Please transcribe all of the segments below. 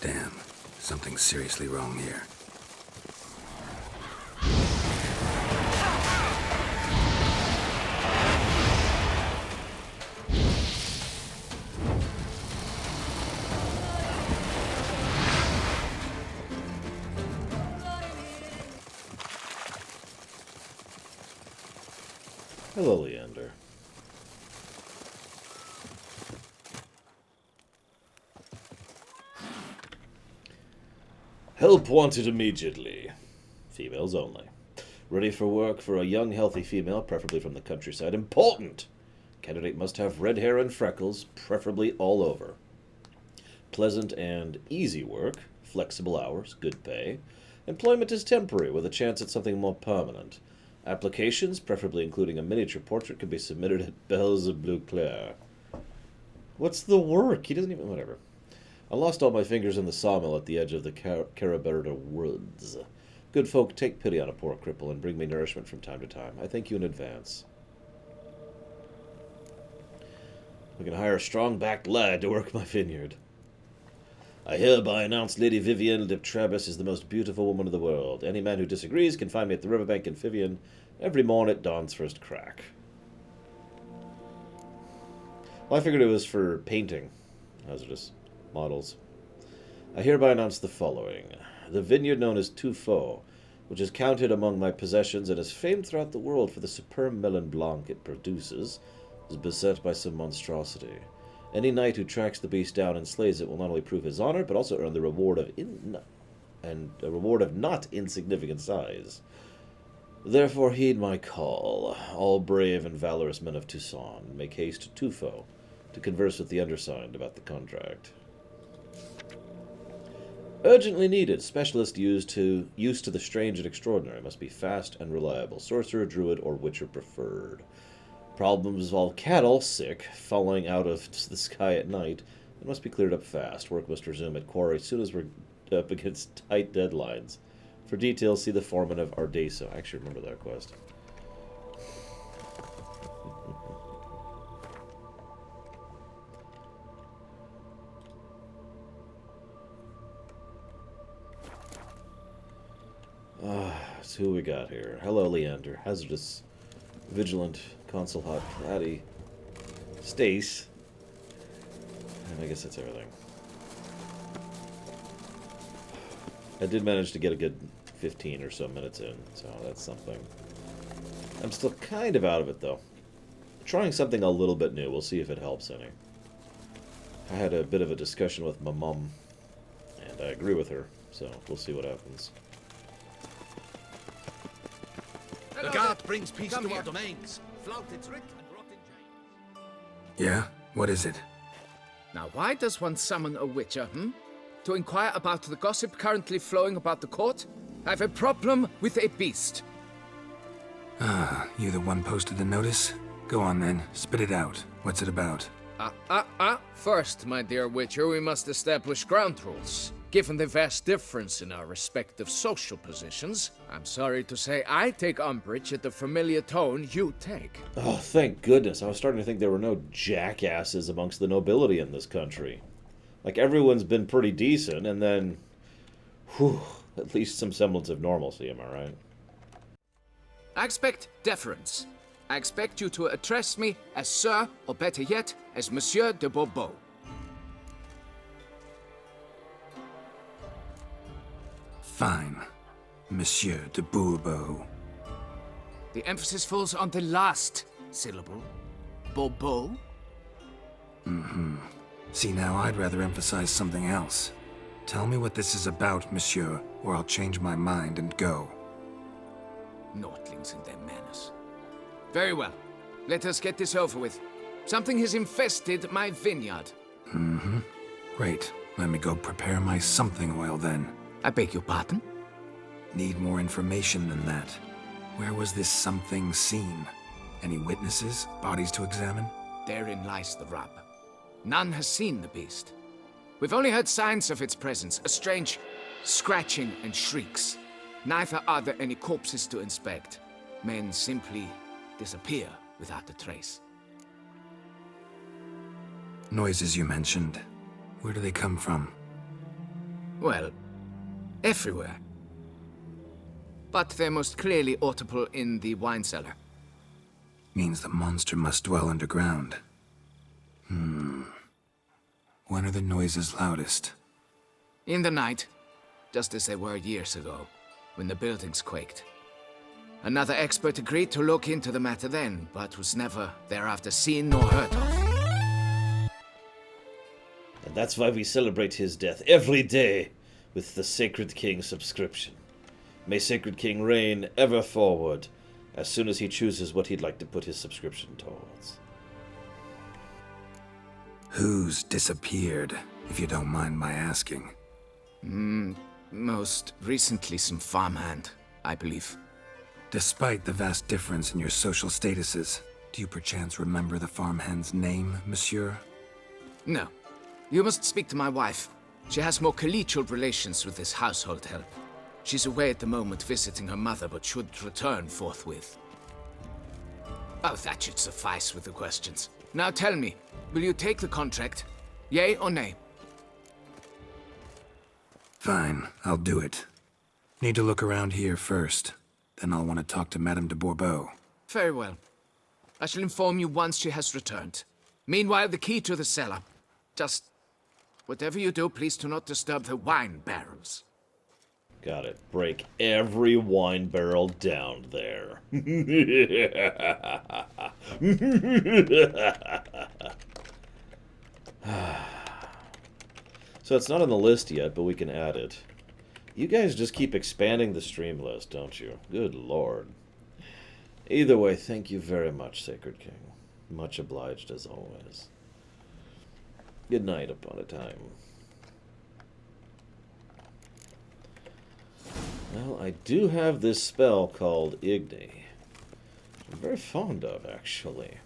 Damn, something's seriously wrong here. Hello, Leander. Help wanted immediately. Females only. Ready for work for a young, healthy female, preferably from the countryside. Important! Candidate must have red hair and freckles, preferably all over. Pleasant and easy work, flexible hours, good pay. Employment is temporary, with a chance at something more permanent. Applications, preferably including a miniature portrait, can be submitted at Belle's Bleu Clair. What's the work? He doesn't even... Whatever. I lost all my fingers in the sawmill at the edge of the Caraberta woods. Good folk, take pity on a poor cripple and bring me nourishment from time to time. I thank you in advance. We can hire a strong-backed lad to work my vineyard. I hereby announce Lady Vivienne de Trabas is the most beautiful woman in the world. Any man who disagrees can find me at the riverbank in Vivienne every morn at dawn's first crack. Well, I figured it was for painting. Hazardous models. I hereby announce the following. The vineyard known as Tuffeau, which is counted among my possessions and is famed throughout the world for the superb melon blanc it produces, is beset by some monstrosity. Any knight who tracks the beast down and slays it will not only prove his honor, but also earn the reward of not insignificant size. Therefore heed my call, all brave and valorous men of Toussaint, and make haste to Tuffeau to converse with the undersigned about the contract. Urgently needed. Specialist used to the strange and extraordinary. Must be fast and reliable. Sorcerer, druid, or witcher preferred. Problems involve cattle, sick, falling out of the sky at night. It must be cleared up fast. Work must resume at quarry as soon as we're up against tight deadlines. For details, see the foreman of Ardesa. I actually remember that quest. So who we got here? Hello, Leander. Hazardous, vigilant, consul hot, Platty, Stace. And I guess that's everything. I did manage to get a good 15 or so minutes in, so that's something. I'm still kind of out of it, though. Trying something a little bit new. We'll see if it helps any. I had a bit of a discussion with my mum, and I agree with her, so we'll see what happens. The guard brings peace to our domains. Flout its writ and rot in chains. Yeah? What is it? Now, why does one summon a witcher, To inquire about the gossip currently flowing about the court? I have a problem with a beast. Ah, you the one posted the notice? Go on then, spit it out. What's it about? First, my dear witcher, we must establish ground rules. Given the vast difference in our respective social positions, I'm sorry to say I take umbrage at the familiar tone you take. Oh, thank goodness. I was starting to think there were no jackasses amongst the nobility in this country. Like, everyone's been pretty decent, and then... whew, at least some semblance of normalcy, am I right? I expect deference. I expect you to address me as Sir, or better yet, as Monsieur de Bourbeau. Fine. Monsieur de Bourbeau. The emphasis falls on the last syllable. Bourbeau? Mm-hmm. See, now I'd rather emphasize something else. Tell me what this is about, monsieur, or I'll change my mind and go. Naughtlings and their manners. Very well. Let us get this over with. Something has infested my vineyard. Mm-hmm. Great. Let me go prepare my something oil then. I beg your pardon? Need more information than that. Where was this something seen? Any witnesses? Bodies to examine? Therein lies the rub. None has seen the beast. We've only heard signs of its presence, a strange scratching and shrieks. Neither are there any corpses to inspect. Men simply disappear without a trace. Noises you mentioned. Where do they come from? Well, everywhere. But they're most clearly audible in the wine cellar. Means the monster must dwell underground. When are the noises loudest? In the night, just as they were years ago, when the buildings quaked. Another expert agreed to look into the matter then, but was never thereafter seen nor heard of. And that's why we celebrate his death every day with the Sacred King subscription. May Sacred King reign ever forward, as soon as he chooses what he'd like to put his subscription towards. Who's disappeared, if you don't mind my asking? Most recently some farmhand, I believe. Despite the vast difference in your social statuses, do you perchance remember the farmhand's name, monsieur? No. You must speak to my wife. She has more collegial relations with this household help. She's away at the moment visiting her mother, but should return forthwith. Oh, that should suffice with the questions. Now tell me, will you take the contract? Yea or nay? Fine, I'll do it. Need to look around here first. Then I'll want to talk to Madame de Bourbeau. Very well. I shall inform you once she has returned. Meanwhile, the key to the cellar. Just whatever you do, please do not disturb the wine barrels. Got it. Break every wine barrel down there. So it's not on the list yet, but we can add it. You guys just keep expanding the stream list, don't you? Good lord. Either way, thank you very much, Sacred King. Much obliged as always. Good night upon a time. Well, I do have this spell called Igni. I'm very fond of, actually.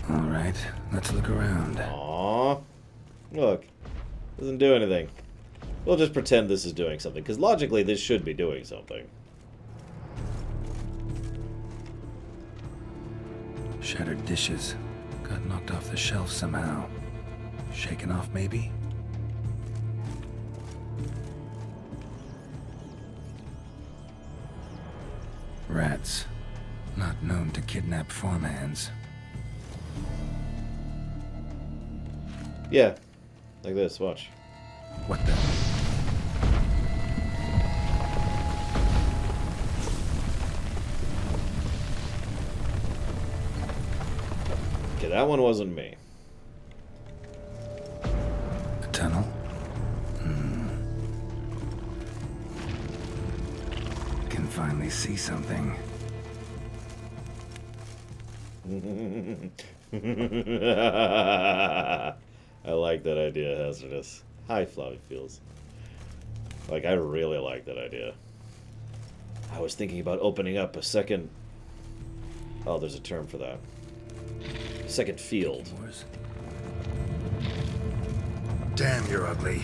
Alright, let's look around. Aww. Look. Doesn't do anything. We'll just pretend this is doing something, because logically this should be doing something. Shattered dishes. Got knocked off the shelf somehow. Shaken off, maybe? Rats. Not known to kidnap farmhands. Yeah. Like this, watch. What the? Okay, that one wasn't me. A tunnel? Can finally see something. I like that idea, Hazardous. Hi, Floppy Fields. Like, I really like that idea. I was thinking about opening up a second... Oh, there's a term for that. Second field. Damn, you're ugly.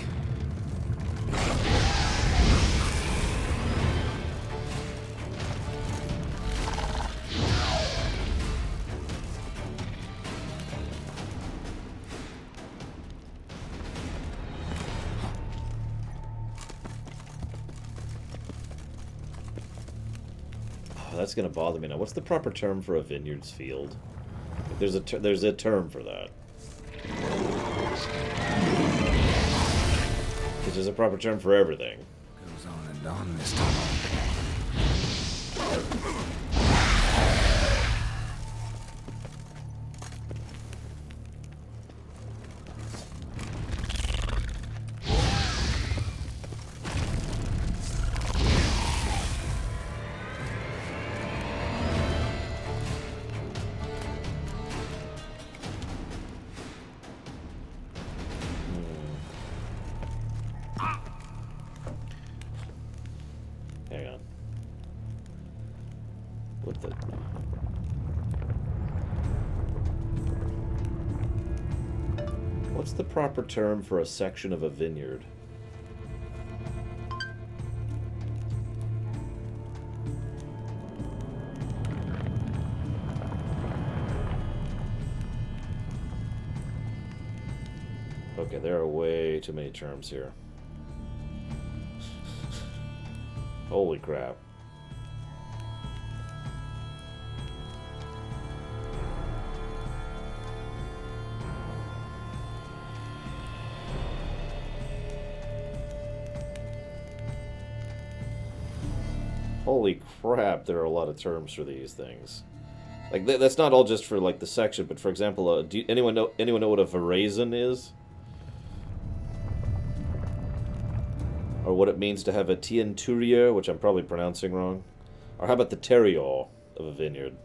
That's gonna bother me now. What's the proper term for a vineyard's field? There's a term for that. Which is a proper term for everything. Goes on and on this tunnel. Hang on. What the... What's the proper term for a section of a vineyard? there are way too many terms here. Holy crap. Holy crap, there are a lot of terms for these things. Like, that's not all just for, like, the section, but for example, do anyone know what a Verazen is? Or what it means to have a Tienturier, which I'm probably pronouncing wrong? Or how about the terrier of a vineyard?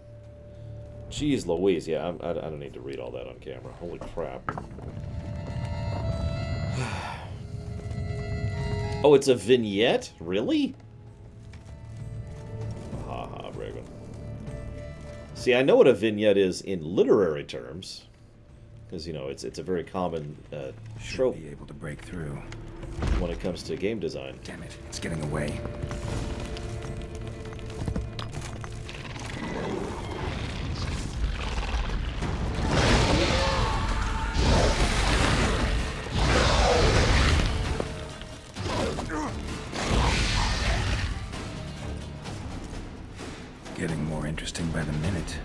Jeez Louise, yeah, I don't need to read all that on camera. Holy crap. Oh, it's a vignette? Really? Haha, Braven. See, I know what a vignette is in literary terms. Because, you know, it's a very common trope. Should be able to break through. When it comes to game design. Damn it, it's getting away. Getting more interesting by the minute.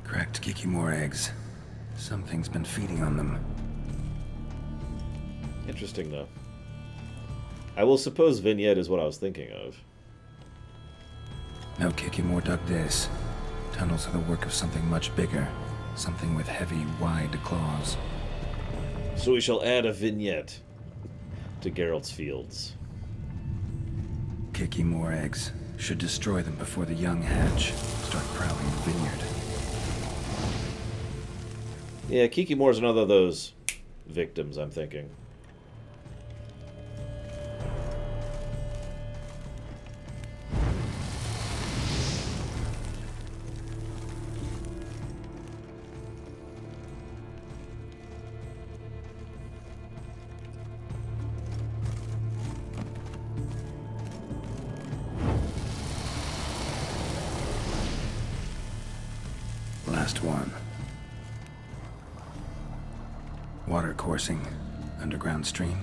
Cracked Kikimore eggs. Something's been feeding on them. Interesting, though. I will suppose vignette is what I was thinking of. No Kikimore dug this. Tunnels are the work of something much bigger. Something with heavy, wide claws. So we shall add a vignette to Geralt's fields. Kikimore eggs. Should destroy them before the young hatch. Start prowling the vineyard. Yeah, Kikimore's another of those victims, I'm thinking. Last one. Water coursing. Underground stream.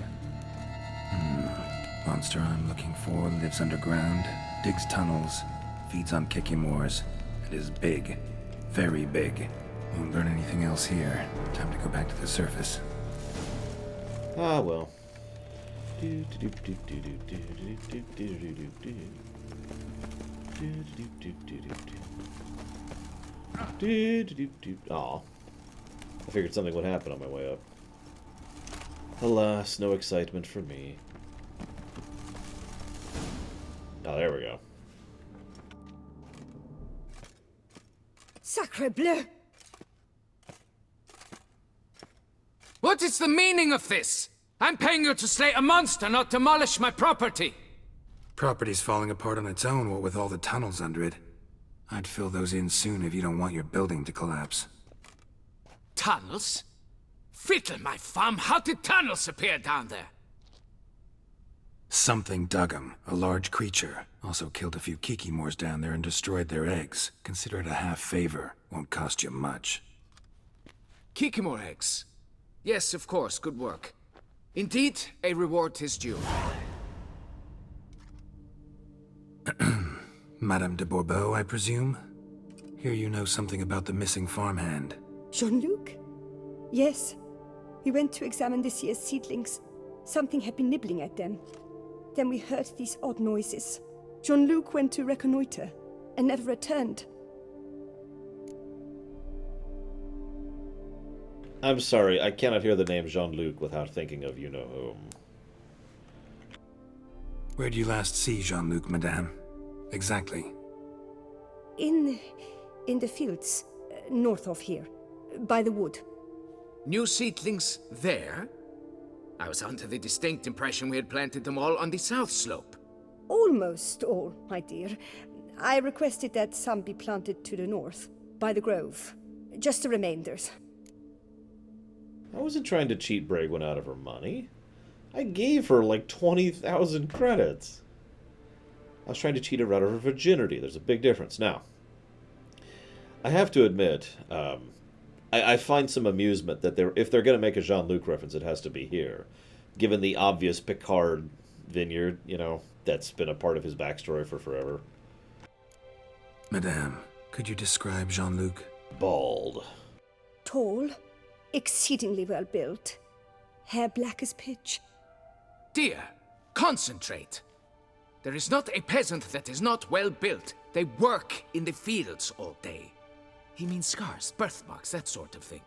Monster I'm looking for lives underground, digs tunnels, feeds on Kikimores, and is big. Very big. Won't learn anything else here. Time to go back to the surface. Ah, well. Aw. I figured something would happen on my way up. Alas, no excitement for me. Oh, there we go. Sacre bleu! What is the meaning of this? I'm paying you to slay a monster, not demolish my property. Property's falling apart on its own, what with all the tunnels under it. I'd fill those in soon if you don't want your building to collapse. Tunnels? Fiddle my thumb, how did tunnels appear down there? Something dug 'em. A large creature. Also killed a few Kikimores down there and destroyed their eggs. Consider it a half favor. Won't cost you much. Kikimore eggs. Yes, of course, good work. Indeed, a reward is due. Madame de Bourbeau, I presume? Hear you know something about the missing farmhand. Jean-Luc? Yes. We went to examine this year's seedlings. Something had been nibbling at them. Then we heard these odd noises. Jean-Luc went to reconnoiter and never returned. I'm sorry, I cannot hear the name Jean-Luc without thinking of you-know-whom. Where'd you last see Jean-Luc, madame? Exactly. In the fields, north of here, by the wood. New seedlings there? I was under the distinct impression we had planted them all on the south slope. Almost all, my dear. I requested that some be planted to the north, by the grove. Just the remainders. I wasn't trying to cheat Bragwin out of her money. I gave her like 20,000 credits. I was trying to cheat her out of her virginity. There's a big difference. Now, I have to admit, I find some amusement that if they're going to make a Jean-Luc reference, it has to be here. Given the obvious Picard vineyard, that's been a part of his backstory for forever. Madame, could you describe Jean-Luc? Bald. Tall, exceedingly well built, hair black as pitch. Dear, concentrate. There is not a peasant that is not well built. They work in the fields all day. He means scars, birthmarks, that sort of thing.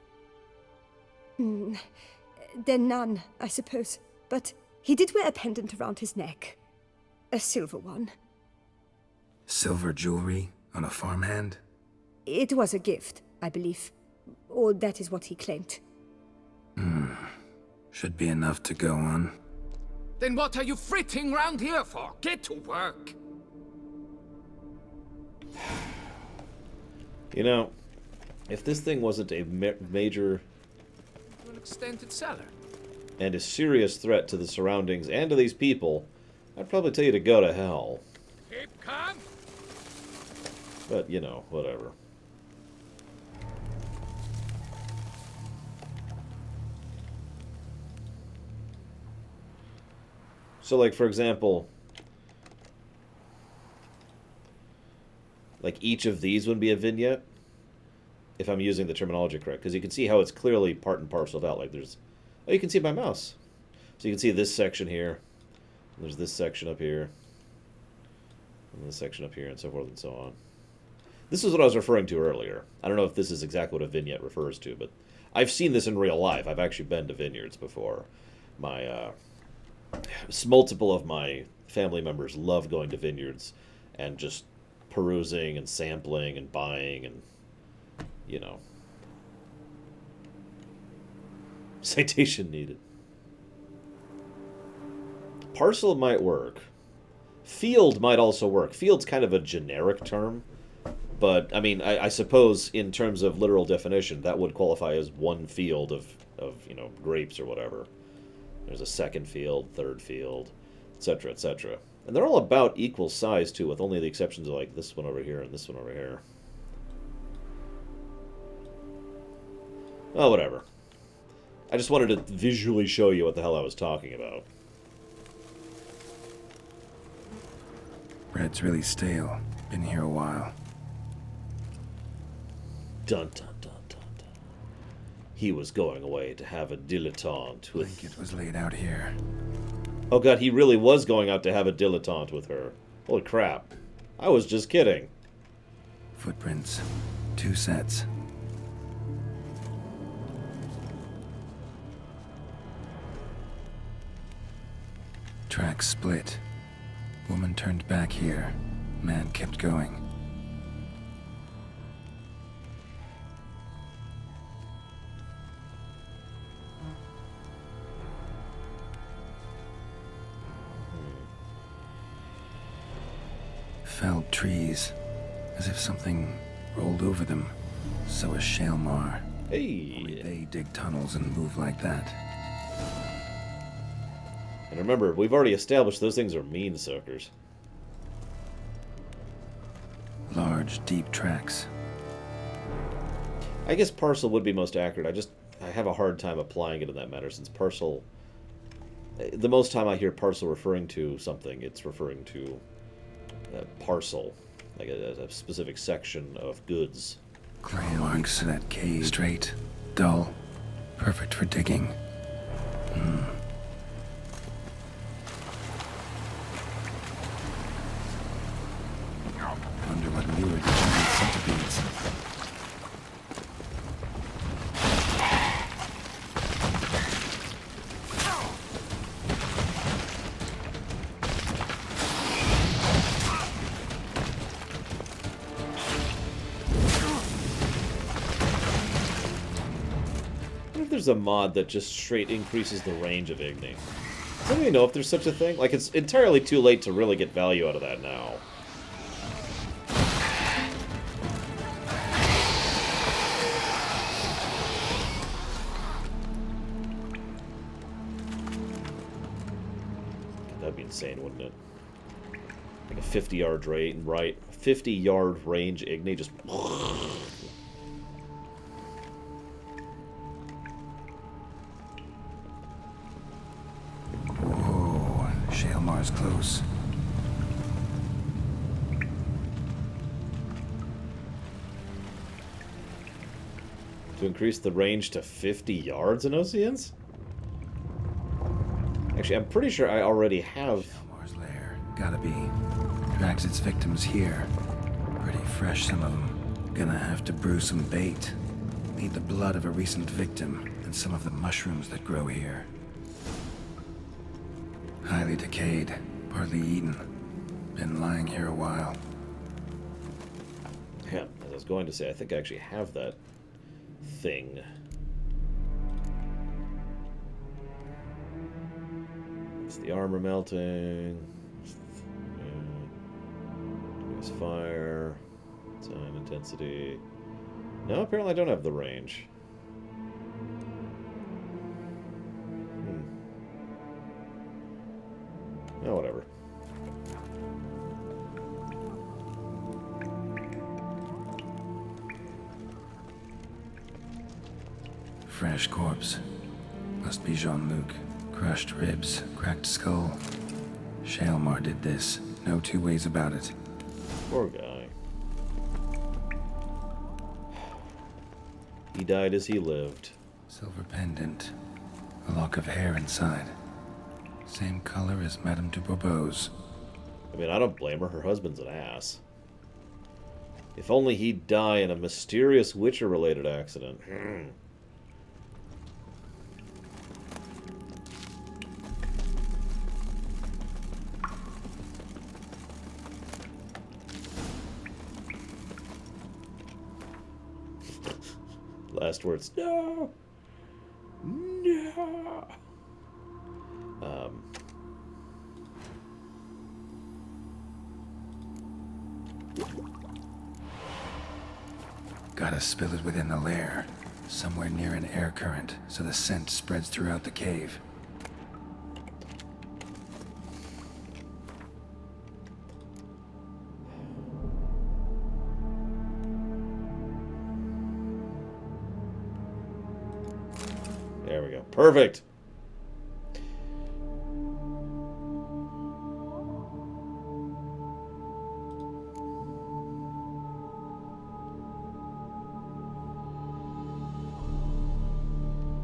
They're none, I suppose. But he did wear a pendant around his neck. A silver one. Silver jewelry on a farmhand? It was a gift, I believe. Or that is what he claimed. Should be enough to go on. Then what are you fritting round here for? Get to work. If this thing wasn't a major An extended cellar. and a serious threat to the surroundings and to these people, I'd probably tell you to go to hell. Keep calm. But, whatever. So, like, for example, like each of these would be a vignette, if I'm using the terminology correct, because you can see how it's clearly part and parceled out. Like there's, you can see my mouse. So you can see this section here, and there's this section up here, and this section up here, and so forth and so on. This is what I was referring to earlier. I don't know if this is exactly what a vignette refers to, but I've seen this in real life. I've actually been to vineyards before. Multiple of my family members love going to vineyards and just perusing and sampling and buying and, citation needed. Parcel might work. Field might also work. Field's kind of a generic term, but, I mean, I suppose in terms of literal definition, that would qualify as one field of grapes or whatever. There's a second field, third field, etc., etc. And they're all about equal size, too, with only the exceptions of, like, this one over here and this one over here. Oh, whatever. I just wanted to visually show you what the hell I was talking about. Bread's really stale. Been here a while. Dun, dun, dun, dun, dun. He was going away to have a dilettante with... Blanket was laid out here. Oh god, he really was going out to have a dilettante with her. Holy crap. I was just kidding. Footprints. 2 sets. Tracks split. Woman turned back here. Man kept going. Felled trees, as if something rolled over them. So is shale mar. Only Hey. they dig tunnels and move like that. And remember, we've already established those things are mean suckers. Large, deep tracks. I guess parcel would be most accurate. I have a hard time applying it in that matter, since parcel... The most time I hear parcel referring to something, it's referring to parcel, like a specific section of goods. Clay marks to that cave. Straight, dull, perfect for digging. Wonder what lured the giant centipedes. I wonder if there's a mod that just straight increases the range of Igni. Does anybody know if there's such a thing? Like, it's entirely too late to really get value out of that now. That'd be insane, wouldn't it? Like a 50-yard range, right? 50-yard range Igni just Car's close. To increase the range to 50 yards in Oceans? Actually, I'm pretty sure I already have... Elmore's lair. Gotta be. Drags its victims here. Pretty fresh, some of them. Gonna have to brew some bait. Need the blood of a recent victim and some of the mushrooms that grow here. Highly decayed, partly eaten. Been lying here a while. Yeah, as I was going to say, I think I actually have that thing. It's the armor melting. Use fire. Time intensity. No, apparently I don't have the range. Oh, whatever. Fresh corpse. Must be Jean-Luc. Crushed ribs, cracked skull. Shalmar did this. No two ways about it. Poor guy. He died as he lived. Silver pendant. A lock of hair inside. Same color as Madame de Bourbeau's. I mean, I don't blame her. Her husband's an ass. If only he'd die in a mysterious Witcher-related accident. Last words. No! No! Gotta spill it within the lair. Somewhere near an air current, so the scent spreads throughout the cave. There we go. Perfect!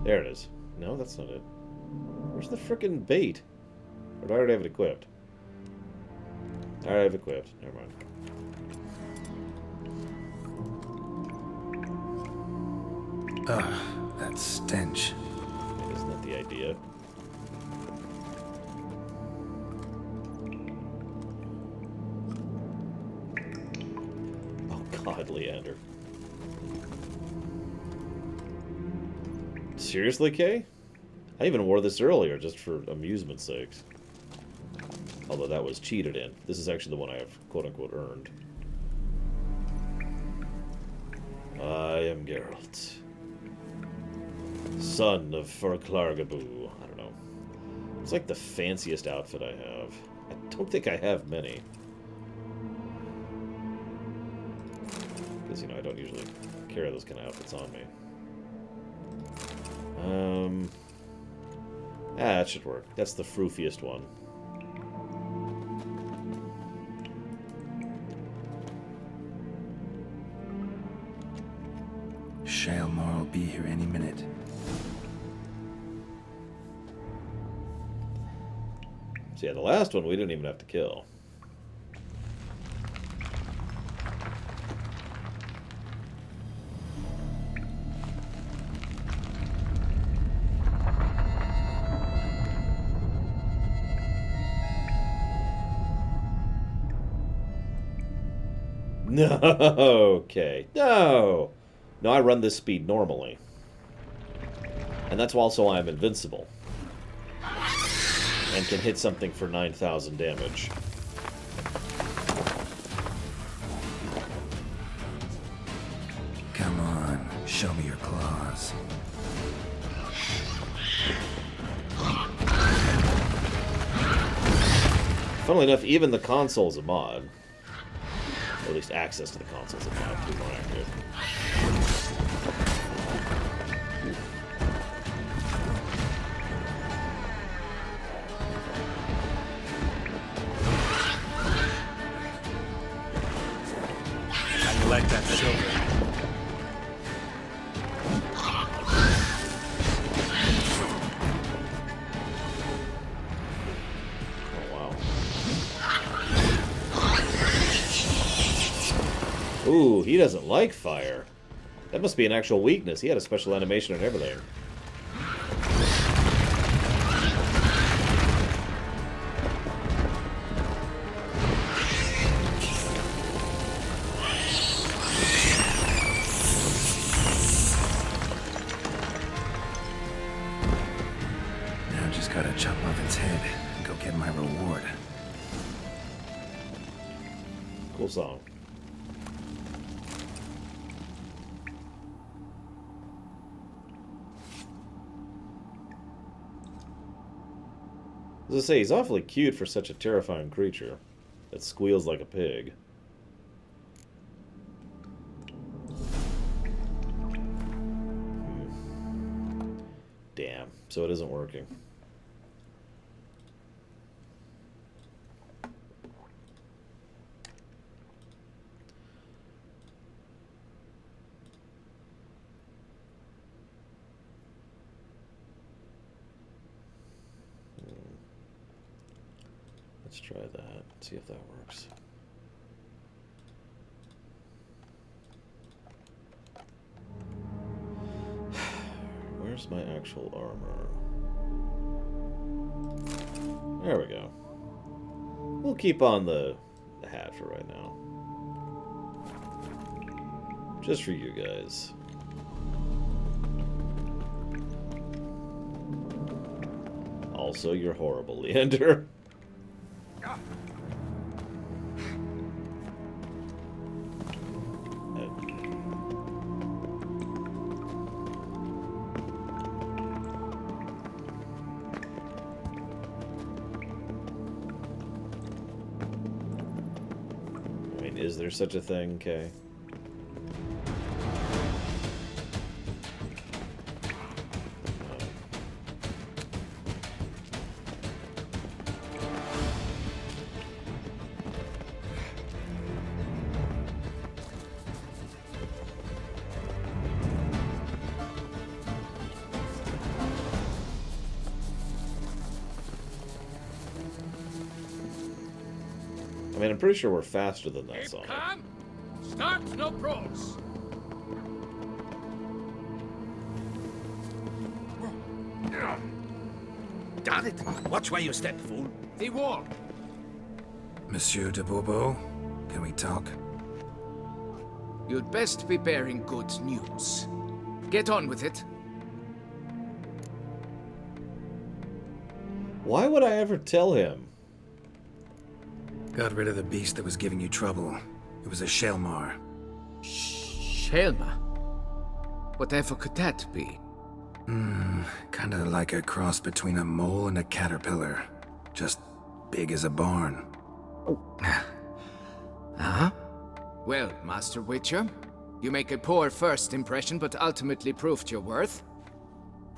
There it is. No, that's not it. Where's the frickin' bait? Or do I already have it equipped? I already have it equipped. Never mind. Ugh, that stench. Isn't that the idea? Oh god, Leander. Seriously, Kay? I even wore this earlier just for amusement's sakes. Although that was cheated in. This is actually the one I have quote-unquote earned. I am Geralt. Son of Farklargaboo. I don't know. It's like the fanciest outfit I have. I don't think I have many. Because, you know, I don't usually carry those kind of outfits on me. That should work. That's the froofiest one. Shalmar will be here any minute. So yeah, the last one we didn't even have to kill. No, okay. No! No, I run this speed normally. And that's also why I'm invincible. And can hit something for 9,000 damage. Come on, show me your claws. Funnily enough, even the console's a mod. Or at least access to the console's a mod, to be more accurate. like that silver. Ooh, he doesn't like fire. That must be an actual weakness. He had a special animation and everything. Now I just gotta chop off its head and go get my reward. Cool song. As I say, he's awfully cute for such a terrifying creature that squeals like a pig. Damn, so it isn't working. Let's try that, see if that works. Where's my actual armor? There we go. We'll keep on the hat for right now. Just for you guys. Also, you're horrible, Leander. Is there such a thing, Kay? I mean, I'm pretty sure we're faster than that song. Calm. Start no pros. Damn it! Watch where you step, fool. The wall. Monsieur de Bourbeau, can we talk? You'd best be bearing good news. Get on with it. Why would I ever tell him? Got rid of the beast that was giving you trouble. It was a Shelmar. Shelma? Whatever could that be? Kinda like a cross between a mole and a caterpillar. Just big as a barn. Huh? Well, Master Witcher, you make a poor first impression, but ultimately proved your worth.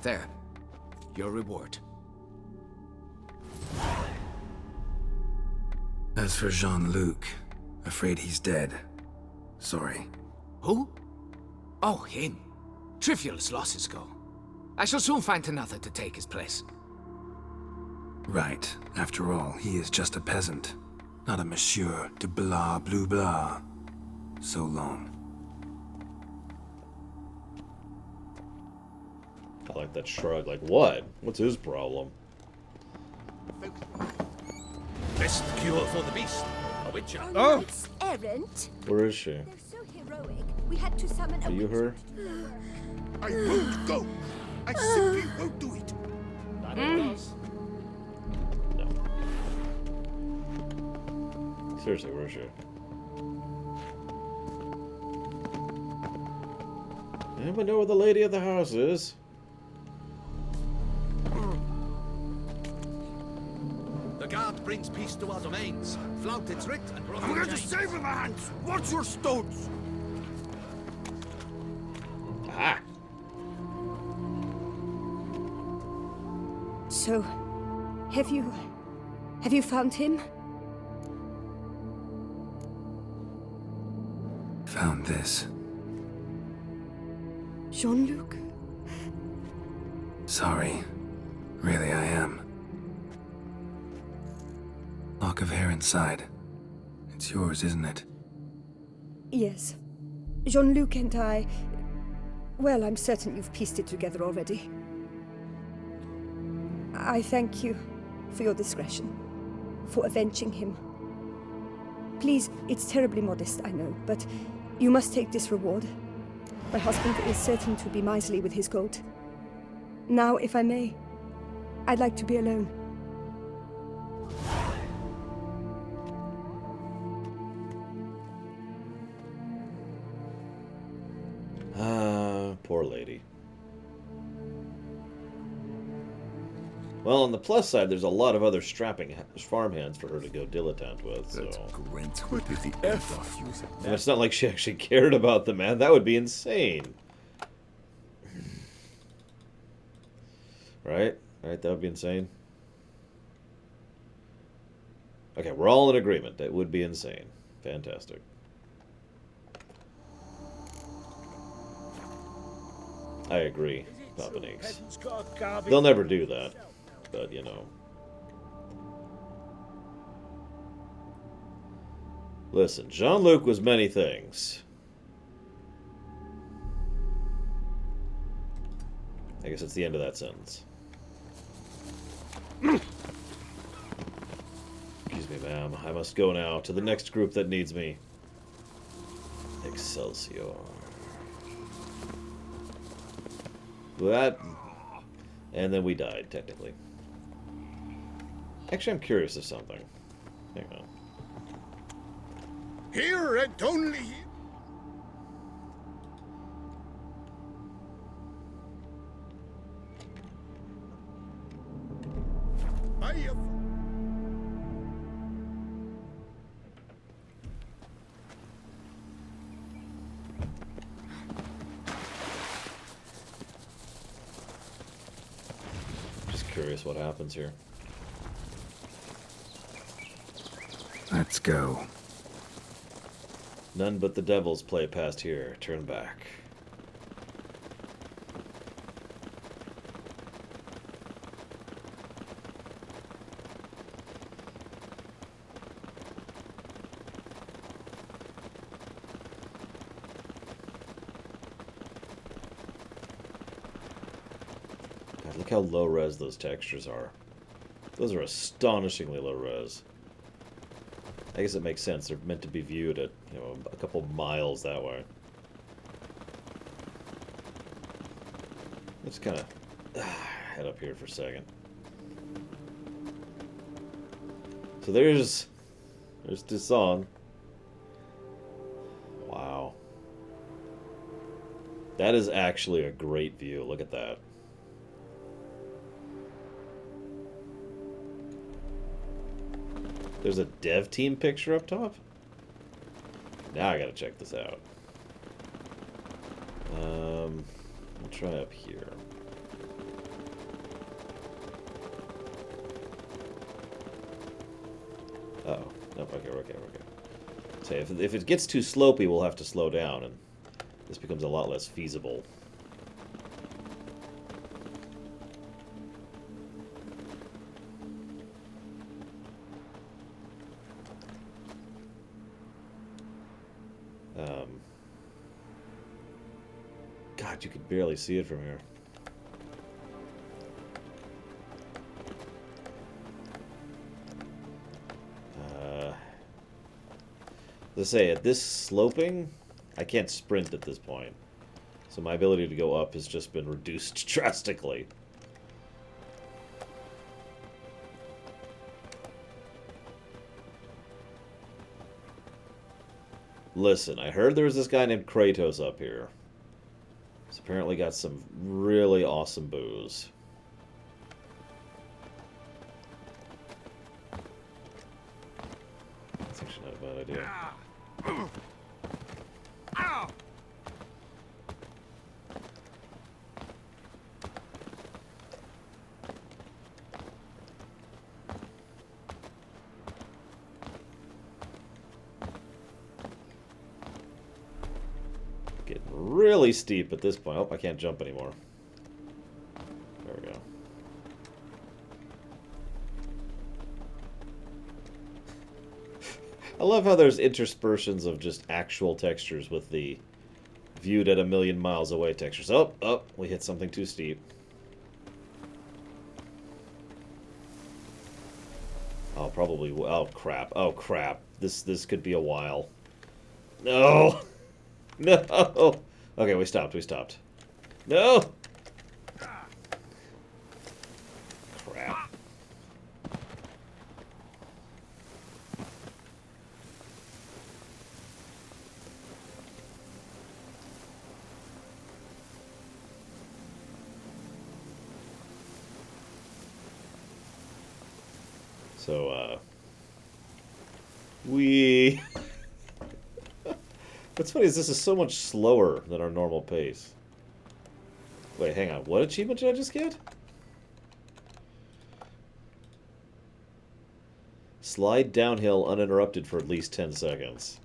There. Your reward. As for Jean-Luc, afraid he's dead. Sorry. Who? Oh, him. Trivial as losses go. I shall soon find another to take his place. Right. After all, he is just a peasant. Not a monsieur de blah blue blah. So long. I like that shrug. Like, what? What's his problem? Best cure for the beast. A witcher. Oh, it's errant. Where is she? They're so heroic. We had to summon a Are you her? I won't go. I simply won't do it. That it does. No. Seriously, where is she? Anyone know where the lady of the house is? The guard brings peace to our domains. Flout its writ and rot I'm in going to chains. save him, hands! Watch your stones! Aha! So, have you found him? Found And this. Jean-Luc? Sorry. Really, I am. Lock of hair inside. It's yours, isn't it? Yes. Jean-Luc and I... Well, I'm certain you've pieced it together already. I thank you for your discretion, for avenging him. Please, it's terribly modest, I know, but you must take this reward. My husband is certain to be miserly with his gold. Now, if I may, I'd like to be alone. Poor lady. Well, on the plus side, there's a lot of other strapping farmhands for her to go dilettante with, so... Gwent would be the F off you. And it's not like she actually cared about the man. That would be insane. Right? Right, that would be insane. Okay, we're all in agreement. That would be insane. Fantastic. I agree, Papa Neeks. They'll never do that, but you know. Listen, Jean-Luc was many things. I guess it's the end of that sentence. Excuse me, ma'am. I must go now to the next group that needs me. Excelsior. That, and then we died, technically. Actually, I'm curious of something. Hang on. Here and only here. I have... Just curious what happens here. Let's go. None but the devils play past here. Turn back. God, look how low res those textures are. Those are astonishingly low res. I guess it makes sense. They're meant to be viewed at, you know, a couple miles that way. Let's kind of head up here for a second. So there's Dusan. Wow. That is actually a great view. Look at that. There's a dev team picture up top? Now I gotta check this out. I'll try up here. Uh-oh. Nope, okay. So if it gets too slopey, we'll have to slow down, and this becomes a lot less feasible. God, you could barely see it from here. Let's say, at this sloping, I can't sprint at this point. So my ability to go up has just been reduced drastically. Listen, I heard there was this guy named Kratos up here. He's apparently got some really awesome booze. That's actually not a bad idea. really steep at this point. Oh, I can't jump anymore. There we go. I love how there's interspersions of just actual textures with the viewed at a million miles away textures. Oh, oh, we hit something too steep. Oh, probably. Oh, crap. Oh, crap. This could be a while. No! No! Okay, we stopped. We stopped. No! Crap. So, we... What's funny is this is so much slower than our normal pace. Wait, hang on. What achievement did I just get? Slide downhill uninterrupted for at least 10 seconds.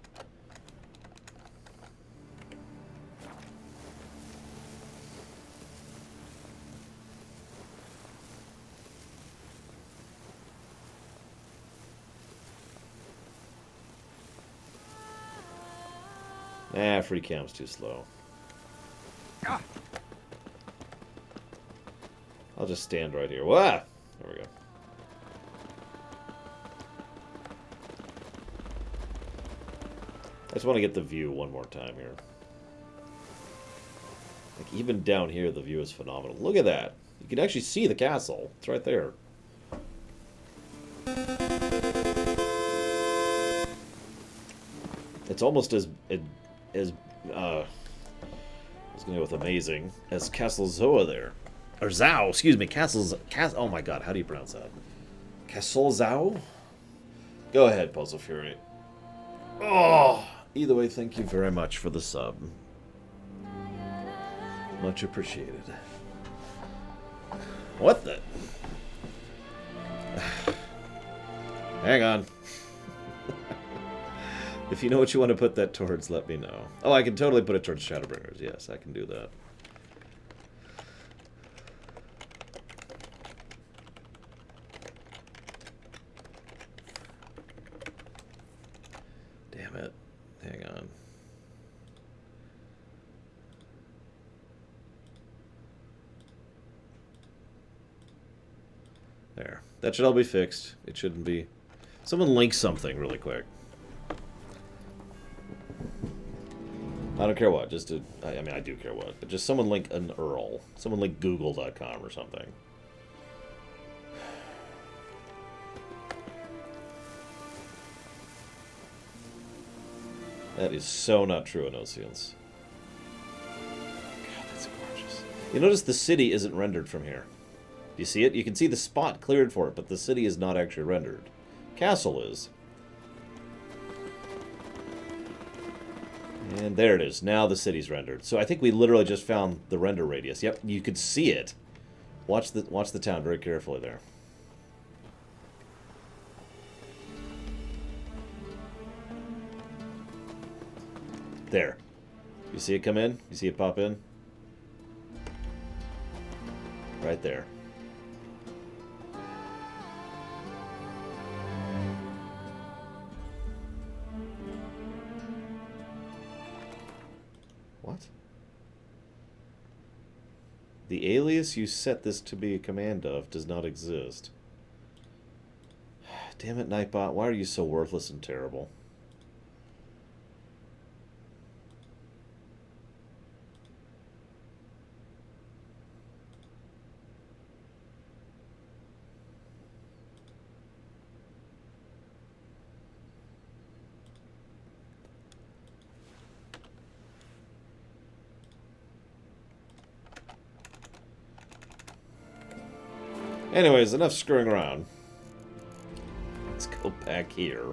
Ah, free cam's too slow. I'll just stand right here. Wah! There we go. I just want to get the view one more time here. Like, even down here, the view is phenomenal. Look at that. You can actually see the castle. It's right there. It's almost as I was gonna go with amazing as Castle Zoa there, or Zao, excuse me, oh my God, how do you pronounce that? Castle Zao? Go ahead, Puzzle Fury. Oh, either way, thank you very much for the sub. Much appreciated. What the? Hang on. If you know what you want to put that towards, let me know. Oh, I can totally put it towards Shadowbringers. Yes, I can do that. Damn it. Hang on. There. That should all be fixed. It shouldn't be. Someone link something really quick. I don't care what, just to, I mean, I do care what, but just someone link an URL. Someone link google.com or something. That is so not true, Anosians. God, that's gorgeous. You notice the city isn't rendered from here. Do you see it? You can see the spot cleared for it, but the city is not actually rendered. Castle is. And there it is. Now the city's rendered. So I think we literally just found the render radius. Yep, you could see it. Watch the town very carefully there. There. You see it come in? You see it pop in? Right there. What? The alias you set this to be a command of does not exist. Damn it, Nightbot. Why are you so worthless and terrible? Anyways, enough screwing around. Let's go back here.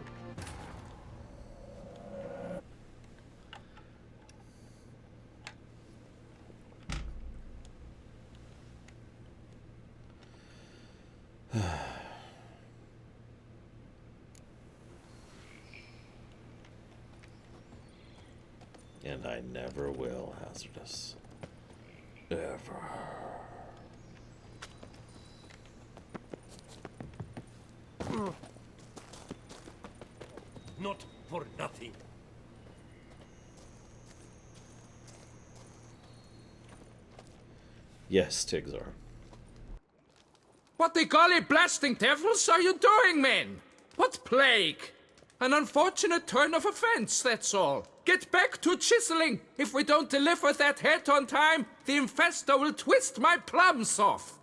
And And I never will, Hazardous. Ever. Not for nothing. Yes, Tigzar. What the golly blasting devils are you doing, men? What plague? An unfortunate turn of offense, that's all. Get back to chiseling. If we don't deliver that head on time, the infestor will twist my plums off.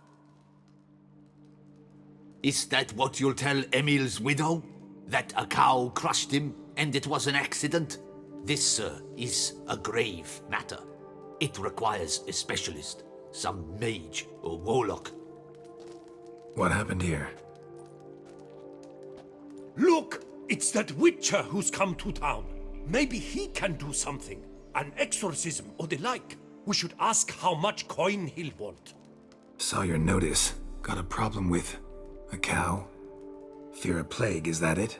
Is that what you'll tell Emil's widow? That a cow crushed him and it was an accident? This, sir, is a grave matter. It requires a specialist, some mage or warlock. What happened here? Look! It's that witcher who's come to town. Maybe he can do something. An exorcism or the like. We should ask how much coin he'll want. Saw your notice. Got a problem with a cow? Fear a plague, is that it?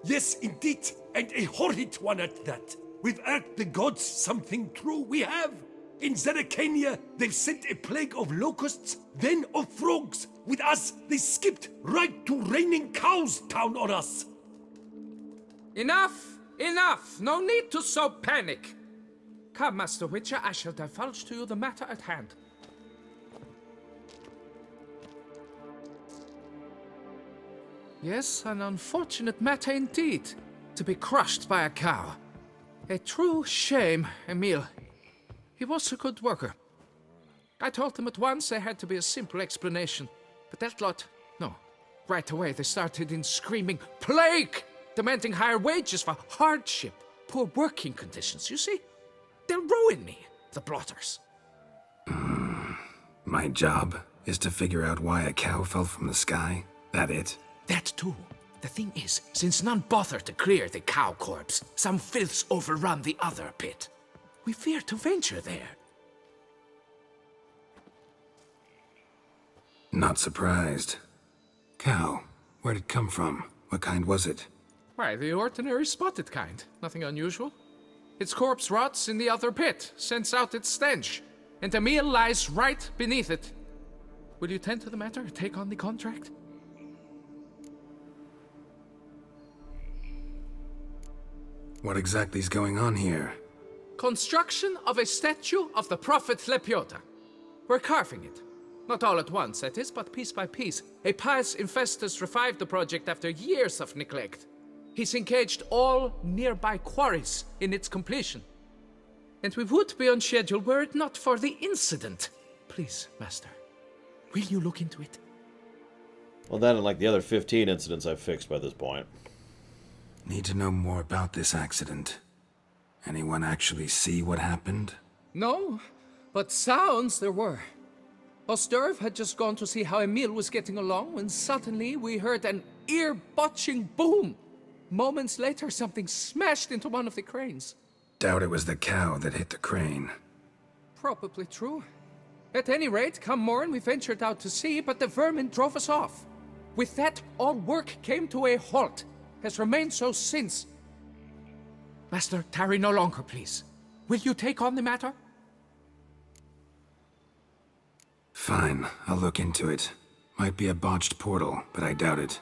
Yes, indeed, and a horrid one at that. We've irked the gods something true, we have. In Zeracania, they've sent a plague of locusts, then of frogs. With us, they skipped right to raining cows down on us. Enough! Enough! No need to so panic. Come, Master Witcher, I shall divulge to you the matter at hand. Yes, an unfortunate matter indeed, to be crushed by a cow. A true shame, Emil. He was a good worker. I told them at once there had to be a simple explanation, but that lot, no. Right away they started in screaming, plague! Demanding higher wages for hardship, poor working conditions, you see? They'll ruin me, the blotters. My job is to figure out why a cow fell from the sky? That it? That too. The thing is, since none bother to clear the cow corpse, some filths overrun the other pit. We fear to venture there. Not surprised. Cow, where'd it come from? What kind was it? Why, the ordinary spotted kind. Nothing unusual. Its corpse rots in the other pit, sends out its stench, and Emil lies right beneath it. Will you tend to the matter, take on the contract? What exactly is going on here? Construction of a statue of the prophet Lepiota. We're carving it. Not all at once, that is, but piece by piece. A pious infestus revived the project after years of neglect. He's engaged all nearby quarries in its completion. And we would be on schedule were it not for the incident. Please, Master, will you look into it? Well, that and like the other 15 incidents I've fixed by this point. Need to know more about this accident. Anyone actually see what happened? No, but sounds there were. Osterv had just gone to see how Emil was getting along when suddenly we heard an ear-botching boom. Moments later, something smashed into one of the cranes. Doubt it was the cow that hit the crane. Probably true. At any rate, come morn we ventured out to sea, but the vermin drove us off. With that, all work came to a halt. Has remained so since. Master, tarry no longer, please. Will you take on the matter? Fine, I'll look into it. Might be a botched portal, but I doubt it.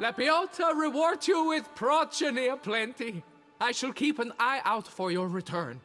Lepiota reward you with progeny aplenty. I shall keep an eye out for your return.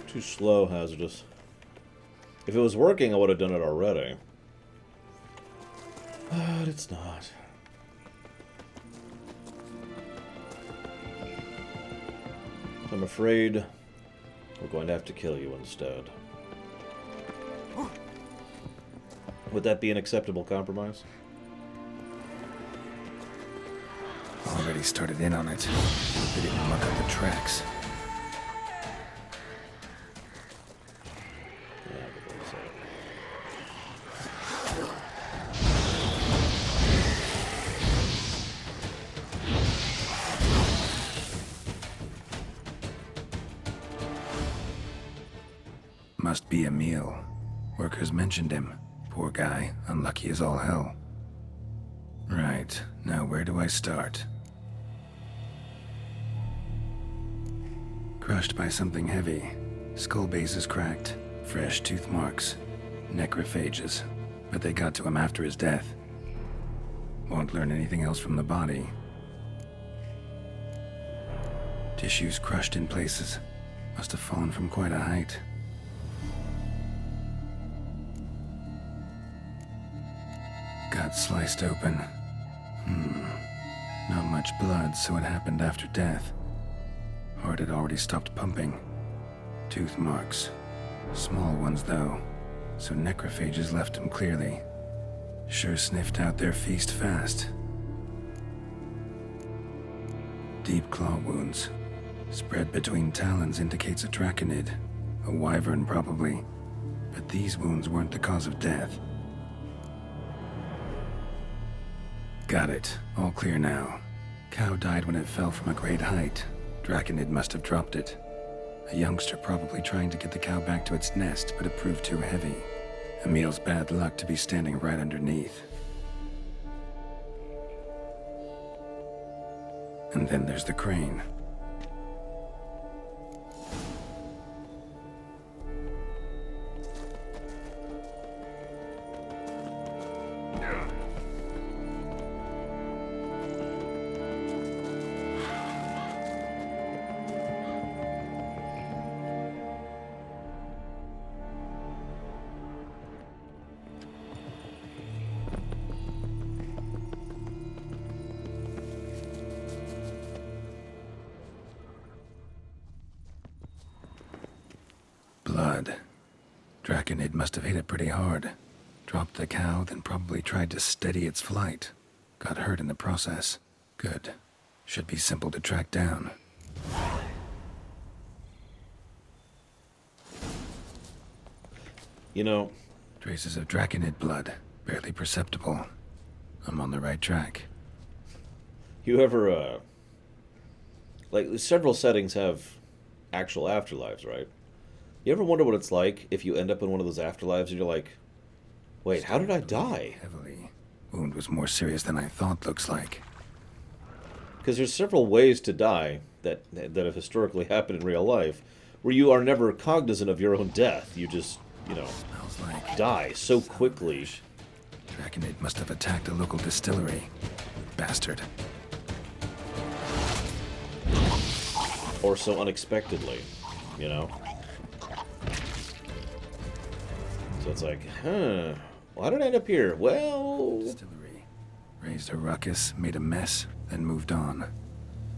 Too slow, hazardous. If it was working, I would have done it already. But it's not. I'm afraid we're going to have to kill you instead. Would that be an acceptable compromise? Already started in on it. They didn't muck up the tracks. Yeah, but that's it. Must be Emil. Workers mentioned him. Poor guy, unlucky as all hell. Right, now where do I start? Crushed by something heavy. Skull base is cracked. Fresh tooth marks. Necrophages. But they got to him after his death. Won't learn anything else from the body. Tissues crushed in places. Must have fallen from quite a height. Got sliced open. Not much blood, so it happened after death. Heart had already stopped pumping. Tooth marks. Small ones, though, so necrophages left him clearly. Sure sniffed out their feast fast. Deep claw wounds. Spread between talons indicates a draconid. A wyvern, probably. But these wounds weren't the cause of death. Got it. All clear now. Cow died when it fell from a great height. Draconid must have dropped it. A youngster probably trying to get the cow back to its nest, but it proved too heavy. Emil's bad luck to be standing right underneath. And then there's the crane. Blood. Draconid must have hit it pretty hard. Dropped the cow, then probably tried to steady its flight. Got hurt in the process. Good. Should be simple to track down. You know, Traces of Draconid blood. Barely perceptible. I'm on the right track. you ever, like, several settings have actual afterlives, right? You ever wonder what it's like if you end up in one of those afterlives and you're like, wait, how did I die? Heavily. Wound was more serious than I thought, looks like. Because there's several ways to die that have historically happened in real life where you are never cognizant of your own death. You just, Smells like die so quickly. Draconid must have attacked a local distillery. Bastard. Or so unexpectedly, So it's like, well, how did I end up here? Well... Distillery. Raised a ruckus, made a mess, then moved on.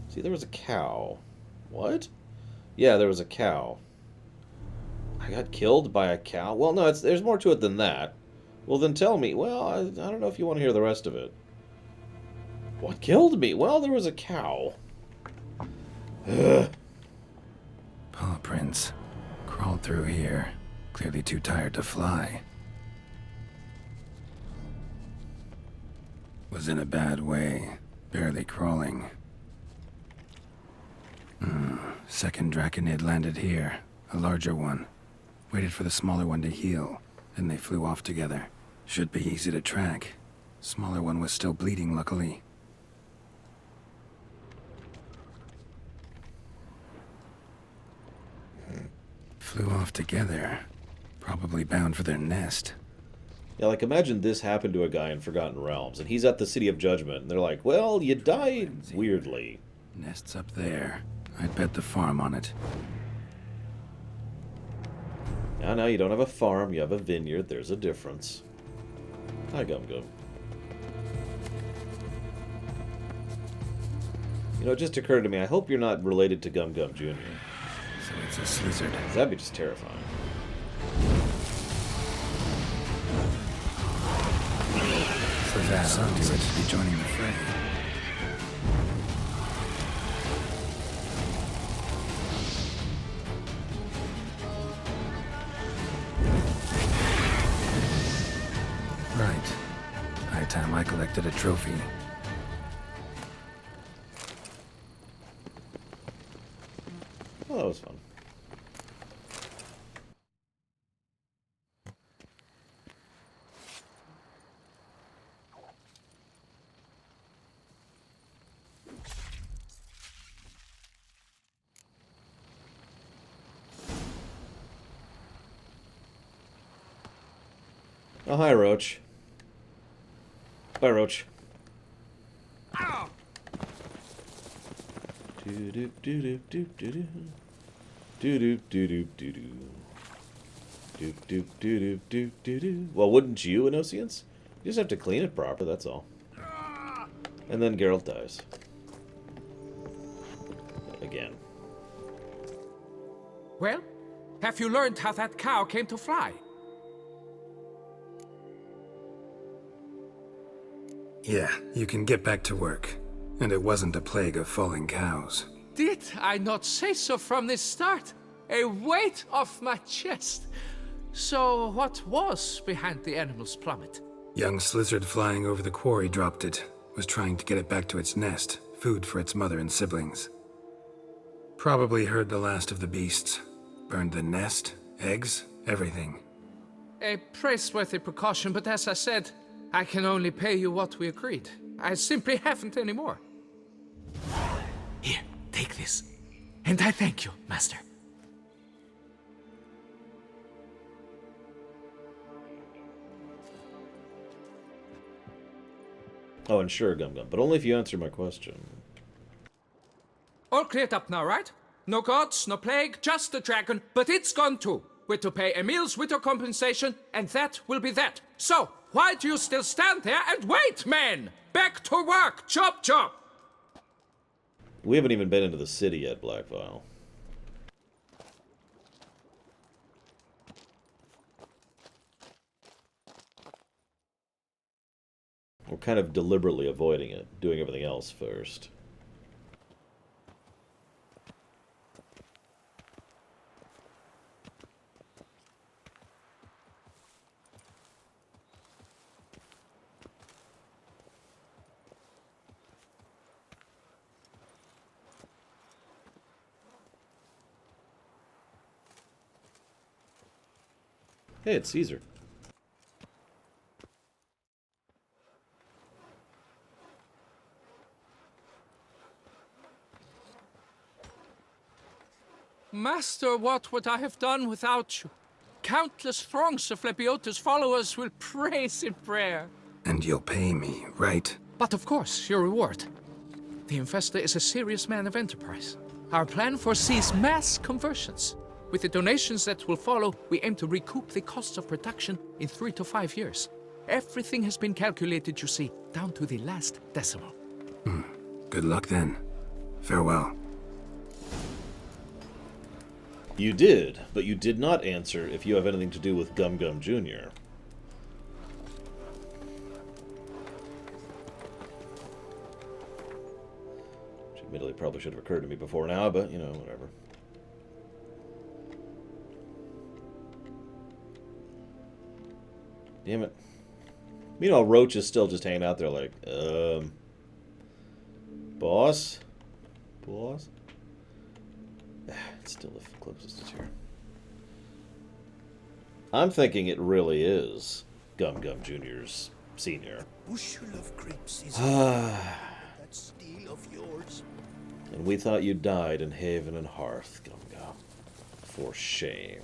See, there was a cow. What? Yeah, there was a cow. I got killed by a cow? Well, no, there's more to it than that. Well, then tell me. Well, I don't know if you want to hear the rest of it. What killed me? Well, there was a cow. Ugh. Paw prints. Crawled through here. Clearly too tired to fly. Was in a bad way. Barely crawling. Second Draconid landed here. A larger one. Waited for the smaller one to heal. Then they flew off together. Should be easy to track. Smaller one was still bleeding, luckily. Flew off together. Probably bound for their nest. Yeah, like, imagine this happened to a guy in Forgotten Realms, and he's at the City of Judgment, and they're like, well, you died weirdly. Nest's up there. I'd bet the farm on it. Now, you don't have a farm, you have a vineyard. There's a difference. Hi, Gum Gum. You know, it just occurred to me, I hope you're not related to Gum Gum Jr. So it's a Slizzard. That'd be just terrifying. Slizzard's son seems to be joining the fray. Right. High time I collected a trophy. Well, that was fun. Oh, hi, Roach. Bye, Roach. Ow! Well, wouldn't you, Innocence? You just have to clean it proper, that's all. And then Geralt dies. Again. Well, have you learned how that cow came to fly? Yeah, you can get back to work. And it wasn't a plague of falling cows. Did I not say so from the start? A weight off my chest. So what was behind the animal's plummet? Young Slizzard flying over the quarry dropped it. Was trying to get it back to its nest. Food for its mother and siblings. Probably heard the last of the beasts. Burned the nest, eggs, everything. A praiseworthy precaution, but as I said, I can only pay you what we agreed. I simply haven't any more. Here, take this. And I thank you, Master. Oh, and sure, Gum Gum, but only if you answer my question. All cleared up now, right? No gods, no plague, just the dragon, but it's gone too. We're to pay Emil's widow compensation, and that will be that. So, why do you still stand there and wait, men? Back to work! Chop, chop! We haven't even been into the city yet, Blackvile. We're kind of deliberately avoiding it, doing everything else first. Hey, it's Caesar. Master, what would I have done without you? Countless throngs of Lebiota's followers will praise in prayer. And you'll pay me, right? But of course, your reward. The investor is a serious man of enterprise. Our plan foresees mass conversions. With the donations that will follow, we aim to recoup the costs of production in 3 to 5 years. Everything has been calculated, you see, down to the last decimal. Good luck then. Farewell. You did, but you did not answer if you have anything to do with Gum Gum Jr. Which admittedly probably should have occurred to me before now, but, you know, whatever. Damn it. Meanwhile, Roach is still just hanging out there like, boss? Boss? It's still the closest to here. I'm thinking it really is Gum Gum Jr.'s senior. Bushel of grapes is that steel of yours. And we thought you died in Haven and Hearth, Gum Gum. For shame.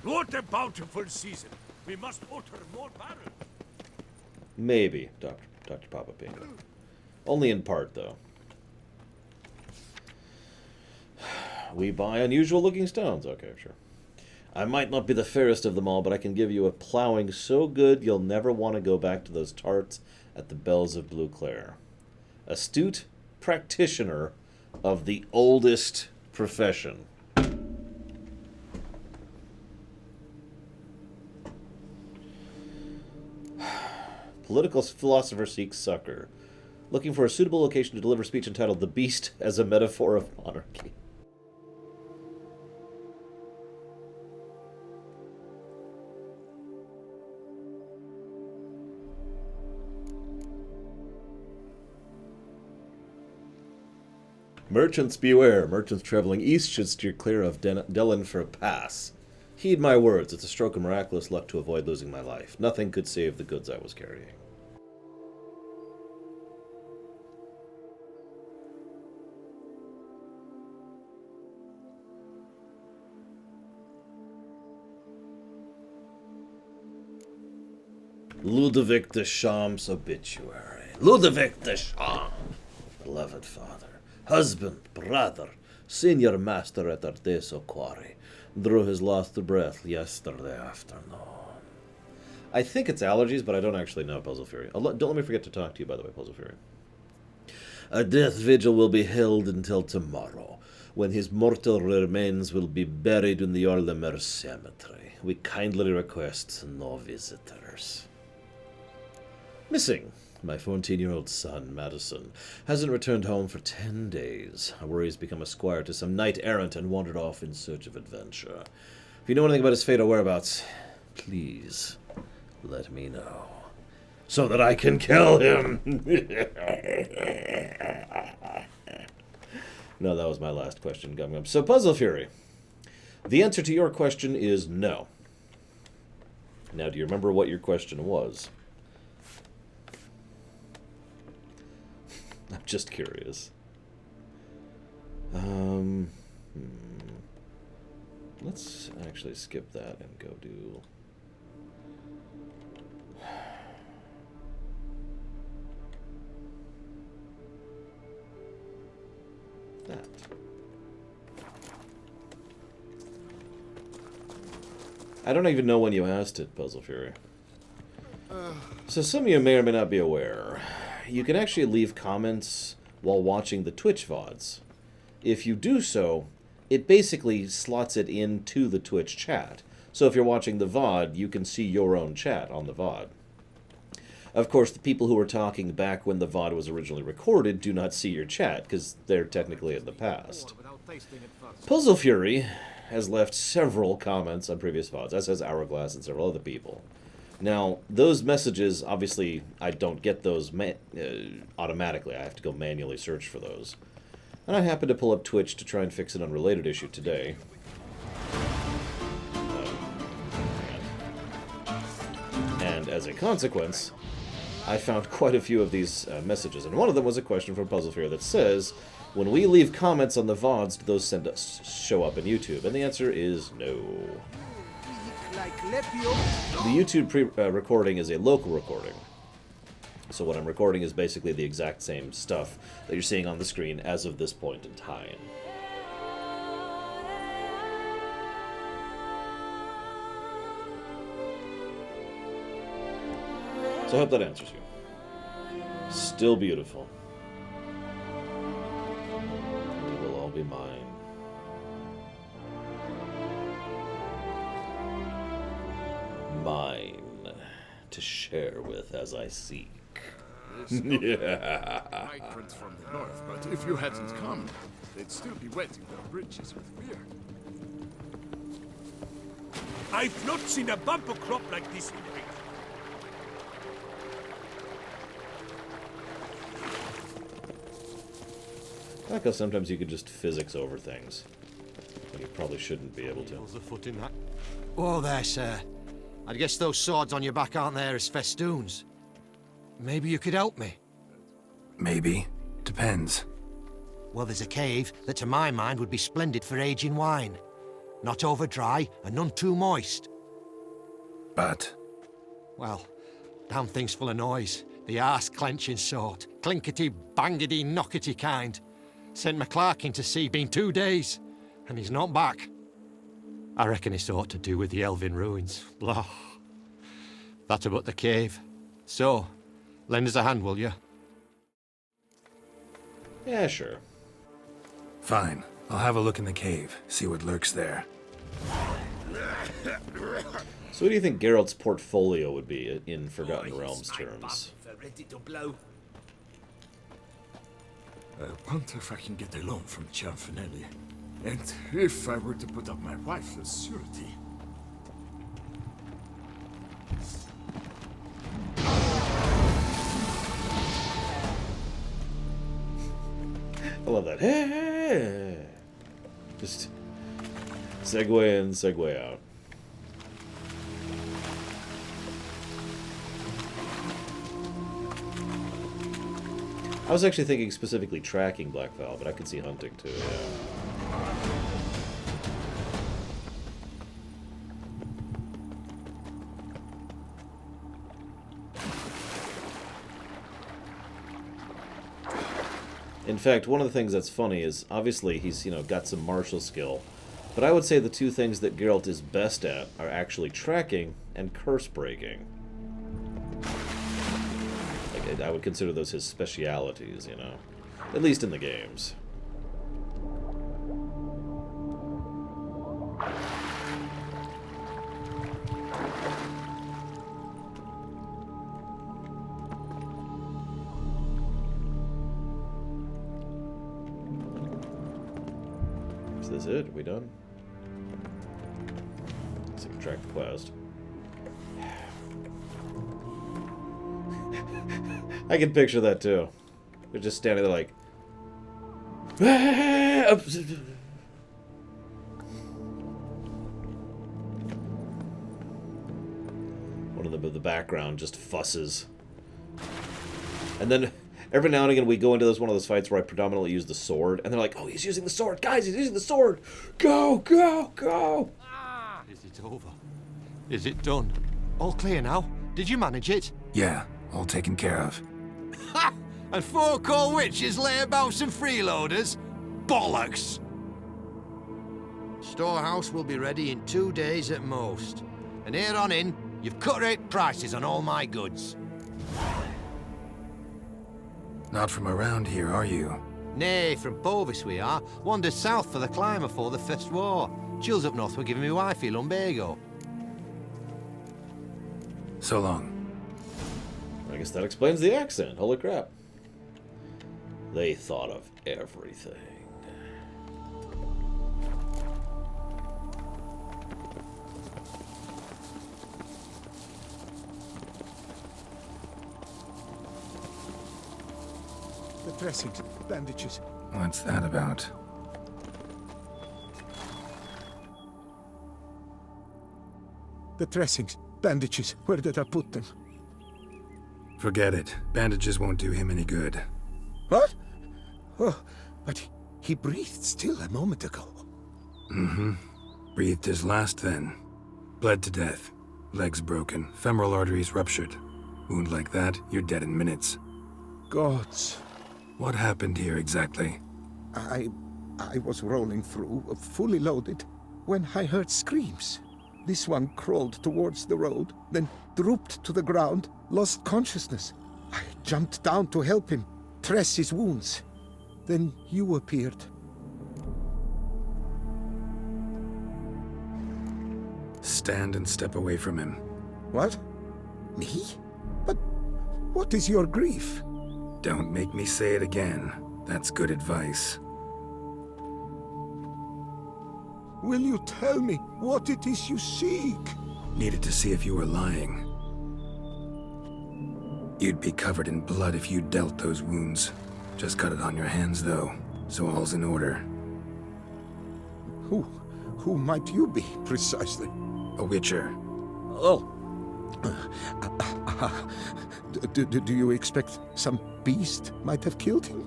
What a bountiful season. We must utter more barrels. Maybe, Dr. Papa Pingo. Only in part, though. We buy unusual-looking stones. Okay, sure. I might not be the fairest of them all, but I can give you a plowing so good you'll never want to go back to those tarts at the Bells of Blue Clare. Astute practitioner of the oldest profession. Political philosopher seeks succor. Looking for a suitable location to deliver a speech entitled The Beast as a Metaphor of Monarchy. Merchants beware. Merchants traveling east should steer clear of Dellen for a pass. Heed my words. It's a stroke of miraculous luck to avoid losing my life. Nothing could save the goods I was carrying. Ludovic de Champs' obituary. Ludovic de Champs, beloved father, husband, brother, senior master at Ardeso Quarry, drew his last breath yesterday afternoon. I think it's allergies, but I don't actually know, Puzzle Fury. Don't let me forget to talk to you, by the way, Puzzle Fury. A death vigil will be held until tomorrow, when his mortal remains will be buried in the Orlemer Cemetery. We kindly request no visitors. Missing. My 14-year-old son, Madison, hasn't returned home for 10 days. I worry he's become a squire to some knight-errant and wandered off in search of adventure. If you know anything about his fate or whereabouts, please let me know, so that I can kill him. No, that was my last question, Gum Gum. So, Puzzle Fury, the answer to your question is no. Now, do you remember what your question was? I'm just curious. Let's actually skip that and go do... that. I don't even know when you asked it, Puzzle Fury. So some of you may or may not be aware. You can actually leave comments while watching the Twitch VODs. If you do so, it basically slots it into the Twitch chat. So if you're watching the VOD, you can see your own chat on the VOD. Of course, the people who were talking back when the VOD was originally recorded do not see your chat, because they're technically in the past. Puzzle Fury has left several comments on previous VODs, as has Hourglass and several other people. Now, those messages, obviously, I don't get those automatically. I have to go manually search for those. And I happened to pull up Twitch to try and fix an unrelated issue today. And as a consequence, I found quite a few of these messages. And one of them was a question from Puzzle Fury that says, when we leave comments on the VODs, do those show up in YouTube? And the answer is no. The YouTube recording is a local recording. So what I'm recording is basically the exact same stuff that you're seeing on the screen as of this point in time. So I hope that answers you. Still beautiful. And it will all be mine. Mine to share with as I seek. Migrants from the north, but if you hadn't come, they'd still be wetting their britches with beer. I've not seen a bumper crop like this in weeks. I like how sometimes you can just physics over things. When you probably shouldn't be able to. Oh, there, sir. I guess those swords on your back aren't there as festoons. Maybe you could help me. Maybe. Depends. Well, there's a cave that, to my mind, would be splendid for aging wine. Not over dry and none too moist. But Well, damn thing's full of noise. The arse-clenching sort. Clinkety, bangety, knockety kind. Sent McClark in to sea, been 2 days, and he's not back. I reckon it's ought to do with the Elven ruins. Blah. That about the cave. So, lend us a hand, will you? Yeah, sure. fine. I'll have a look in the cave, see what lurks there. So what do you think Geralt's portfolio would be in Forgotten Realms terms? Ready to blow. I wonder if I can get a loan from Cianfinelli. And if I were to put up my wife as surety. I love that. Hey. Just segue in, segue out. I was actually thinking specifically tracking Black Val, but I could see hunting too, yeah. In fact, one of the things that's funny is, obviously, he's, got some martial skill. But I would say the two things that Geralt is best at are actually tracking and curse breaking. Like, I would consider those his specialities, At least in the games. Is this it? Are we done? Let's see, track the quest. I can picture that too. They're just standing there like... One of them in the background just fusses. And then every now and again we go into one of those fights where I predominantly use the sword, and they're like, oh, he's using the sword! Guys, he's using the sword! Go, go, go! Is it over? Is it done? All clear now? Did you manage it? Yeah, all taken care of. Ha! And 4 cold witches lay about some freeloaders? Bollocks! Storehouse will be ready in 2 days at most. And here on in, you've cut rate prices on all my goods. Not from around here, are you? Nay, from Bovis we are. Wandered south for the climber for the First War. Chills up north were giving me wifey lumbago. So long. I guess that explains the accent. Holy crap. They thought of everything. The dressings, bandages. What's that about? The dressings, bandages. Where did I put them? Forget it. Bandages won't do him any good. What? Oh, but he breathed still a moment ago. Mm-hmm. Breathed his last then. Bled to death. Legs broken. Femoral arteries ruptured. Wound like that, you're dead in minutes. Gods. What happened here exactly? I was rolling through, fully loaded, when I heard screams. This one crawled towards the road, then drooped to the ground, lost consciousness. I jumped down to help him, dress his wounds. Then you appeared. Stand and step away from him. What? Me? But what is your grief? Don't make me say it again. That's good advice. Will you tell me what it is you seek? Needed to see if you were lying. You'd be covered in blood if you dealt those wounds. Just cut it on your hands, though, so all's in order. Who might you be, precisely? A witcher. Oh. Do you expect some beast might have killed him?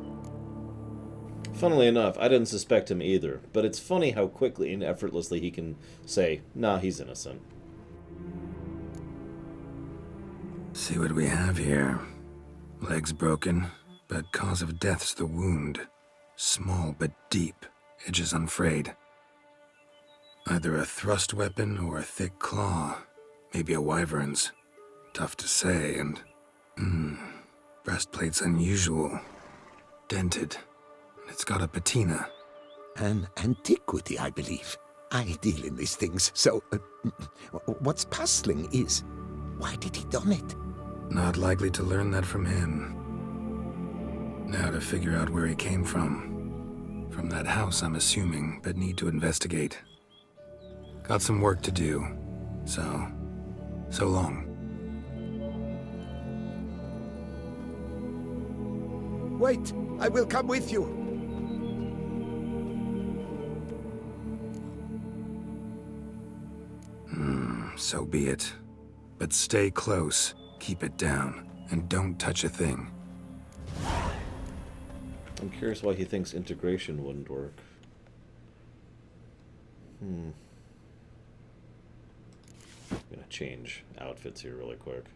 Funnily enough, I didn't suspect him either, but it's funny how quickly and effortlessly he can say, nah, he's innocent. See what we have here. Legs broken, but cause of death's the wound. Small but deep, edges unfrayed. Either a thrust weapon or a thick claw. Maybe a wyvern's. Tough to say, and... breastplate's unusual. Dented. It's got a patina. An antiquity, I believe. I deal in these things, so... what's puzzling is... why did he done it? Not likely to learn that from him. Now to figure out where he came from. From that house, I'm assuming, but need to investigate. Got some work to do. So long. Wait, I will come with you. So be it. But stay close, keep it down, and don't touch a thing. I'm curious why he thinks integration wouldn't work. I'm gonna change outfits here really quick.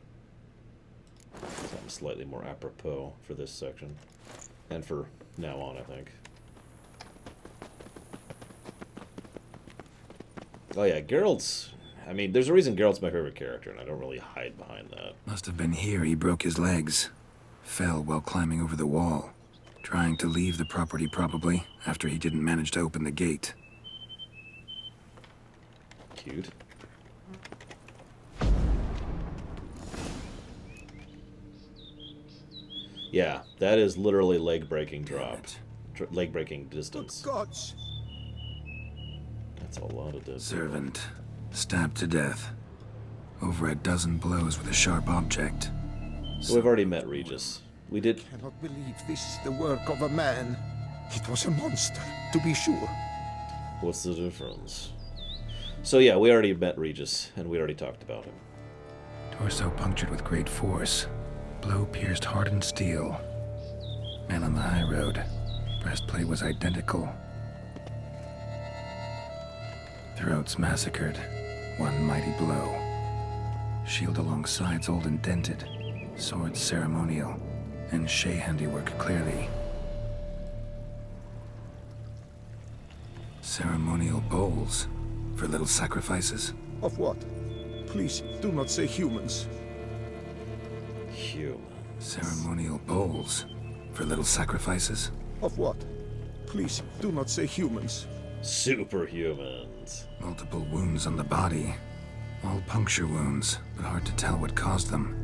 Something slightly more apropos for this section. And for now on, I think. Oh yeah, Geralt's... I mean, there's a reason Geralt's my favorite character, and I don't really hide behind that. Must have been here he broke his legs. Fell while climbing over the wall. Trying to leave the property, probably, after he didn't manage to open the gate. Cute. Yeah, that is literally leg-breaking drop. Leg-breaking distance. Good gods! That's a lot of distance. Servant. Stabbed to death. Over a dozen blows with a sharp object. So we've already met Regis. We did... I cannot believe this is the work of a man. It was a monster, to be sure. What's the difference? So yeah, we already met Regis, and we already talked about him. Torso punctured with great force. Blow pierced hardened steel. Man on the high road. Breastplate was identical. Throats massacred. One mighty blow. Shield along sides old and dented. Swords ceremonial. And Shay handiwork clearly. Ceremonial bowls. For little sacrifices? Of what? Please, do not say humans. Human. Ceremonial bowls. For little sacrifices? Of what? Please, do not say humans. Superhumans. Multiple wounds on the body. All puncture wounds, but hard to tell what caused them.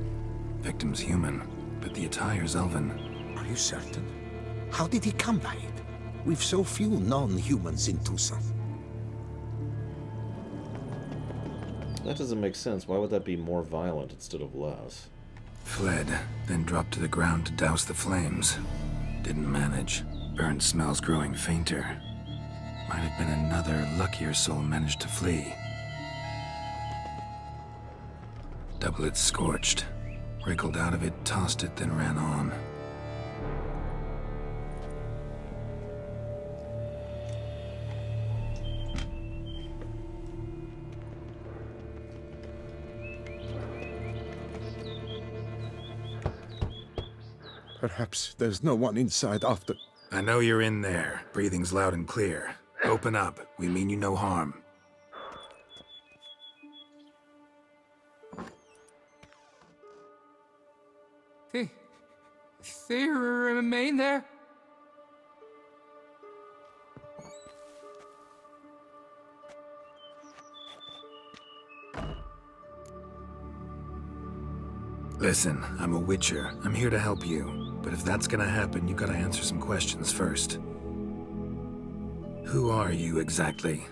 Victim's human, but the attire's elven. Are you certain? How did he come by it? We've so few non-humans in Tucson. That doesn't make sense. Why would that be more violent instead of less? Fled, then dropped to the ground to douse the flames. Didn't manage. Burnt smells growing fainter. Might have been another luckier soul managed to flee. Doublet scorched. Wriggled out of it, tossed it, then ran on. Perhaps there's no one inside after... I know you're in there. Breathing's loud and clear. Open up. We mean you no harm. They remain there? Listen, I'm a witcher. I'm here to help you. But if that's gonna happen, you gotta answer some questions first. Who are you exactly?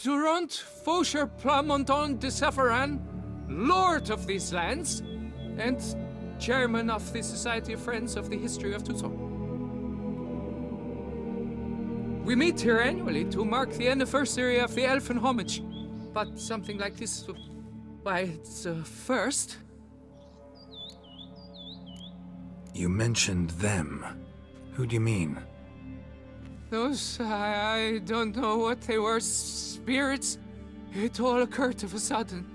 Durant Faucher Plamonton de Safaran, Lord of these lands, and Chairman of the Society of Friends of the History of Tucson. We meet here annually to mark the anniversary of the Elfin Homage, but something like this, why, it's a first. You mentioned them. Who do you mean? Those, I don't know what they were, spirits. It all occurred of a sudden.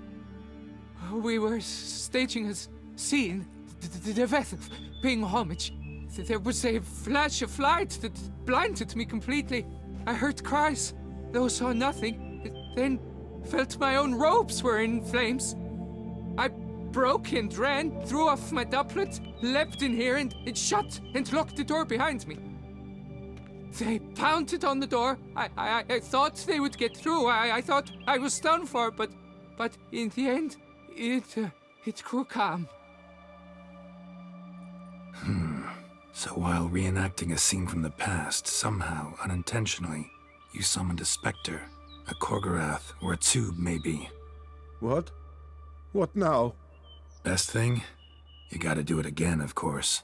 We were staging a scene, the death of paying homage. There was a flash of light that blinded me completely. I heard cries, though saw nothing. Then felt my own robes were in flames. I broke and ran, threw off my doublet, leapt in here, and it shut and locked the door behind me. They pounded on the door. I thought they would get through. I thought I was done for, but in the end, it grew calm. So while reenacting a scene from the past, somehow, unintentionally, you summoned a specter, a Korgorath, or a tube, maybe. What? What now? Best thing? You gotta do it again, of course.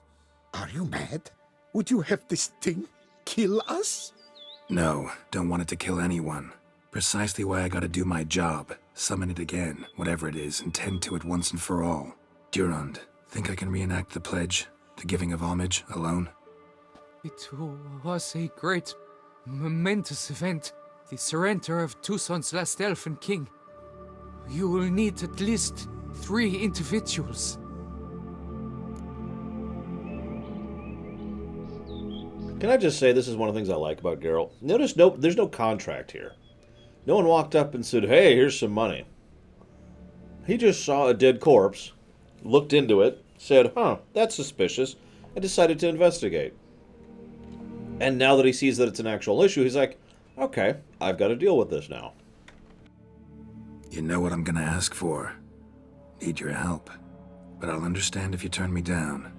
Are you mad? Would you have this thing kill us? No, don't want it to kill anyone. Precisely why I gotta do my job. Summon it again, whatever it is, and tend to it once and for all. Durand, think I can reenact the pledge? The giving of homage, alone? It was a great, momentous event. The surrender of Tucson's last elfin king. You will need at least 3 individuals. Can I just say this is one of the things I like about Geralt? Notice there's no contract here. No one walked up and said, hey, here's some money. He just saw a dead corpse, looked into it, said, huh, that's suspicious, and decided to investigate. And now that he sees that it's an actual issue, he's like, okay, I've got to deal with this now. You know what I'm gonna ask for. Need your help. But I'll understand if you turn me down.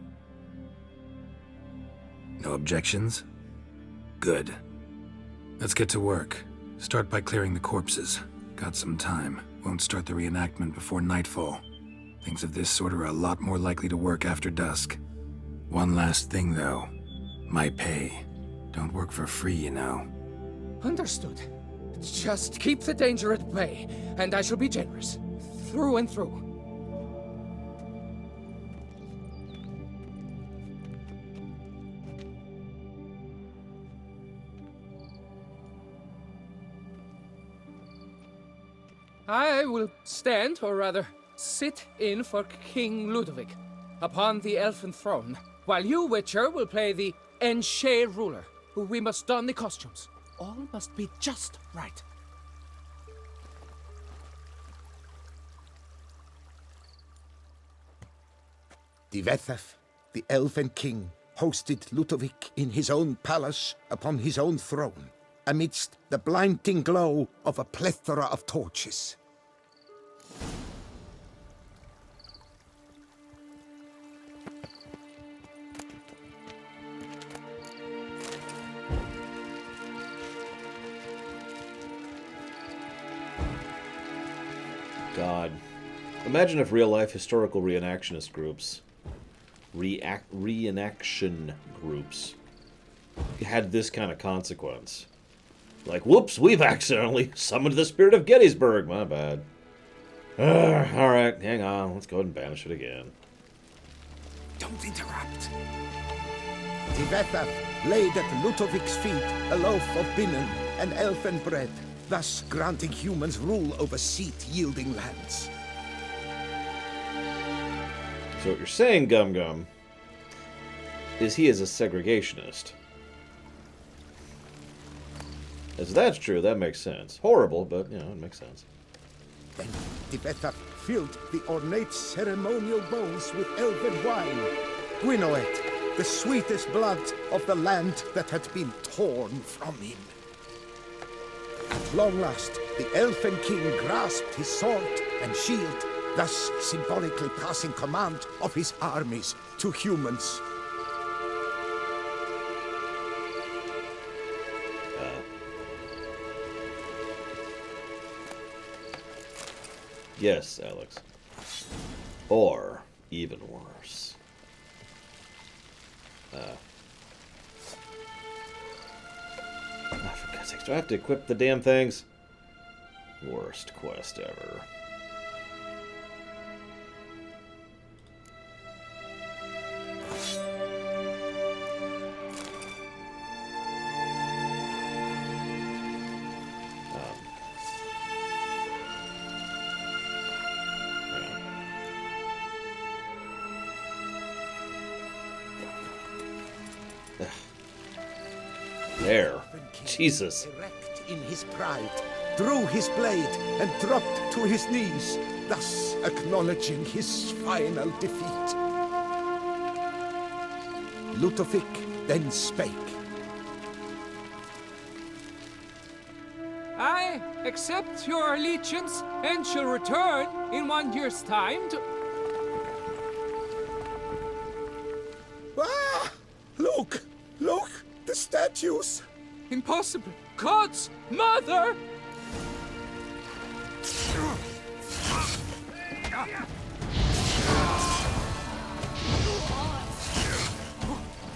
No objections? Good. Let's get to work. Start by clearing the corpses. Got some time. Won't start the reenactment before nightfall. Things of this sort are a lot more likely to work after dusk. One last thing, though. My pay. Don't work for free, you know. Understood. Just keep the danger at bay, and I shall be generous. Through and through. I will stand, or rather, sit in for King Ludovic upon the elfin throne, while you, Witcher, will play the Enshe ruler, who we must don the costumes. All must be just right. Divethef, the elven king, hosted Ludovic in his own palace upon his own throne, amidst the blinding glow of a plethora of torches. God. Imagine if real-life historical reenactionist groups, reenaction groups, had this kind of consequence. Like, whoops, we've accidentally summoned the spirit of Gettysburg. My bad. Alright, hang on. Let's go ahead and banish it again. Don't interrupt. Divethef laid at Ludovic's feet a loaf of binnen and elfin bread, thus granting humans rule over seat-yielding lands. So what you're saying, Gum Gum, is he is a segregationist. As that's true, that makes sense. Horrible, but, you know, it makes sense. Then Divethef filled the ornate ceremonial bowls with elven wine, Gwinoet, the sweetest blood of the land that had been torn from him. At long last, the elfin king grasped his sword and shield, thus symbolically passing command of his armies to humans. Yes, Alex. Or, even worse. For God's sakes, do I have to equip the damn things? Worst quest ever. There. Jesus. Erect in his pride, drew his blade and dropped to his knees, thus acknowledging his final defeat. Ludovic then spake. I accept your allegiance and shall return in 1 year's time to... Ah! Look! Look! The statues! Impossible! God's mother!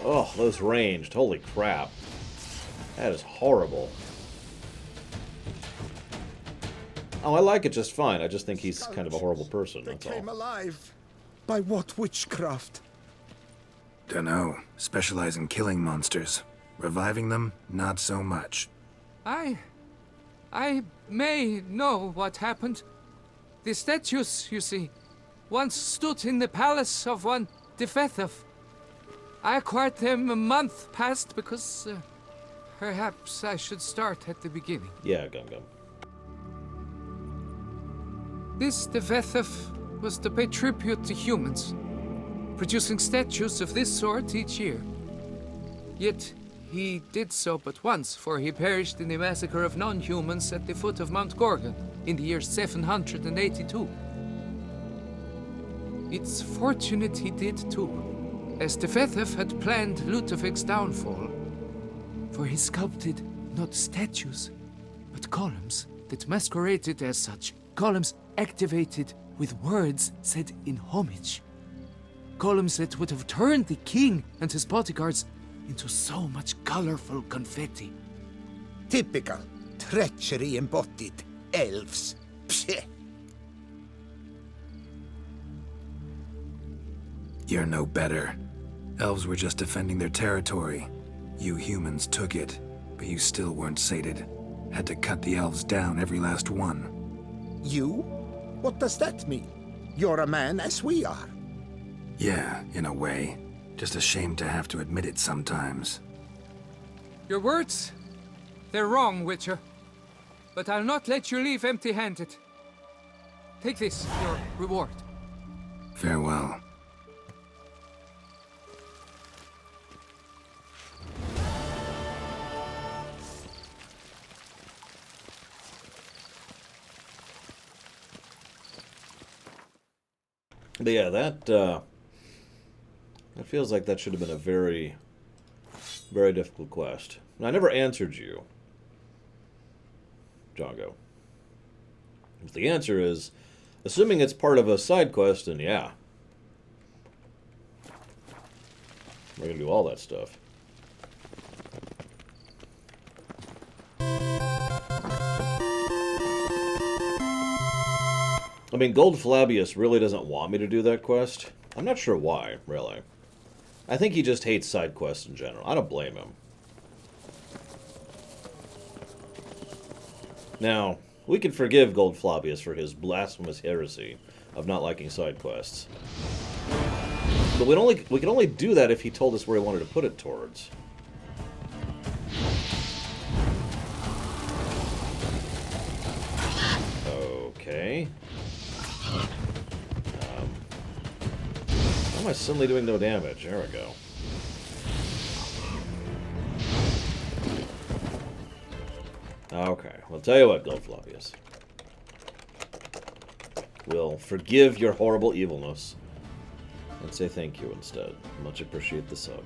Oh, those ranged. Holy crap. That is horrible. Oh, I like it just fine. I just think he's kind of a horrible person, They that's came all. alive. By what witchcraft? Dunno. Specialize in killing monsters. Reviving them, not so much. I may know what happened. The statues, you see, once stood in the palace of one Defethov. I acquired them a month past because perhaps I should start at the beginning. Yeah, Gum Gum. This Defethov was to pay tribute to humans, producing statues of this sort each year. Yet he did so but once, for he perished in the massacre of non-humans at the foot of Mount Gorgon in the year 782. It's fortunate he did too, as Defethov had planned Ludovic's downfall, for he sculpted not statues, but columns that masqueraded as such. Columns activated with words said in homage. Columns that would have turned the king and his bodyguards into so much colorful confetti. Typical. Treachery embodied. Elves. Psheh. You're no better. Elves were just defending their territory. You humans took it, but you still weren't sated. Had to cut the elves down, every last one. You? What does that mean? You're a man as we are. Yeah, in a way. Just ashamed to have to admit it sometimes. Your words, they're wrong, Witcher. But I'll not let you leave empty-handed. Take this, your reward. Farewell. But yeah, that feels like that should have been a very, very difficult quest. And I never answered you, Django. If the answer is, assuming it's part of a side quest, then yeah. We're gonna do all that stuff. I mean, Gold Flabius really doesn't want me to do that quest. I'm not sure why, really. I think he just hates side quests in general. I don't blame him. Now, we can forgive Gold Flabius for his blasphemous heresy of not liking side quests. But we can only do that if he told us where he wanted to put it towards. Okay. Why am I suddenly doing no damage? There we go. Okay, well, tell you what, Gold Flavius. We'll forgive your horrible evilness and say thank you instead. Much appreciate the sub.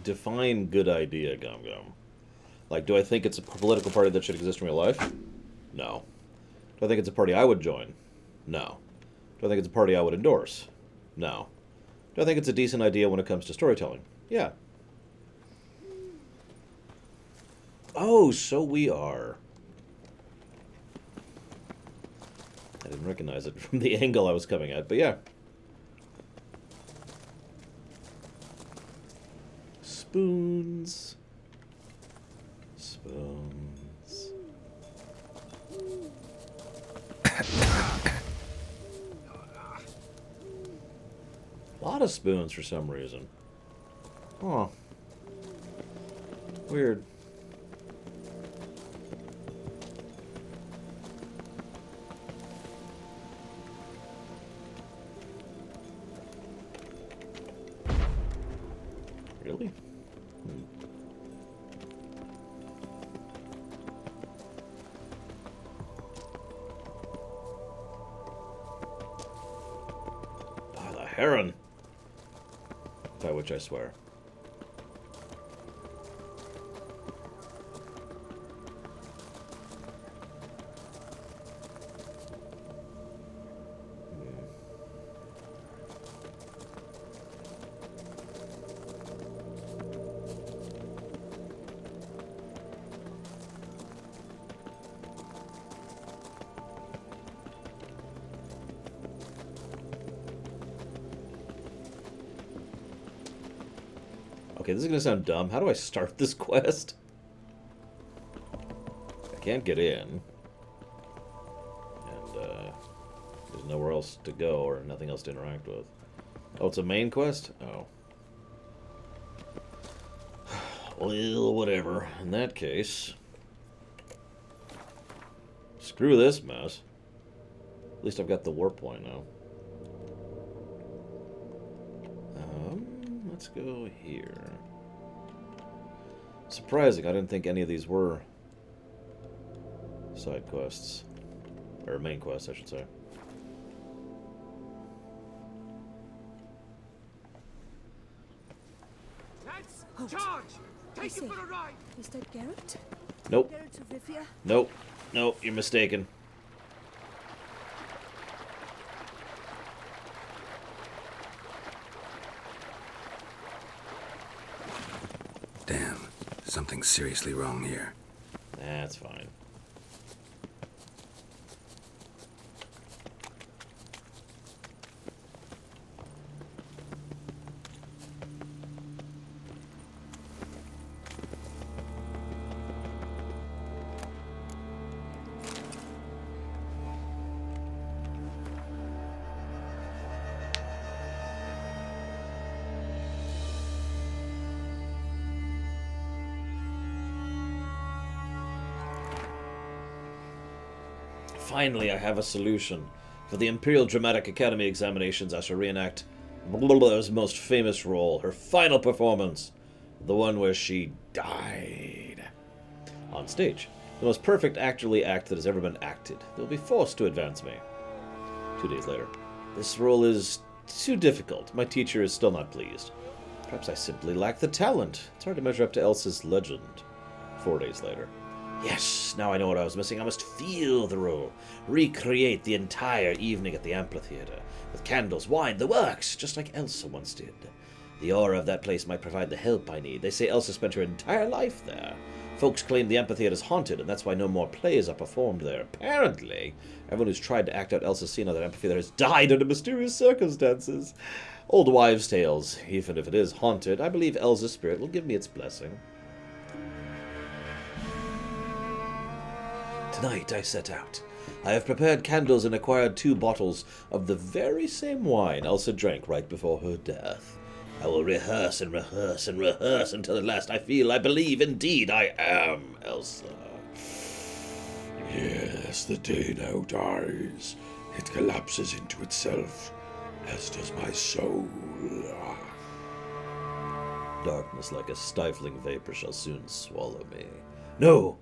Define good idea, Gum Gum. Like, do I think it's a political party that should exist in real life? No. Do I think it's a party I would join? No. Do I think it's a party I would endorse? No. Do I think it's a decent idea when it comes to storytelling? Yeah. Oh, so we are. I didn't recognize it from the angle I was coming at, but yeah. spoons. Spoons. A lot of spoons for some reason. Oh. Weird. Really? By the heron. By which I swear. Okay, this is going to sound dumb. How do I start this quest? I can't get in. And, there's nowhere else to go or nothing else to interact with. Oh, it's a main quest? Oh. Well, whatever. In that case... Screw this mess. At least I've got the warp point now. Let's go here. Surprising, I didn't think any of these were side quests. Or main quests, I should say. Halt. Charge! I Take say, it for a ride! is that Garrett? Nope. Garrett of Rivia? Nope. Nope, you're mistaken. Damn, something's seriously wrong here. That's fine. Finally, I have a solution. For the Imperial Dramatic Academy examinations, I shall reenact Blubber's most famous role, her final performance, the one where she died. On stage, the most perfect actorly act that has ever been acted. They'll be forced to advance me. 2 days later. This role is too difficult. My teacher is still not pleased. Perhaps I simply lack the talent. It's hard to measure up to Elsa's legend. 4 days later. Yes, now I know what I was missing. I must feel the role. Recreate the entire evening at the amphitheater. With candles, wine, the works, just like Elsa once did. The aura of that place might provide the help I need. They say Elsa spent her entire life there. Folks claim the amphitheater is haunted, and that's why no more plays are performed there. Apparently, everyone who's tried to act out Elsa's scene on that amphitheater has died under mysterious circumstances. Old wives' tales. Even if it is haunted, I believe Elsa's spirit will give me its blessing. Tonight I set out. I have prepared candles and acquired 2 bottles of the very same wine Elsa drank right before her death. I will rehearse and rehearse and rehearse until at last I believe indeed I am Elsa. Yes, the day now dies. It collapses into itself, as does my soul. Darkness like a stifling vapor shall soon swallow me. No!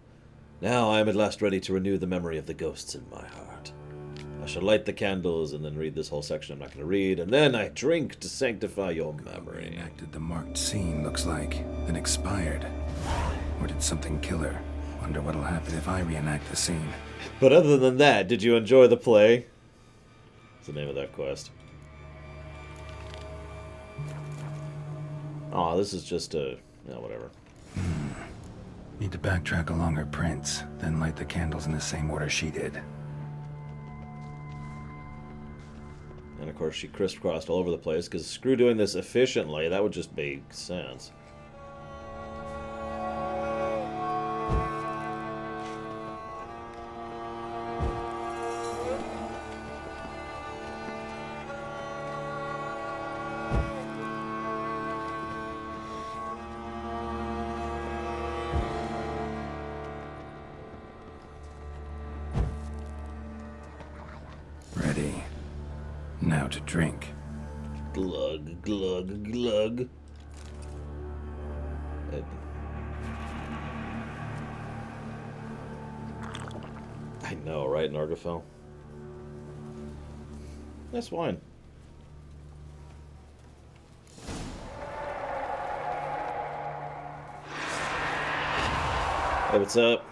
Now I am at last ready to renew the memory of the ghosts in my heart. I shall light the candles and then read this whole section I'm not going to read, and then I drink to sanctify your memory. Reenacted the marked scene, looks like, then expired. Or did something kill her? Wonder what'll happen if I reenact the scene. But other than that, did you enjoy the play? What's the name of that quest? Aw, this is just a... yeah, whatever. Need to backtrack along her prints, then light the candles in the same order she did. And of course she crisscrossed all over the place, because screw doing this efficiently, that would just make sense. to drink. Glug, glug, glug. I know, right, Nargafell? That's wine. Hey, what's up?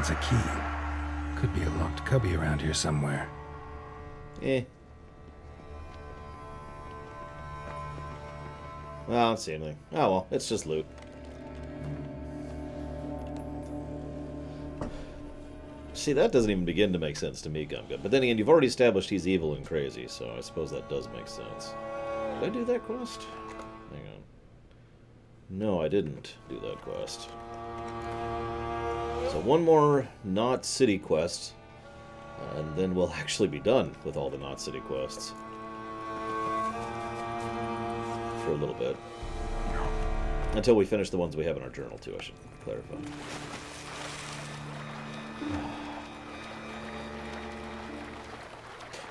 A key. Could be a locked cubby around here somewhere. Eh. Well, I don't see anything. Oh well, it's just loot. See, that doesn't even begin to make sense to me, Gumgum. But then again, you've already established he's evil and crazy, so I suppose that does make sense. Did I do that quest? Hang on. No, I didn't do that quest. So one more Not City quest, and then we'll actually be done with all the Not City quests. For a little bit. Until we finish the ones we have in our journal, too, I should clarify.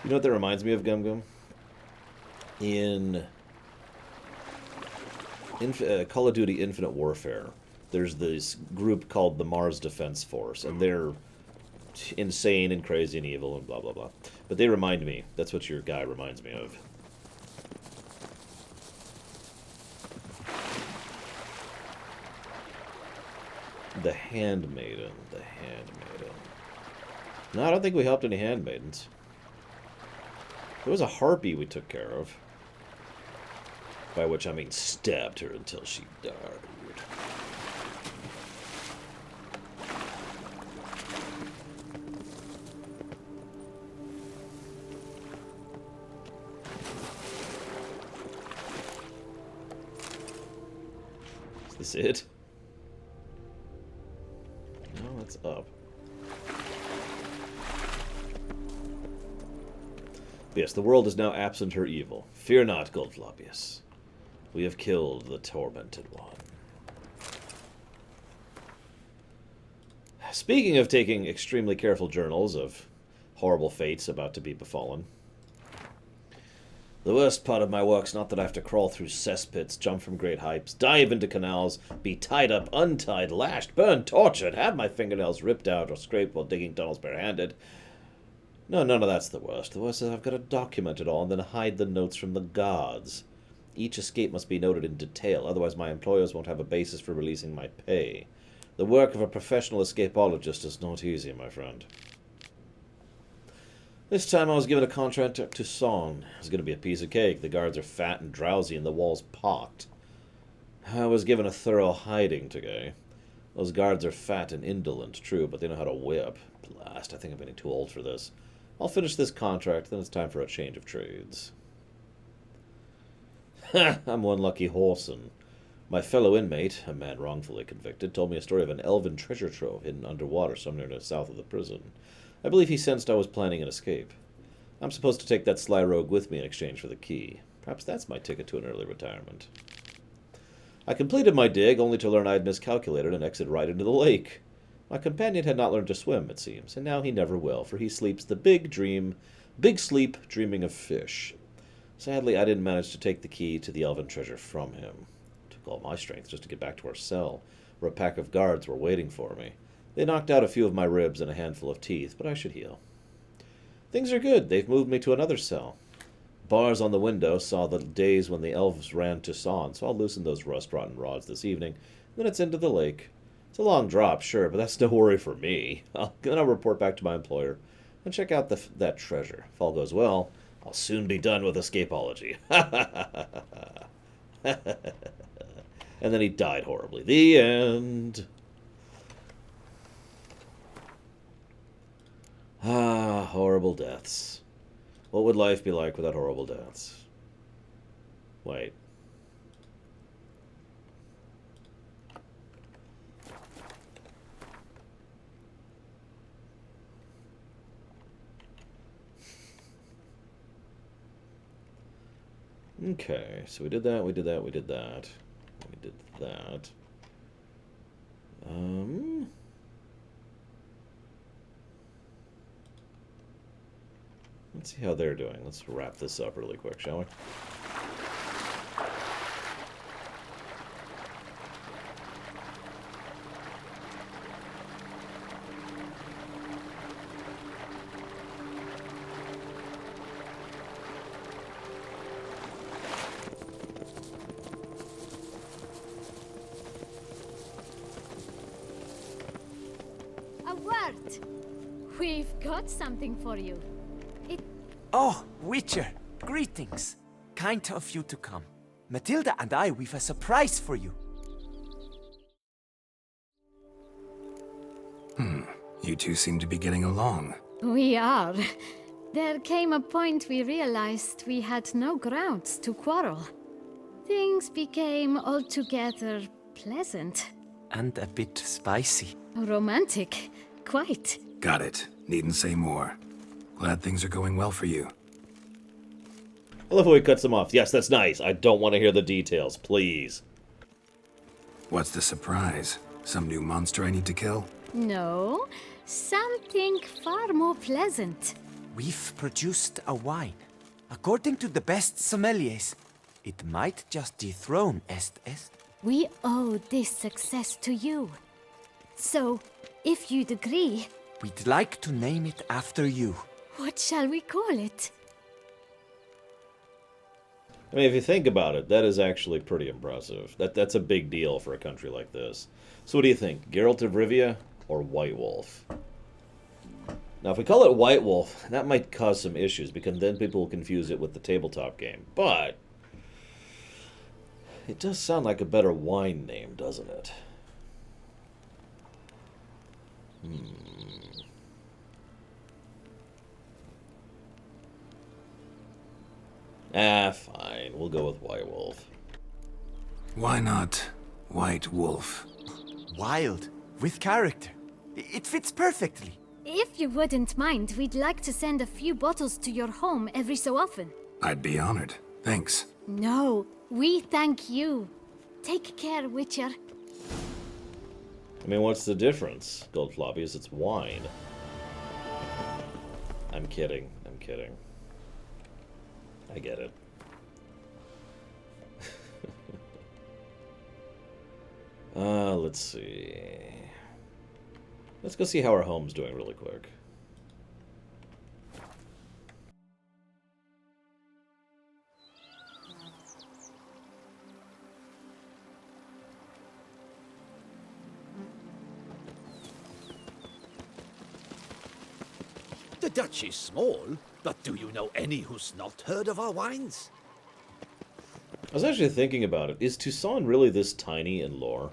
You know what that reminds me of, Gum? In Call of Duty Infinite Warfare, there's this group called the Mars Defense Force, and they're insane and crazy and evil and blah, blah, blah. But they remind me. That's what your guy reminds me of. The Handmaiden. The Handmaiden. No, I don't think we helped any Handmaidens. There was a harpy we took care of. By which I mean stabbed her until she died. Is this it? No, it's up. Yes, the world is now absent her evil. Fear not, Goldfloppius. We have killed the Tormented One. Speaking of taking extremely careful journals of horrible fates about to be befallen, the worst part of my work's not that I have to crawl through cesspits, jump from great heights, dive into canals, be tied up, untied, lashed, burned, tortured, have my fingernails ripped out or scraped while digging tunnels barehanded. No, none of that's the worst. The worst is I've got to document it all and then hide the notes from the gods. Each escape must be noted in detail, otherwise my employers won't have a basis for releasing my pay. The work of a professional escapologist is not easy, my friend. This time I was given a contract to Tucson. It was going to be a piece of cake. The guards are fat and drowsy and the walls pocked. I was given a thorough hiding today. Those guards are fat and indolent, true, but they know how to whip. Blast, I think I'm getting too old for this. I'll finish this contract, then it's time for a change of trades. Ha! I'm one lucky whoreson. My fellow inmate, a man wrongfully convicted, told me a story of an elven treasure trove hidden underwater somewhere to the south of the prison. I believe he sensed I was planning an escape. I'm supposed to take that sly rogue with me in exchange for the key. Perhaps that's my ticket to an early retirement. I completed my dig, only to learn I had miscalculated and exited right into the lake. My companion had not learned to swim, it seems, and now he never will, for he sleeps the big sleep, dreaming of fish. Sadly, I didn't manage to take the key to the elven treasure from him. It took all my strength just to get back to our cell, where a pack of guards were waiting for me. They knocked out a few of my ribs and a handful of teeth, but I should heal. Things are good. They've moved me to another cell. Bars on the window saw the days when the elves ran Tucson, so I'll loosen those rust-rotten rods this evening, then it's into the lake. It's a long drop, sure, but that's no worry for me. Then I'll report back to my employer and check out that treasure. If all goes well, I'll soon be done with escapology. And then he died horribly. The end. Ah, horrible deaths. What would life be like without horrible deaths? Wait. Okay, so we did that, we did that, we did that. We did that. Let's see how they're doing. Let's wrap this up really quick, shall we? A word! We've got something for you. Oh, Witcher, greetings. Kind of you to come. Matilda and I, we've a surprise for you. You two seem to be getting along. We are. There came a point we realized we had no grounds to quarrel. Things became altogether pleasant. And a bit spicy. Romantic, quite. Got it. Needn't say more. Glad things are going well for you. I love how he cuts them off. Yes, that's nice. I don't want to hear the details, please. What's the surprise? Some new monster I need to kill? No, something far more pleasant. We've produced a wine. According to the best sommeliers, it might just dethrone Est. We owe this success to you. So, if you'd agree, We'd like to name it after you. what shall we call it? I mean, if you think about it, that is actually pretty impressive. That's a big deal for a country like this. So what do you think? Geralt of Rivia or White Wolf? Now, if we call it White Wolf, that might cause some issues, because then people will confuse it with the tabletop game. But it does sound like a better wine name, doesn't it? Fine. We'll go with White Wolf. Why not White Wolf? Wild, with character. It fits perfectly. If you wouldn't mind, we'd like to send a few bottles to your home every so often. I'd be honored. Thanks. No, we thank you. Take care, Witcher. I mean, what's the difference? Gold floppy is it's wine. I'm kidding. I'm kidding. I get it. Let's see. Let's go see how our home's doing really quick. The Dutch is small, but do you know any who's not heard of our wines? I was actually thinking about it. Is Tucson really this tiny in lore?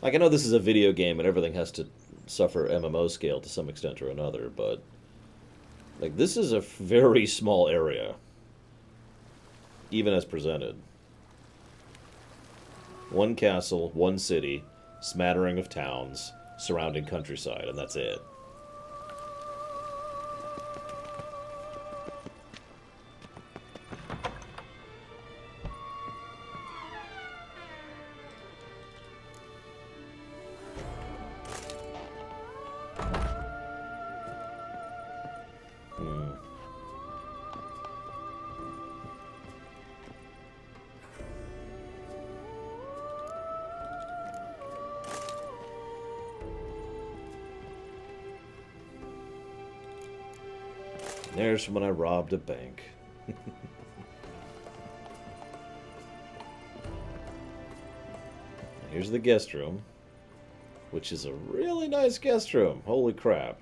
Like, I know this is a video game and everything has to suffer MMO scale to some extent or another, but like, this is a very small area, even as presented. One castle, one city, smattering of towns, surrounding countryside, and that's it. There's when I robbed a bank. Here's the guest room, which is a really nice guest room. Holy crap.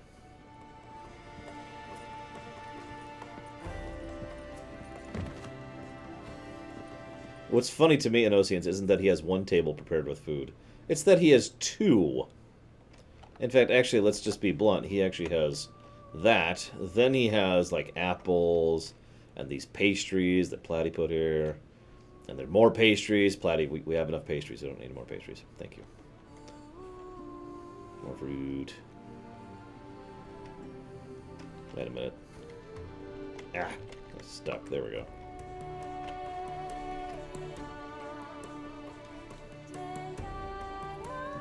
What's funny to me in Oceans isn't that he has one table prepared with food. It's that he has two. In fact, actually, let's just be blunt. He actually has that. Then he has, like, apples and these pastries that Platy put here. And there are more pastries. Platty, we have enough pastries. I don't need more pastries. Thank you. More fruit. Wait a minute. Ah, it's stuck. There we go.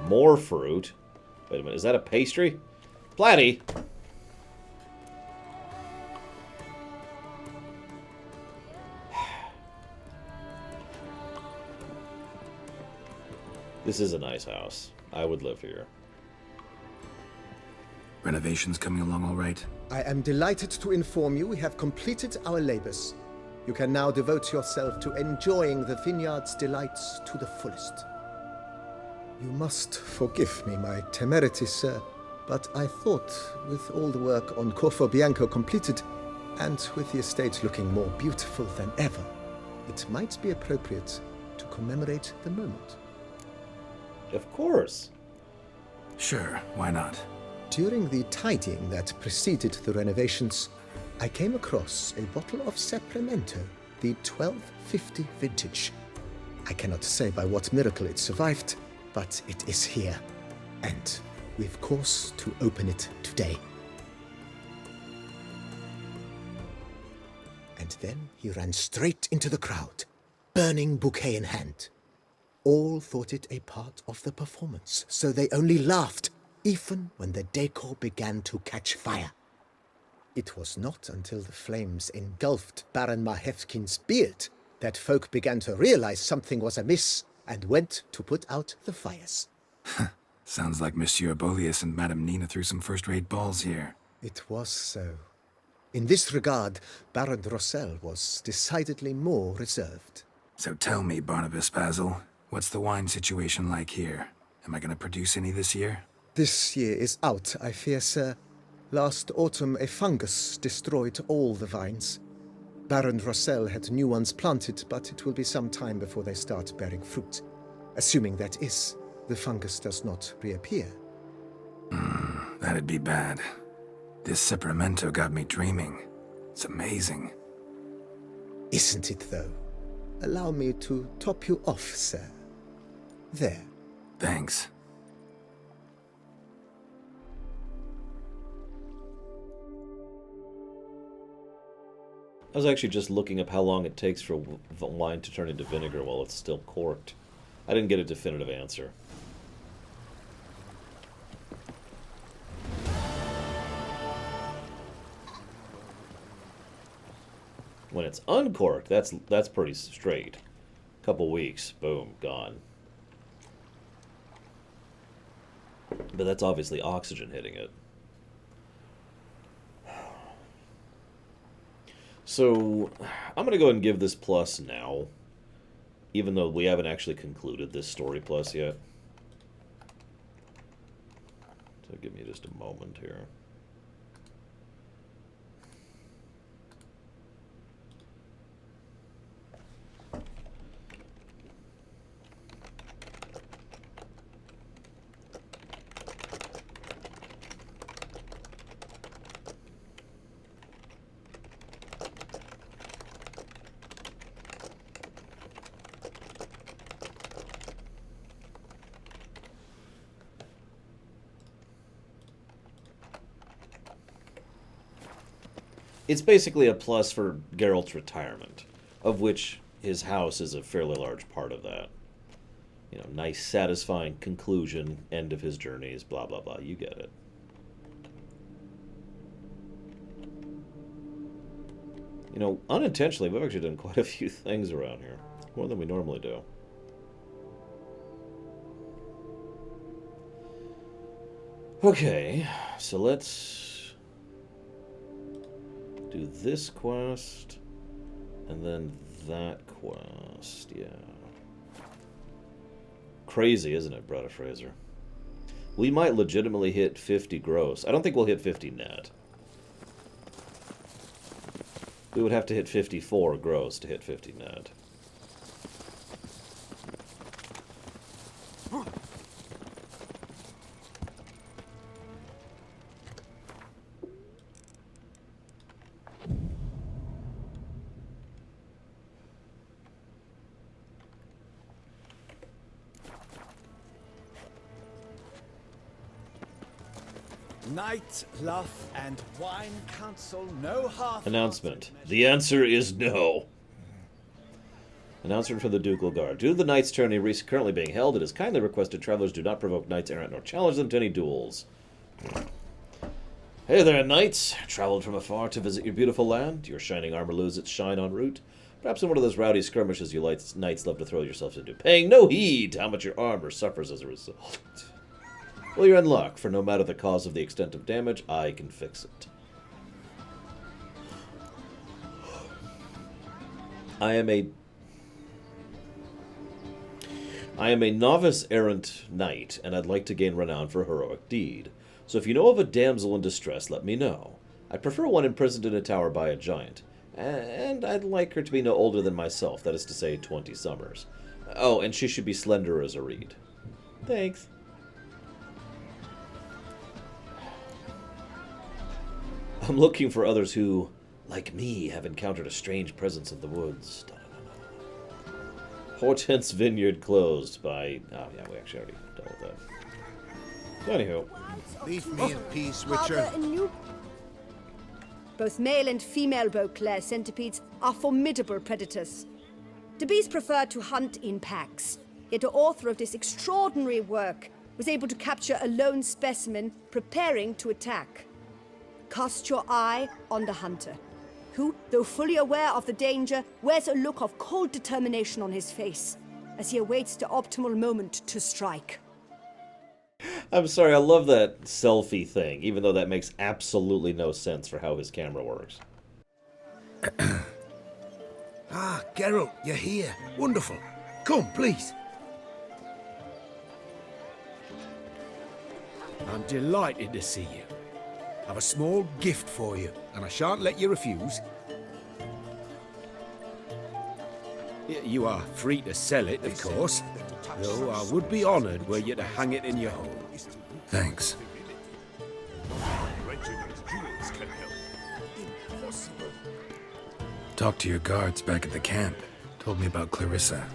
More fruit. Wait a minute. Is that a pastry? Platty! This is a nice house. I would live here. Renovations coming along all right? I am delighted to inform you we have completed our labors. You can now devote yourself to enjoying the vineyard's delights to the fullest. You must forgive me my temerity, sir, but I thought, with all the work on Corvo Bianco completed, and with the estate looking more beautiful than ever, it might be appropriate to commemorate the moment. Of course. Sure, why not? During the tidying that preceded the renovations, I came across a bottle of Sapramento, the 1250 vintage. I cannot say by what miracle it survived, but it is here, and we've course to open it today. And then he ran straight into the crowd, burning bouquet in hand. All thought it a part of the performance, so they only laughed, even when the decor began to catch fire. It was not until the flames engulfed Baron Mahevkin's beard that folk began to realize something was amiss and went to put out the fires. Sounds like Monsieur Bolius and Madame Nina threw some first-rate balls here. It was so. In this regard, Baron Rossel was decidedly more reserved. So tell me, Barnabas Basil, what's the wine situation like here? Am I going to produce any this year? This year is out, I fear, sir. Last autumn, a fungus destroyed all the vines. Baron Rossel had new ones planted, but it will be some time before they start bearing fruit. Assuming, that is, the fungus does not reappear. That'd be bad. This Sapramento got me dreaming. It's amazing. Isn't it, though? Allow me to top you off, sir. There. Thanks. I was actually just looking up how long it takes for wine to turn into vinegar while it's still corked. I didn't get a definitive answer. When it's uncorked, that's pretty straight. Couple weeks, boom, gone. But that's obviously oxygen hitting it. So, I'm going to go ahead and give this plus now, even though we haven't actually concluded this story plus yet. So give me just a moment here. It's basically a plus for Geralt's retirement, of which his house is a fairly large part of that. You know, nice, satisfying conclusion, end of his journeys, blah, blah, blah. You get it. You know, unintentionally, we've actually done quite a few things around here. More than we normally do. Okay, so let's do this quest, and then that quest, yeah. Crazy, isn't it, Brother Fraser? We might legitimately hit 50 gross. I don't think we'll hit 50 net. We would have to hit 54 gross to hit 50 net. Night, laugh, and wine counsel no half. Announcement. The answer is no. Announcement from the Ducal Guard. Due to the Knight's tourney currently being held, it is kindly requested travelers do not provoke Knights errant nor challenge them to any duels. Hey there, Knights! Traveled from afar to visit your beautiful land? Your shining armor loses its shine en route? Perhaps in one of those rowdy skirmishes you Knights love to throw yourselves into, paying no heed to how much your armor suffers as a result. Well, you're in luck, for no matter the cause of the extent of damage, I can fix it. I am a novice errant knight, and I'd like to gain renown for a heroic deed. So if you know of a damsel in distress, let me know. I'd prefer one imprisoned in a tower by a giant. And I'd like her to be no older than myself, that is to say 20 summers. Oh, and she should be slender as a reed. Thanks. I'm looking for others who, like me, have encountered a strange presence in the woods. Hortense Vineyard closed by... Oh, yeah, we actually already dealt with that. Anywho. Leave me in peace, Witcher. Both male and female Beauclair centipedes are formidable predators. The bees prefer to hunt in packs, yet the author of this extraordinary work was able to capture a lone specimen preparing to attack. Cast your eye on the hunter, who, though fully aware of the danger, wears a look of cold determination on his face as he awaits the optimal moment to strike. I'm sorry, I love that selfie thing, even though that makes absolutely no sense for how his camera works. Ah, Geralt, you're here. Wonderful. Come, please. I'm delighted to see you. I've a small gift for you, and I shan't let you refuse. You are free to sell it, of course, though I would be honoured were you to hang it in your home. Thanks. Talked to your guards back at the camp. Told me about Clarissa.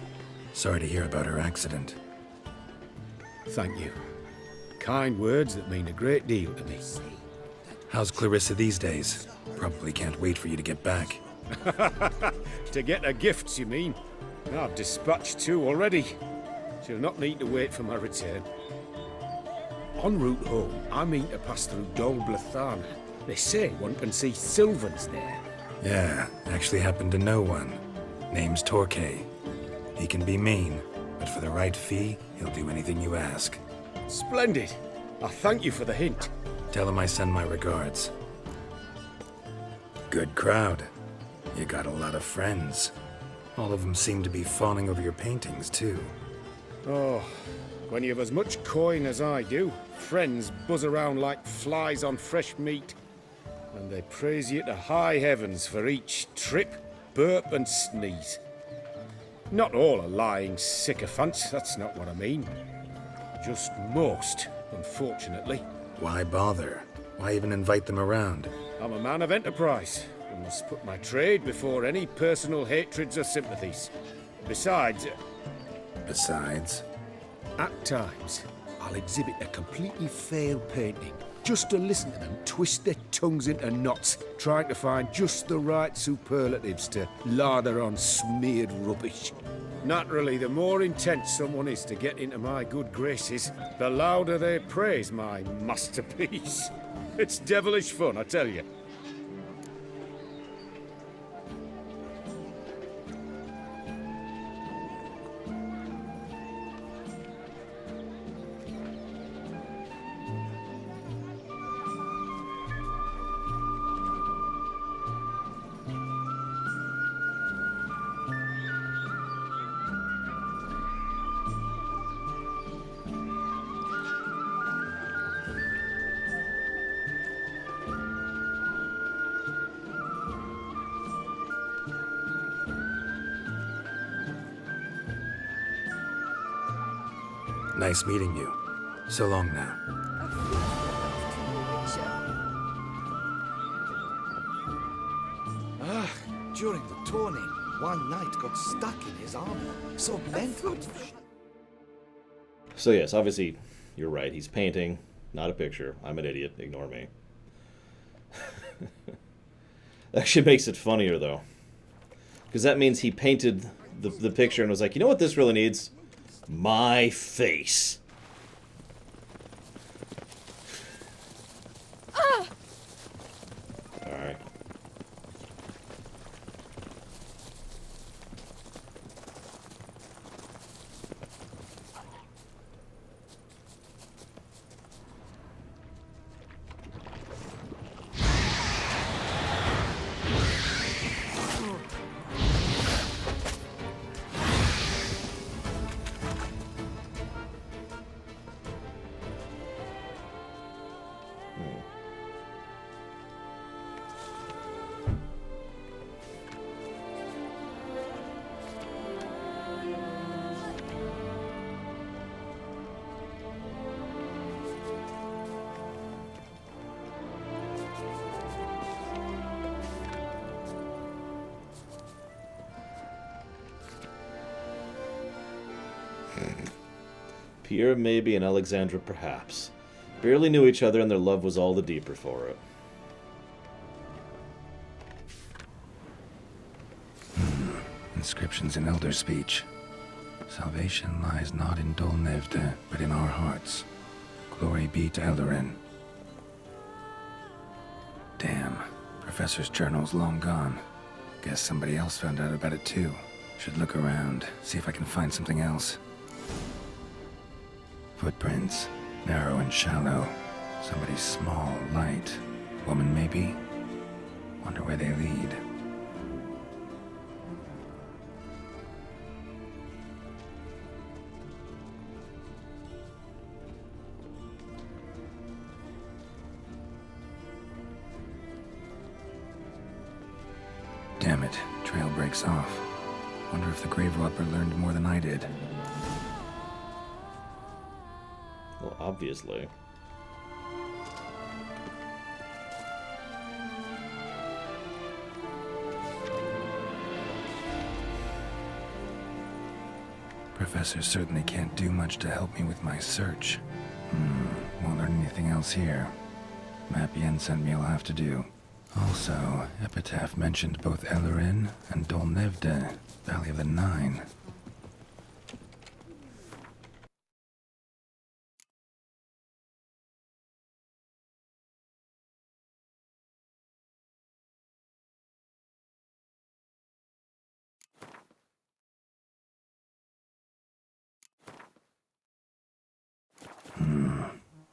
Sorry to hear about her accident. Thank you. Kind words that mean a great deal to me. How's Clarissa these days? Probably can't wait for you to get back. To get her gifts, you mean? I've dispatched 2 already. She'll not need to wait for my return. En route home, I mean to pass through Dol Blathana. They say one can see Sylvans there. Yeah, actually happen to know one. Name's Torquay. He can be mean, but for the right fee, he'll do anything you ask. Splendid. I thank you for the hint. Tell him I send my regards. Good crowd. You got a lot of friends. All of them seem to be fawning over your paintings, too. Oh, when you have as much coin as I do, friends buzz around like flies on fresh meat. And they praise you to high heavens for each trip, burp and sneeze. Not all are lying sycophants, that's not what I mean. Just most, unfortunately. Why bother? Why even invite them around? I'm a man of enterprise. I must put my trade before any personal hatreds or sympathies. Besides... At times, I'll exhibit a completely failed painting, just to listen to them twist their tongues into knots, trying to find just the right superlatives to lather on smeared rubbish. Naturally, the more intent someone is to get into my good graces, the louder they praise my masterpiece. It's devilish fun, I tell you. Nice meeting you. So long now. During the tourney, one knight got stuck in his armor. So bent. So yes, obviously, you're right. He's painting. not a picture. I'm an idiot. Ignore me. Actually makes it funnier, though. Because that means he painted the picture and was like, you know what this really needs? My face. Alright. Pierre maybe and Alexandra perhaps. Barely knew each other and their love was all the deeper for it. Inscriptions in Elder speech. Salvation lies not in Dol Nevde, but in our hearts. Glory be to Eldarin. Damn. Professor's journal's long gone. Guess somebody else found out about it too. Should look around, see if I can find something else. Footprints. Narrow and shallow. Somebody small, light. Woman maybe? Wonder where they lead. Damn it. Trail breaks off. Wonder if the grave robber learned more than I did. Well, obviously. Professor certainly can't do much to help me with my search. Won't learn anything else here. Map Yen sent me will have to do. Also, Epitaph mentioned both Eldarin and Dol Nevde, Valley of the Nine.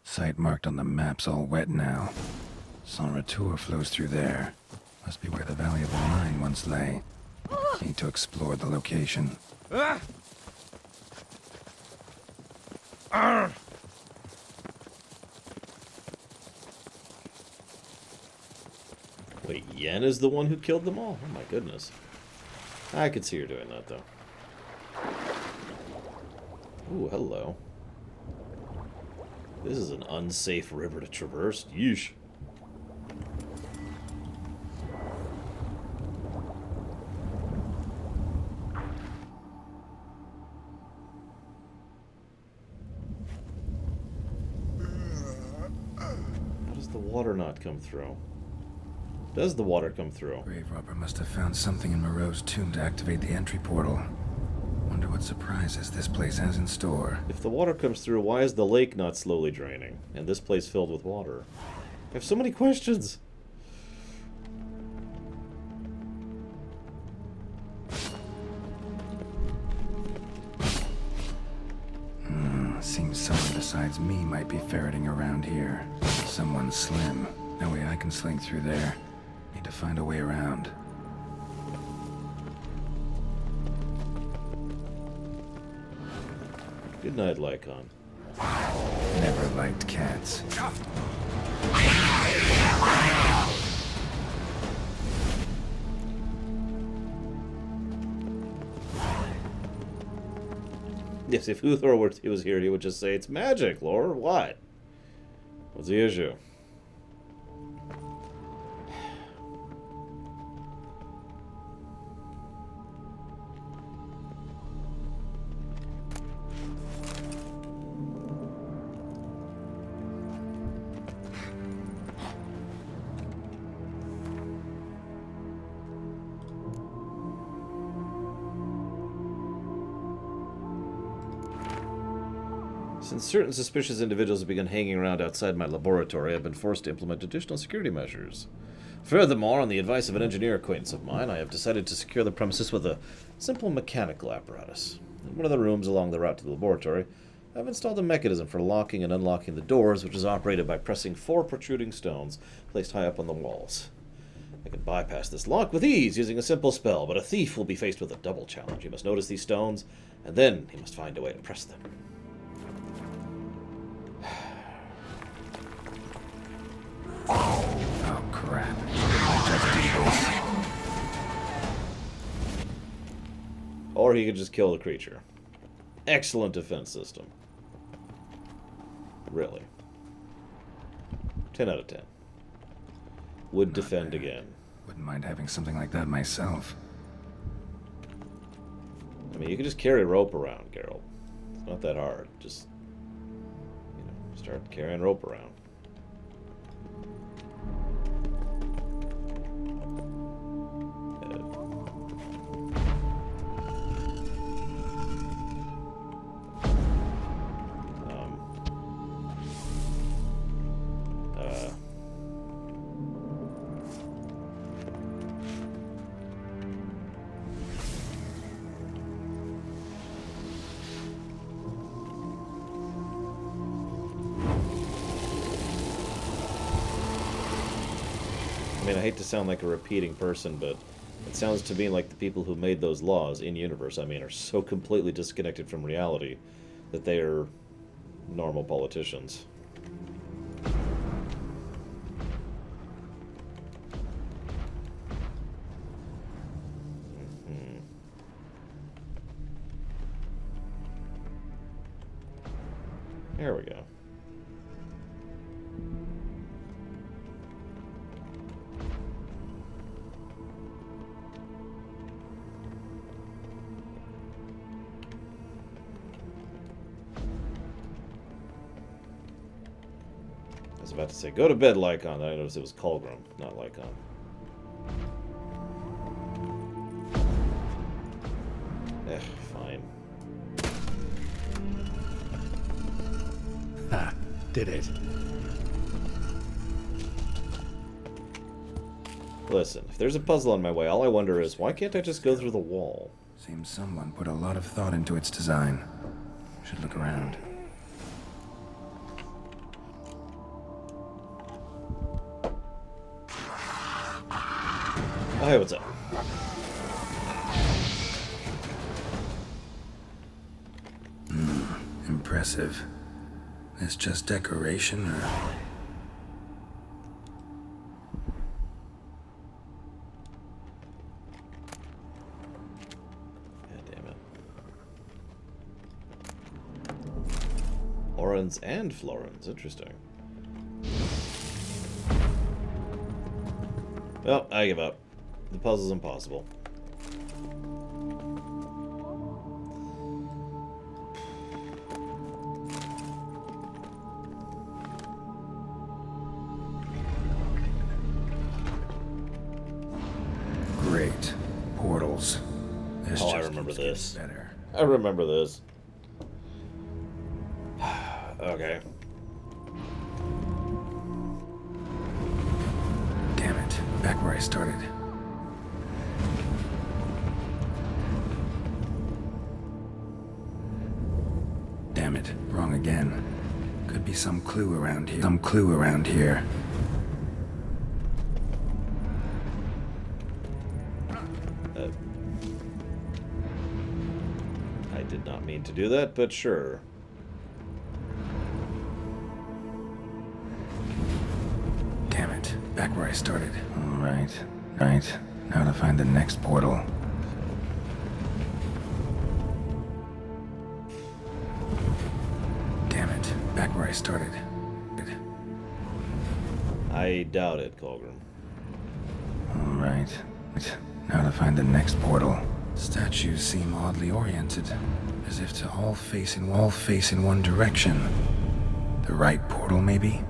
Site marked on the map's all wet now. Sans Retour flows through there. Must be where the Valley of the Nine once lay. Need to explore the location. Wait, Yen is the one who killed them all? Oh my goodness. I could see her doing that, though. Ooh, hello. This is an unsafe river to traverse. Yeesh. How does the water not come through? Does the water come through? Grave robber must have found something in Moreau's tomb to activate the entry portal. Wonder what surprises this place has in store. If the water comes through, why is the lake not slowly draining? And this place filled with water? I have so many questions! Seems someone besides me might be ferreting around here. Someone slim. No way I can slink through there. Need to find a way around. Good night, Lycon. Never liked cats. Yes, if Uthor was here, he would just say, it's magic, Lore. What? What's the issue? Since certain suspicious individuals have begun hanging around outside my laboratory, I've been forced to implement additional security measures. Furthermore, on the advice of an engineer acquaintance of mine, I have decided to secure the premises with a simple mechanical apparatus. In one of the rooms along the route to the laboratory, I've installed a mechanism for locking and unlocking the doors, which is operated by pressing 4 protruding stones placed high up on the walls. I can bypass this lock with ease using a simple spell, but a thief will be faced with a double challenge. He must notice these stones, and then he must find a way to press them. Oh, crap. I just do this. Or he could just kill the creature. Excellent defense system. Really. 10 out of 10. Would defend again. Wouldn't mind having something like that myself. I mean, you can just carry rope around, Geralt. It's not that hard. Just, you know, start carrying rope around. I mean, I hate to sound like a repeating person, but it sounds to me like the people who made those laws in-universe, I mean, are so completely disconnected from reality that they are normal politicians. There we go. I was about to say, go to bed, Lycon. Then I noticed it was Colgrim, not Lycon. Fine. Ha! Did it. Listen, if there's a puzzle on my way, all I wonder is, why can't I just go through the wall? Seems someone put a lot of thought into its design. Should look around. Oh, hey, what's up? Impressive. It's just decoration, or... God damn it. Orans and Florins, interesting. Well, I give up. The puzzle's impossible. Great. Portals. This Oh, I just remember keeps getting this. Better. I remember this. Okay. Damn it. Back where I started. Damn it. Wrong again. Could be some clue around here. Some clue around here. I did not mean to do that, but sure. Damn it. Back where I started. Alright. Right. Now to find the next portal. Damn it. Back where I started. I doubt it, Colgrim. Alright. Now to find the next portal. Statues seem oddly oriented, as if to all face in one direction. The right portal, maybe?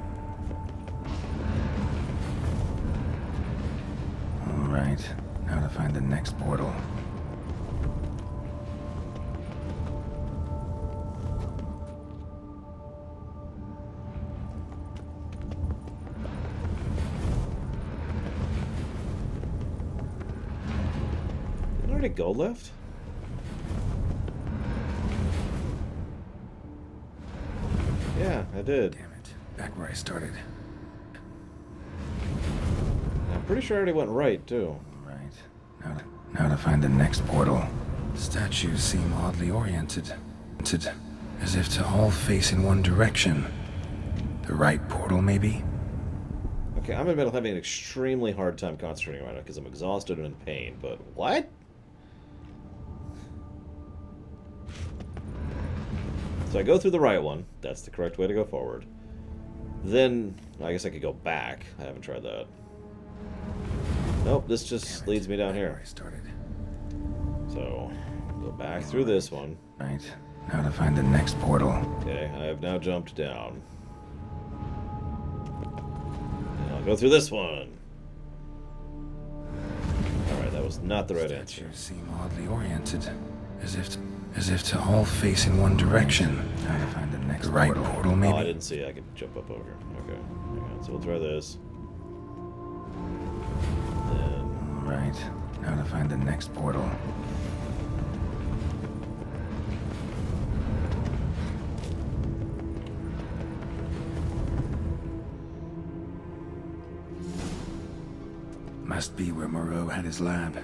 Alright. Now to find the next portal. have any gold left? Yeah, I did. Damn it. Back where I started. I'm pretty sure I already went right, too. Right. Now to find the next portal. Statues seem oddly oriented. As if to all face in one direction. The right portal, maybe? Okay, I'm admit I'm having an extremely hard time concentrating right now because I'm exhausted and in pain, but what? So I go through the right one. That's the correct way to go forward. Then, I guess I could go back. I haven't tried that. Nope, this just leads me down here. So, go back through this one. Right. Now to find the next portal. Okay, I have now jumped down. And I'll go through this one. Alright, that was not the right answer. Statues seem oddly oriented. As if to all face in one direction. Now to find the next portal, maybe? Oh, I didn't see I could jump up over. Okay, hang on. So we'll try this. Then... Right. Now to find the next portal. Must be where Moreau had his lab.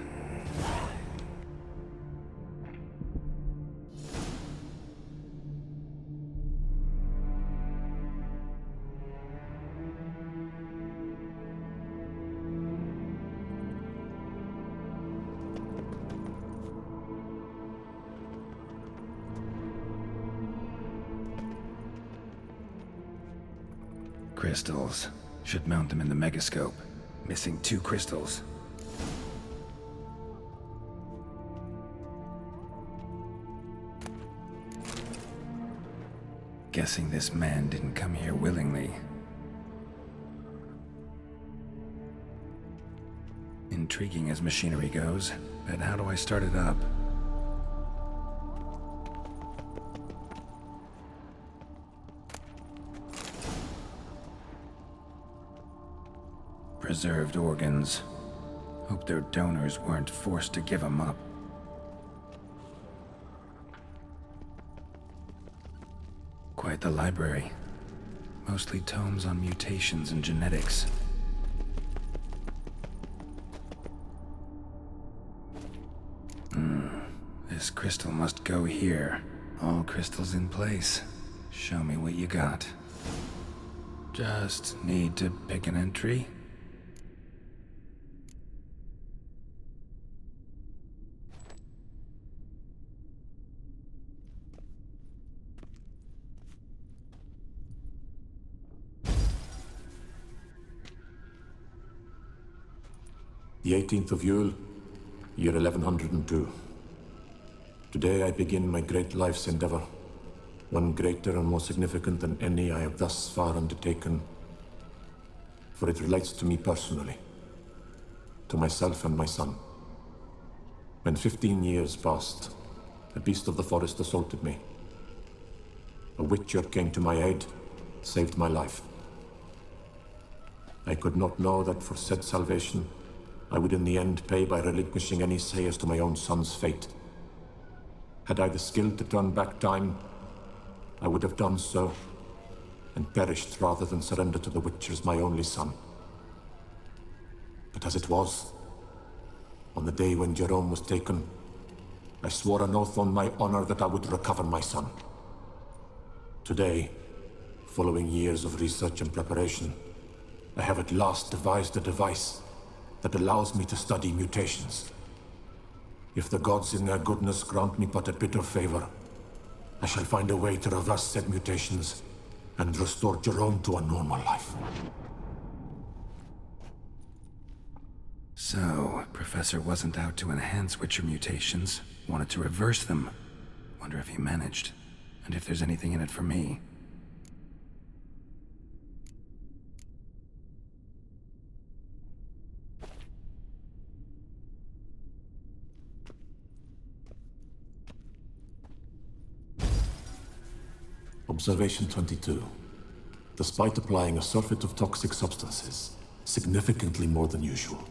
Crystals. Should mount them in the megascope. Missing 2 crystals. Guessing this man didn't come here willingly. Intriguing as machinery goes, but how do I start it up? Preserved organs. Hope their donors weren't forced to give them up. Quite the library. Mostly tomes on mutations and genetics. This crystal must go here. All crystals in place. Show me what you got. Just need to pick an entry. The 18th of Yule, year 1102. Today I begin my great life's endeavor, one greater and more significant than any I have thus far undertaken, for it relates to me personally, to myself and my son. When 15 years passed, a beast of the forest assaulted me. A witcher came to my aid, saved my life. I could not know that for said salvation, I would in the end pay by relinquishing any say as to my own son's fate. Had I the skill to turn back time, I would have done so, and perished rather than surrender to the Witchers my only son. But as it was, on the day when Jerome was taken, I swore an oath on my honor that I would recover my son. Today, following years of research and preparation, I have at last devised a device that allows me to study mutations. If the gods in their goodness grant me but a bit of favor, I shall find a way to reverse said mutations and restore Jerome to a normal life. So, Professor wasn't out to enhance Witcher mutations, wanted to reverse them. Wonder if he managed, and if there's anything in it for me. Observation 22. Despite applying a surfeit of toxic substances, significantly more than usual,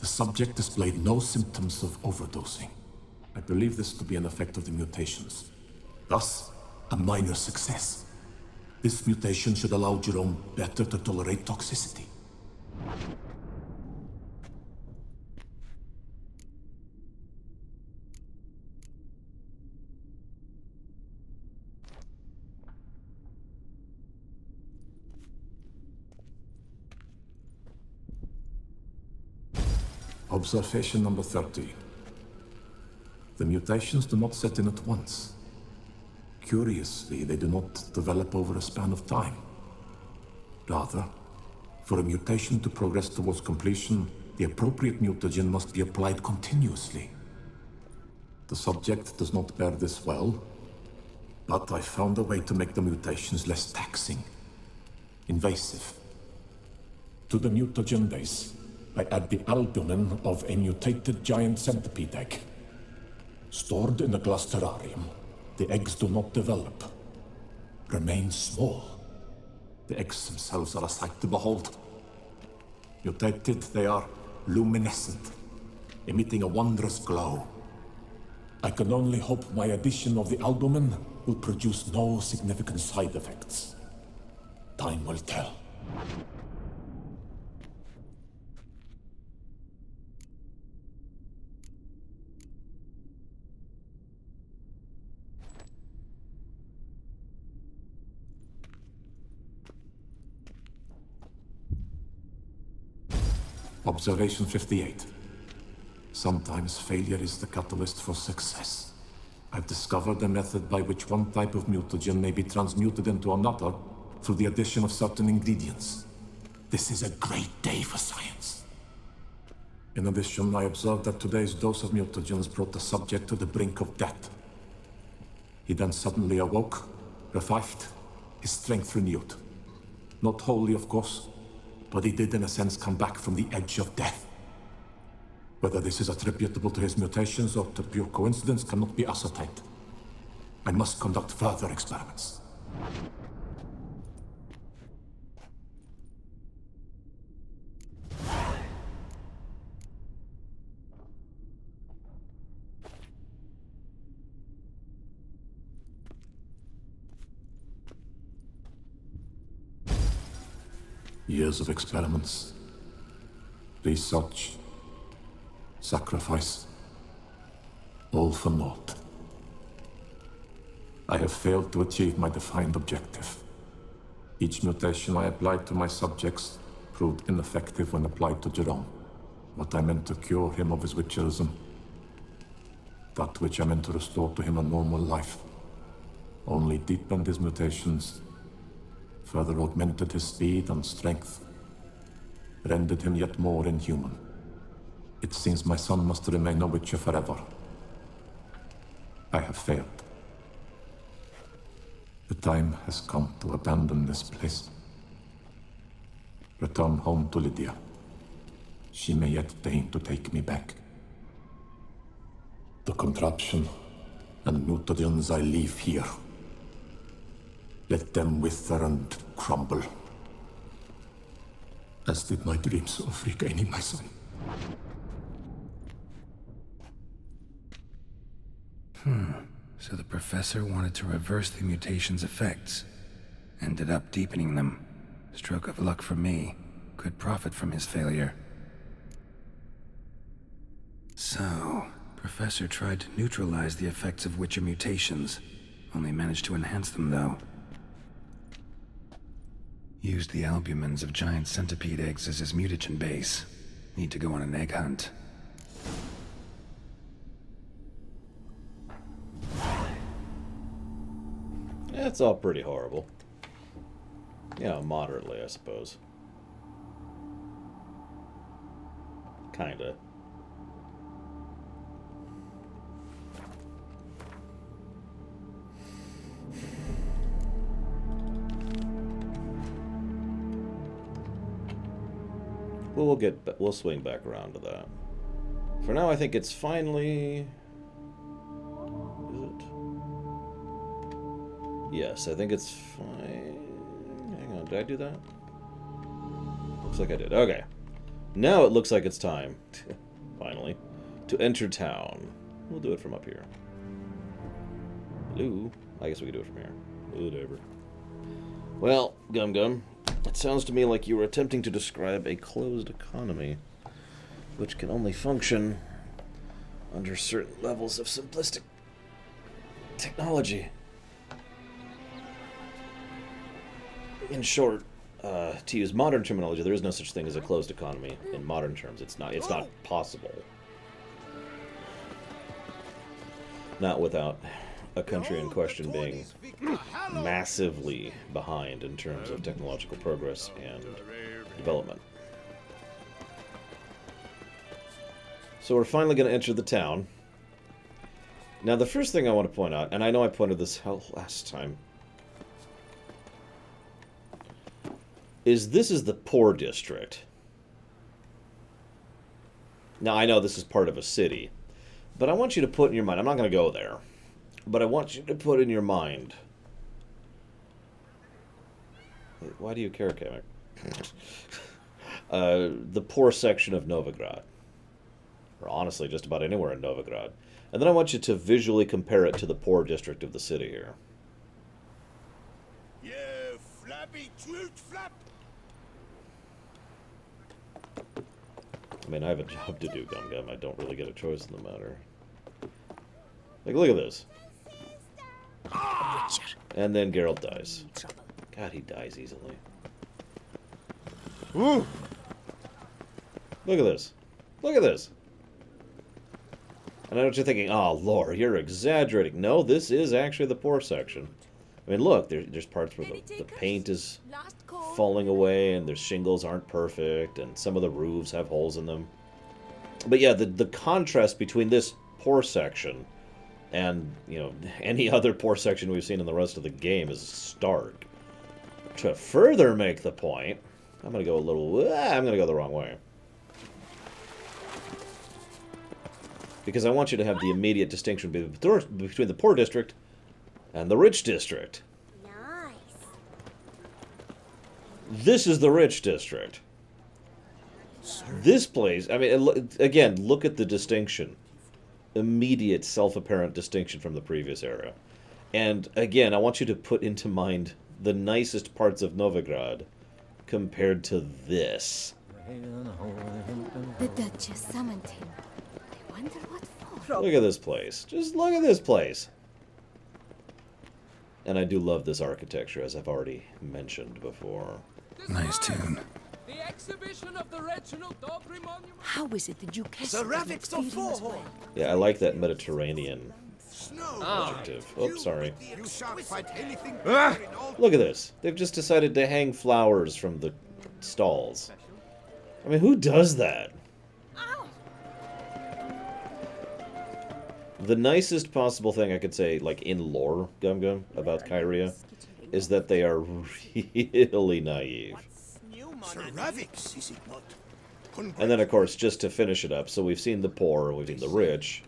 the subject displayed no symptoms of overdosing. I believe this to be an effect of the mutations. Thus, a minor success. This mutation should allow Jerome better to tolerate toxicity. Observation number 30. The mutations do not set in at once. Curiously, they do not develop over a span of time. Rather, for a mutation to progress towards completion, the appropriate mutagen must be applied continuously. The subject does not bear this well, but I found a way to make the mutations less taxing, invasive. To the mutagen base, I add the albumin of a mutated giant centipede egg. Stored in a glass terrarium, the eggs do not develop, remain small. The eggs themselves are a sight to behold. Mutated, they are luminescent, emitting a wondrous glow. I can only hope my addition of the albumin will produce no significant side effects. Time will tell. Observation 58. Sometimes failure is the catalyst for success. I've discovered a method by which one type of mutagen may be transmuted into another through the addition of certain ingredients. This is a great day for science. In addition, I observed that today's dose of mutagens brought the subject to the brink of death. He then suddenly awoke, revived, his strength renewed. Not wholly, of course, but he did in a sense come back from the edge of death. Whether this is attributable to his mutations or to pure coincidence cannot be ascertained. I must conduct further experiments. Years of experiments, research, sacrifice, all for naught. I have failed to achieve my defined objective. Each mutation I applied to my subjects proved ineffective when applied to Jerome. What I meant to cure him of his witcherism, that which I meant to restore to him a normal life, only deepened his mutations, further augmented his speed and strength, rendered him yet more inhuman. It seems my son must remain a witcher forever. I have failed. The time has come to abandon this place. Return home to Lydia. She may yet deign to take me back. The contraption and mutagens I leave here. Let them wither and crumble, as did my dreams of regaining my son. So the professor wanted to reverse the mutation's effects. Ended up deepening them. Stroke of luck for me. Could profit from his failure. So, Professor tried to neutralize the effects of Witcher mutations. Only managed to enhance them, though. Used the albumins of giant centipede eggs as his mutagen base. Need to go on an egg hunt. It's all pretty horrible. Yeah, moderately, I suppose. Kinda. Well, we'll swing back around to that. For now, I think it's finally... Is it? Yes, I think it's fine. Hang on, did I do that? Looks like I did. Okay. Now it looks like it's time, finally, to enter town. We'll do it from up here. Hello? I guess we can do it from here. Whatever. Well, Gum Gum, it sounds to me like you were attempting to describe a closed economy, which can only function under certain levels of simplistic technology. In short, to use modern terminology, there is no such thing as a closed economy in modern terms. It's not possible. Not without a country in question being massively behind in terms of technological progress and development. So we're finally going to enter the town. Now the first thing I want to point out, and I know I pointed this out last time, is this is the poor district. Now I know this is part of a city, but I want you to put in your mind, I'm not going to go there, but I want you to put in your mind. Why do you care, Kamek? The poor section of Novigrad. Or honestly, just about anywhere in Novigrad. And then I want you to visually compare it to the poor district of the city here. You flappy truth flap! I mean, I have a job to do, Gum Gum. I don't really get a choice in the matter. Like, look at this. And then Geralt dies. God, he dies easily. Woo! Look at this. Look at this. And I know what you're thinking, oh, Lore, you're exaggerating. No, this is actually the poor section. I mean, look, there's parts where the paint is falling away and their shingles aren't perfect and some of the roofs have holes in them. But yeah, the contrast between this poor section and, you know, any other poor section we've seen in the rest of the game is stark. To further make the point, I'm going to go the wrong way. Because I want you to have the immediate distinction between the poor district and the rich district. Nice. This is the rich district. This place, I mean, again, look at the distinction. Immediate, self-apparent distinction from the previous era. And again, I want you to put into mind the nicest parts of Novigrad compared to this. The Duchess summoned him. I wonder what for. Look at this place. Just look at this place. And I do love this architecture, as I've already mentioned before. Nice tune. The exhibition of the Reginald Dobry Monument. How is it that you catch Yeah, I like that Mediterranean adjective. Oops, sorry. Look at this. They've just decided to hang flowers from the stalls. I mean, who does that? The nicest possible thing I could say, like in lore, Gum Gum, about Kyria, is that they are really naive. And then, of course, just to finish it up, so we've seen the poor, we've seen the rich.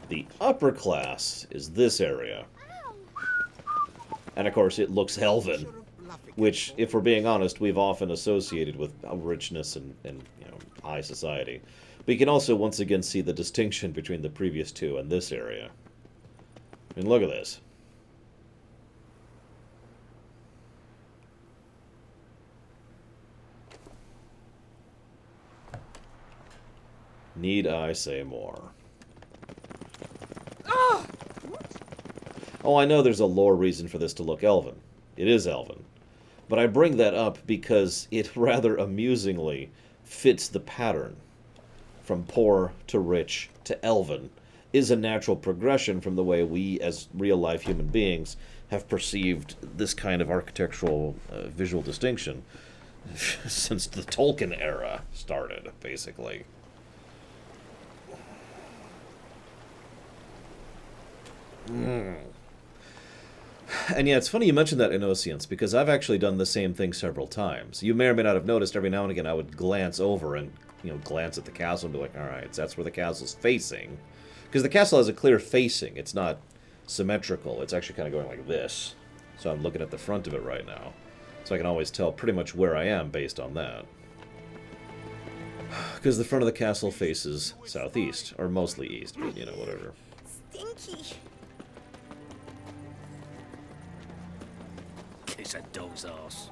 The upper class is this area. And, of course, it looks elven, which, if we're being honest, we've often associated with richness and you know, high society. But you can also, once again, see the distinction between the previous two and this area. I mean, look at this. Need I say more? Oh, I know there's a lore reason for this to look elven. It is elven. But I bring that up because it rather amusingly fits the pattern. From poor to rich to elven is a natural progression from the way we, as real-life human beings, have perceived this kind of architectural visual distinction since the Tolkien era started, basically. And yeah, it's funny you mentioned that Innocence, because I've actually done the same thing several times. You may or may not have noticed every now and again I would glance over and, you know, glance at the castle and be like, alright, so that's where the castle's facing. Because the castle has a clear facing, it's not symmetrical, it's actually kind of going like this. So I'm looking at the front of it right now. So I can always tell pretty much where I am based on that. Because the front of the castle faces southeast, or mostly east, but, you know, whatever. Stinky. Kiss a dog's ass.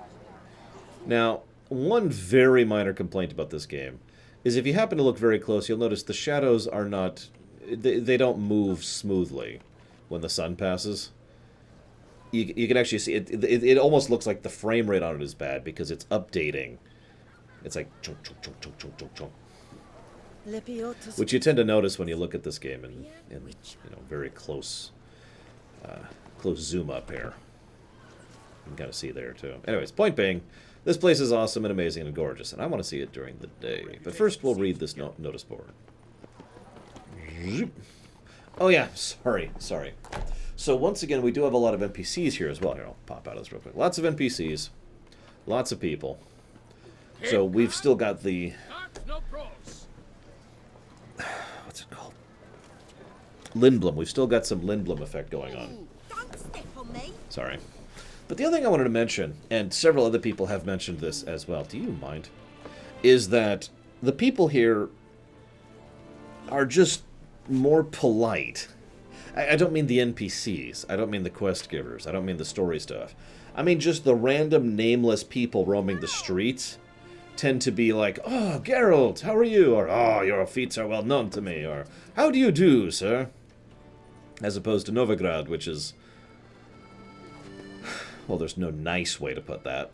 Now, one very minor complaint about this game is if you happen to look very close, you'll notice the shadows are not... They don't move smoothly when the sun passes. You can actually see it. It almost looks like the frame rate on it is bad because it's updating. It's like chunk, chunk, chunk, chunk, chunk, chunk, chunk. Which you tend to notice when you look at this game in you know, very close zoom up here. You can kind of see there too. Anyways, point being, this place is awesome and amazing and gorgeous, and I want to see it during the day. But first, we'll read this notice board. Oh yeah, sorry. So once again, we do have a lot of NPCs here as well. Here, I'll pop out of this real quick. Lots of NPCs. Lots of people. So we've still got the... What's it called? Lindblom. We've still got some Lindblom effect going on. Sorry. But the other thing I wanted to mention, and several other people have mentioned this as well, do you mind? Is that the people here are just more polite. I don't mean the NPCs. I don't mean the quest givers. I don't mean the story stuff. I mean just the random nameless people roaming the streets tend to be like, "Oh, Geralt, how are you?" Or, "Oh, your feats are well known to me." Or, "How do you do, sir?" As opposed to Novigrad, which is... Well, there's no nice way to put that.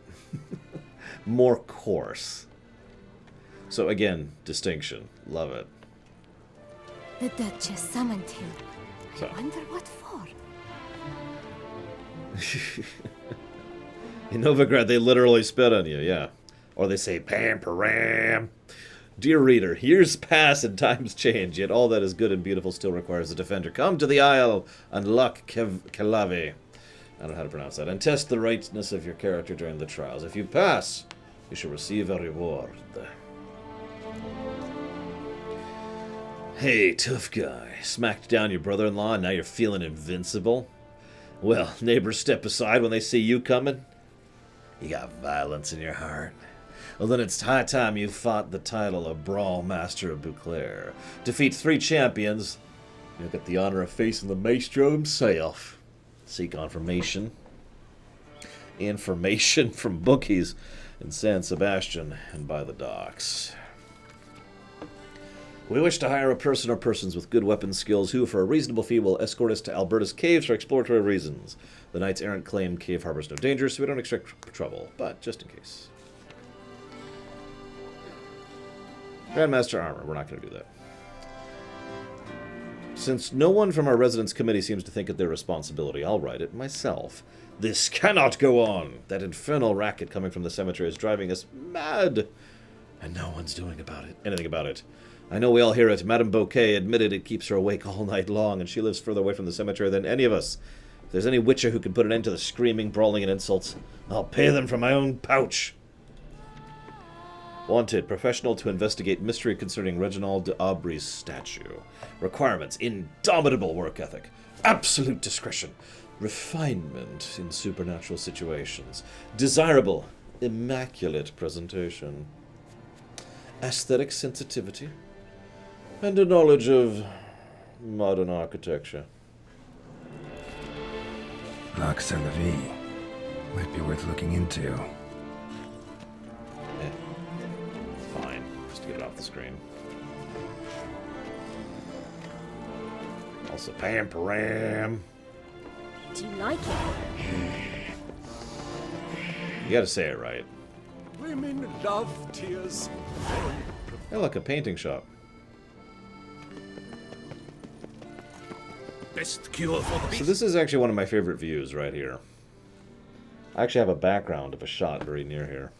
More coarse. So again, distinction. Love it. The Duchess summoned him. So. I wonder what for. In Novigrad, they literally spit on you, yeah. Or they say, "Pam, param." Dear reader, years pass and times change, yet all that is good and beautiful still requires a defender. Come to the Isle, unlock Kelavi. I don't know how to pronounce that. And test the rightness of your character during the trials. If you pass, you shall receive a reward. Hey, tough guy. Smacked down your brother-in-law and now you're feeling invincible? Well, neighbors step aside when they see you coming. You got violence in your heart. Well, then it's high time you fought the title of Brawl Master of Beauclair. Defeat 3 champions. You'll get the honor of facing the maestro himself. Seek information from bookies in San Sebastian and by the docks. We wish to hire a person or persons with good weapon skills who, for a reasonable fee, will escort us to Alberta's caves for exploratory reasons. The Knights Errant claim cave harbors no danger, so we don't expect trouble, but just in case. Grandmaster Armor, we're not going to do that. Since no one from our residence committee seems to think it their responsibility, I'll write it myself. This cannot go on! That infernal racket coming from the cemetery is driving us mad! And no one's doing anything about it. I know we all hear it. Madame Bouquet admitted it keeps her awake all night long, and she lives further away from the cemetery than any of us. If there's any witcher who can put an end to the screaming, brawling, and insults, I'll pay them from my own pouch. Wanted, professional to investigate mystery concerning Reginald d'Aubry's statue. Requirements, indomitable work ethic, absolute discretion, refinement in supernatural situations, desirable, immaculate presentation, aesthetic sensitivity, and a knowledge of modern architecture. Lux and the V. Might be worth looking into. Fine, just to get it off the screen. Also, Pam Param. Do you like it? You gotta say it right. Women love tears. Hey, look, a painting shop. Best cure for the beast. So this is actually one of my favorite views right here. I actually have a background of a shot very near here.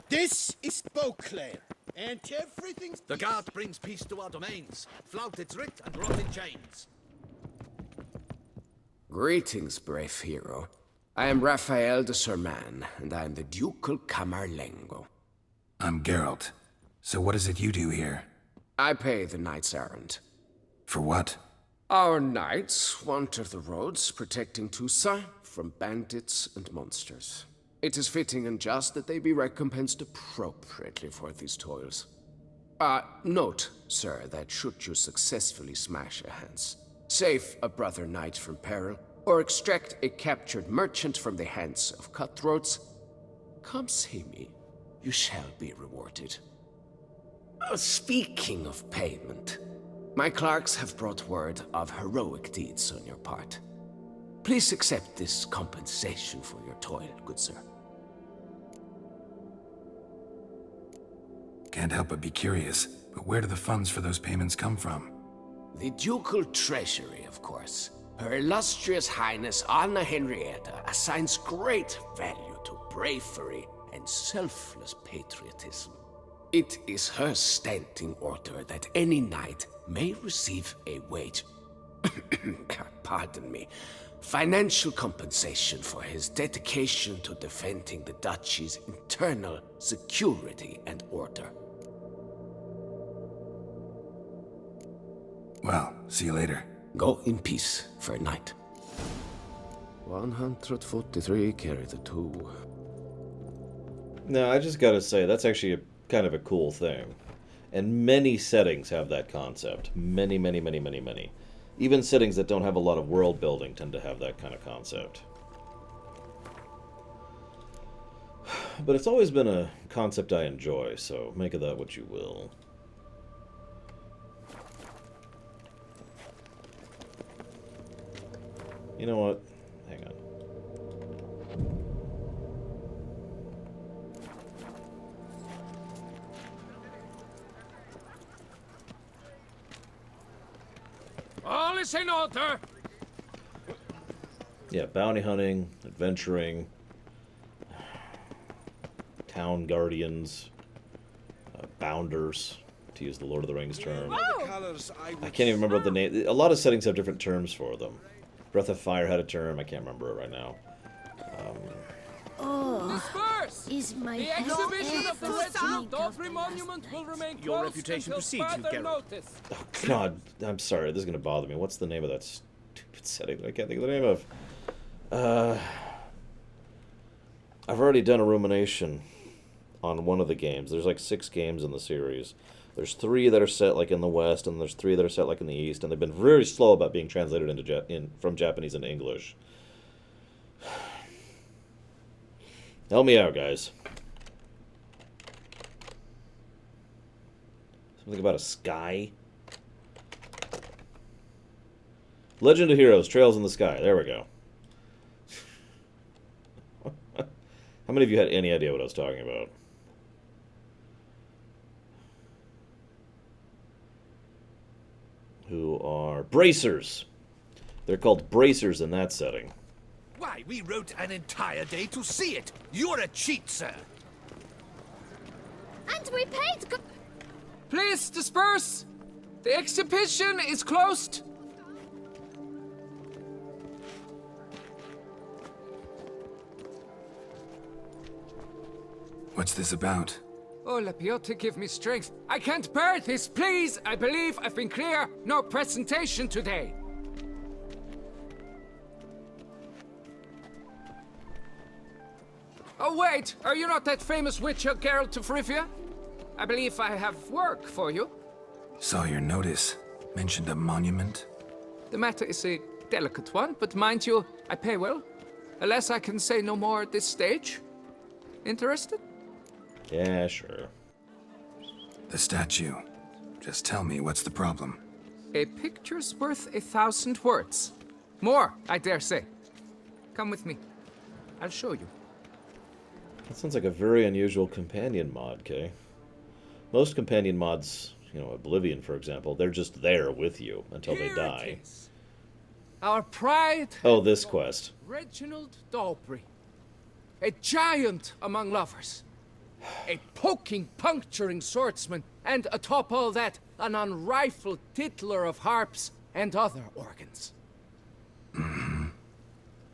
This is Beauclair, and everything's... The guard brings peace to our domains. Flout its writ and rot in chains. Greetings, brave hero. I am Raphael de Serman, and I am the Ducal Camarlengo. I'm Geralt. So what is it you do here? I pay the knight's errand. For what? Our knights wander the roads, protecting Tusa from bandits and monsters. It is fitting and just that they be recompensed appropriately for these toils. Note, sir, that should you successfully smash a Hans, save a brother knight from peril, or extract a captured merchant from the hands of cutthroats, come see me. You shall be rewarded. Speaking of payment, my clerks have brought word of heroic deeds on your part. Please accept this compensation for your toil, good sir. Can't help but be curious, but where do the funds for those payments come from? The ducal treasury, of course. Her illustrious highness Anna Henrietta assigns great value to bravery and selfless patriotism. It is her standing order that any knight may receive a wage, pardon me, financial compensation for his dedication to defending the duchy's internal security and order. Well, see you later. Go in peace for a night. 143 carry the 2. No, I just gotta say, that's actually kind of a cool thing. And many settings have that concept. Many. Even settings that don't have a lot of world building tend to have that kind of concept. But it's always been a concept I enjoy, so make of that what you will. You know what? Hang on. All is in order. Yeah, bounty hunting, adventuring, town guardians, bounders, to use the Lord of the Rings term. I can't even remember what the name... A lot of settings have different terms for them. Breath of Fire had a term, I can't remember it right now. Disperse! Is my The exhibition of the Reginald Daubry monument will remain Your closed reputation until precedes you, further Geralt. notice. Oh, God, I'm sorry, this is going to bother me. What's the name of that stupid setting that I can't think of the name of? I've already done a rumination on one of the games. There's like 6 games in the series. There's 3 that are set like in the West, and there's 3 that are set like in the East, and they've been very slow about being translated into from Japanese into English. Help me out, guys. Something about a sky? Legend of Heroes, Trails in the Sky. There we go. How many of you had any idea what I was talking about? Who are bracers. They're called bracers in that setting. Why, we rode an entire day to see it. You're a cheat, sir. And we paid... Please disperse! The exhibition is closed! What's this about? Oh, Lapiote, give me strength. I can't bear this, please! I believe I've been clear. No presentation today. Oh, wait! Are you not that famous witcher, Geralt of Rivia? I believe I have work for you. Saw your notice. Mentioned a monument. The matter is a delicate one, but mind you, I pay well. Alas, I can say no more at this stage. Interested? Yeah, sure. The statue. Just tell me, what's the problem? A picture's worth 1,000 words. More, I dare say. Come with me. I'll show you. That sounds like a very unusual companion mod, Kay. Most companion mods, you know, Oblivion, for example, they're just there with you until they die. Our pride. Oh, this quest. Reginald Daubry. A giant among lovers. A poking, puncturing swordsman, and atop all that, an unrifled tittler of harps and other organs.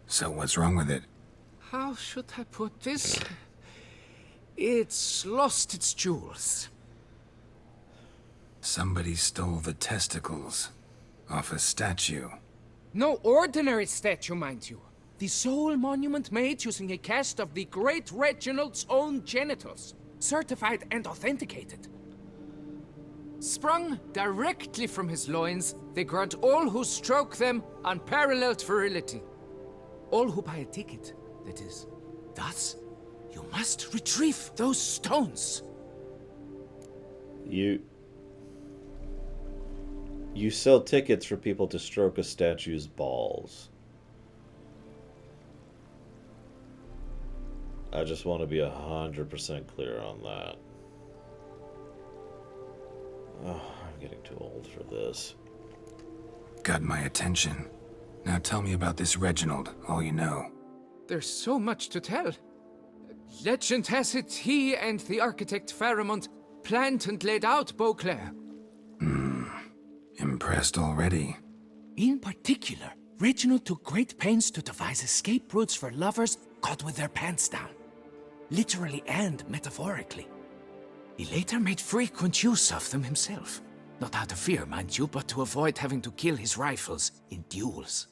So what's wrong with it? How should I put this? It's lost its jewels. Somebody stole the testicles off a statue. No ordinary statue, mind you. The sole monument made using a cast of the great Reginald's own genitals, certified and authenticated. Sprung directly from his loins, they grant all who stroke them unparalleled virility. All who buy a ticket, that is. Thus, you must retrieve those stones. You sell tickets for people to stroke a statue's balls. I just want to be 100% clear on that. Oh, I'm getting too old for this. Got my attention. Now tell me about this Reginald, all you know. There's so much to tell. Legend has it he and the architect Faramond planned and laid out Beauclair. Impressed already. In particular, Reginald took great pains to devise escape routes for lovers caught with their pants down. Literally and metaphorically. He later made frequent use of them himself. Not out of fear, mind you, but to avoid having to kill his rifles in duels.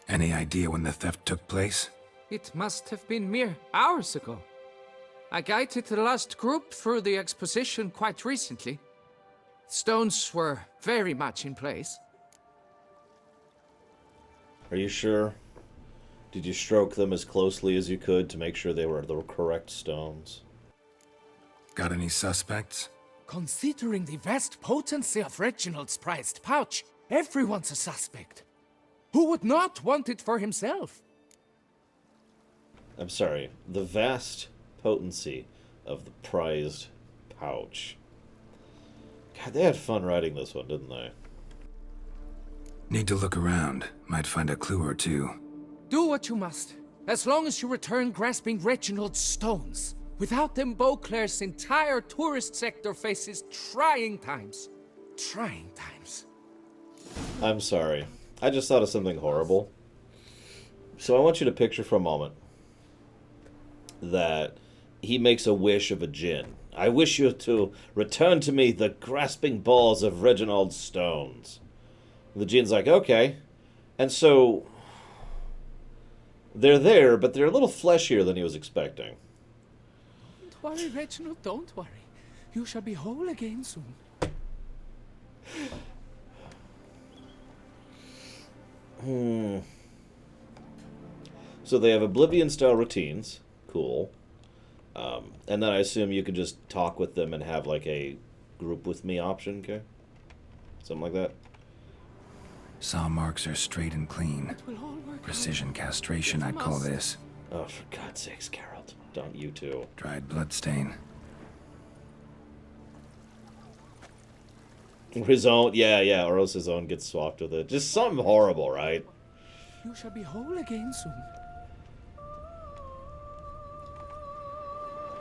Any idea when the theft took place? It must have been mere hours ago. I guided the last group through the exposition quite recently. Stones were very much in place. Are you sure? Did you stroke them as closely as you could to make sure they were the correct stones? Got any suspects? Considering the vast potency of Reginald's prized pouch, everyone's a suspect. Who would not want it for himself? I'm sorry, the vast potency of the prized pouch. God, they had fun writing this one, didn't they? Need to look around. Might find a clue or two. Do what you must, as long as you return grasping Reginald's stones. Without them, Beauclair's entire tourist sector faces trying times. Trying times. I'm sorry. I just thought of something horrible. So I want you to picture for a moment that he makes a wish of a djinn. I wish you to return to me the grasping balls of Reginald's stones. The djinn's like, okay. And so they're there, but they're a little fleshier than he was expecting. Don't worry, Reginald, don't worry. You shall be whole again soon. So they have Oblivion-style routines. Cool. And then I assume you can just talk with them and have like a group with me option, okay? Something like that. Saw marks are straight and clean. Precision castration, I'd call this. Oh, for God's sakes, Carol. Don't you too. Dried bloodstain. His own, yeah, or else his own gets swapped with it. Just something horrible, right? You shall be whole again soon.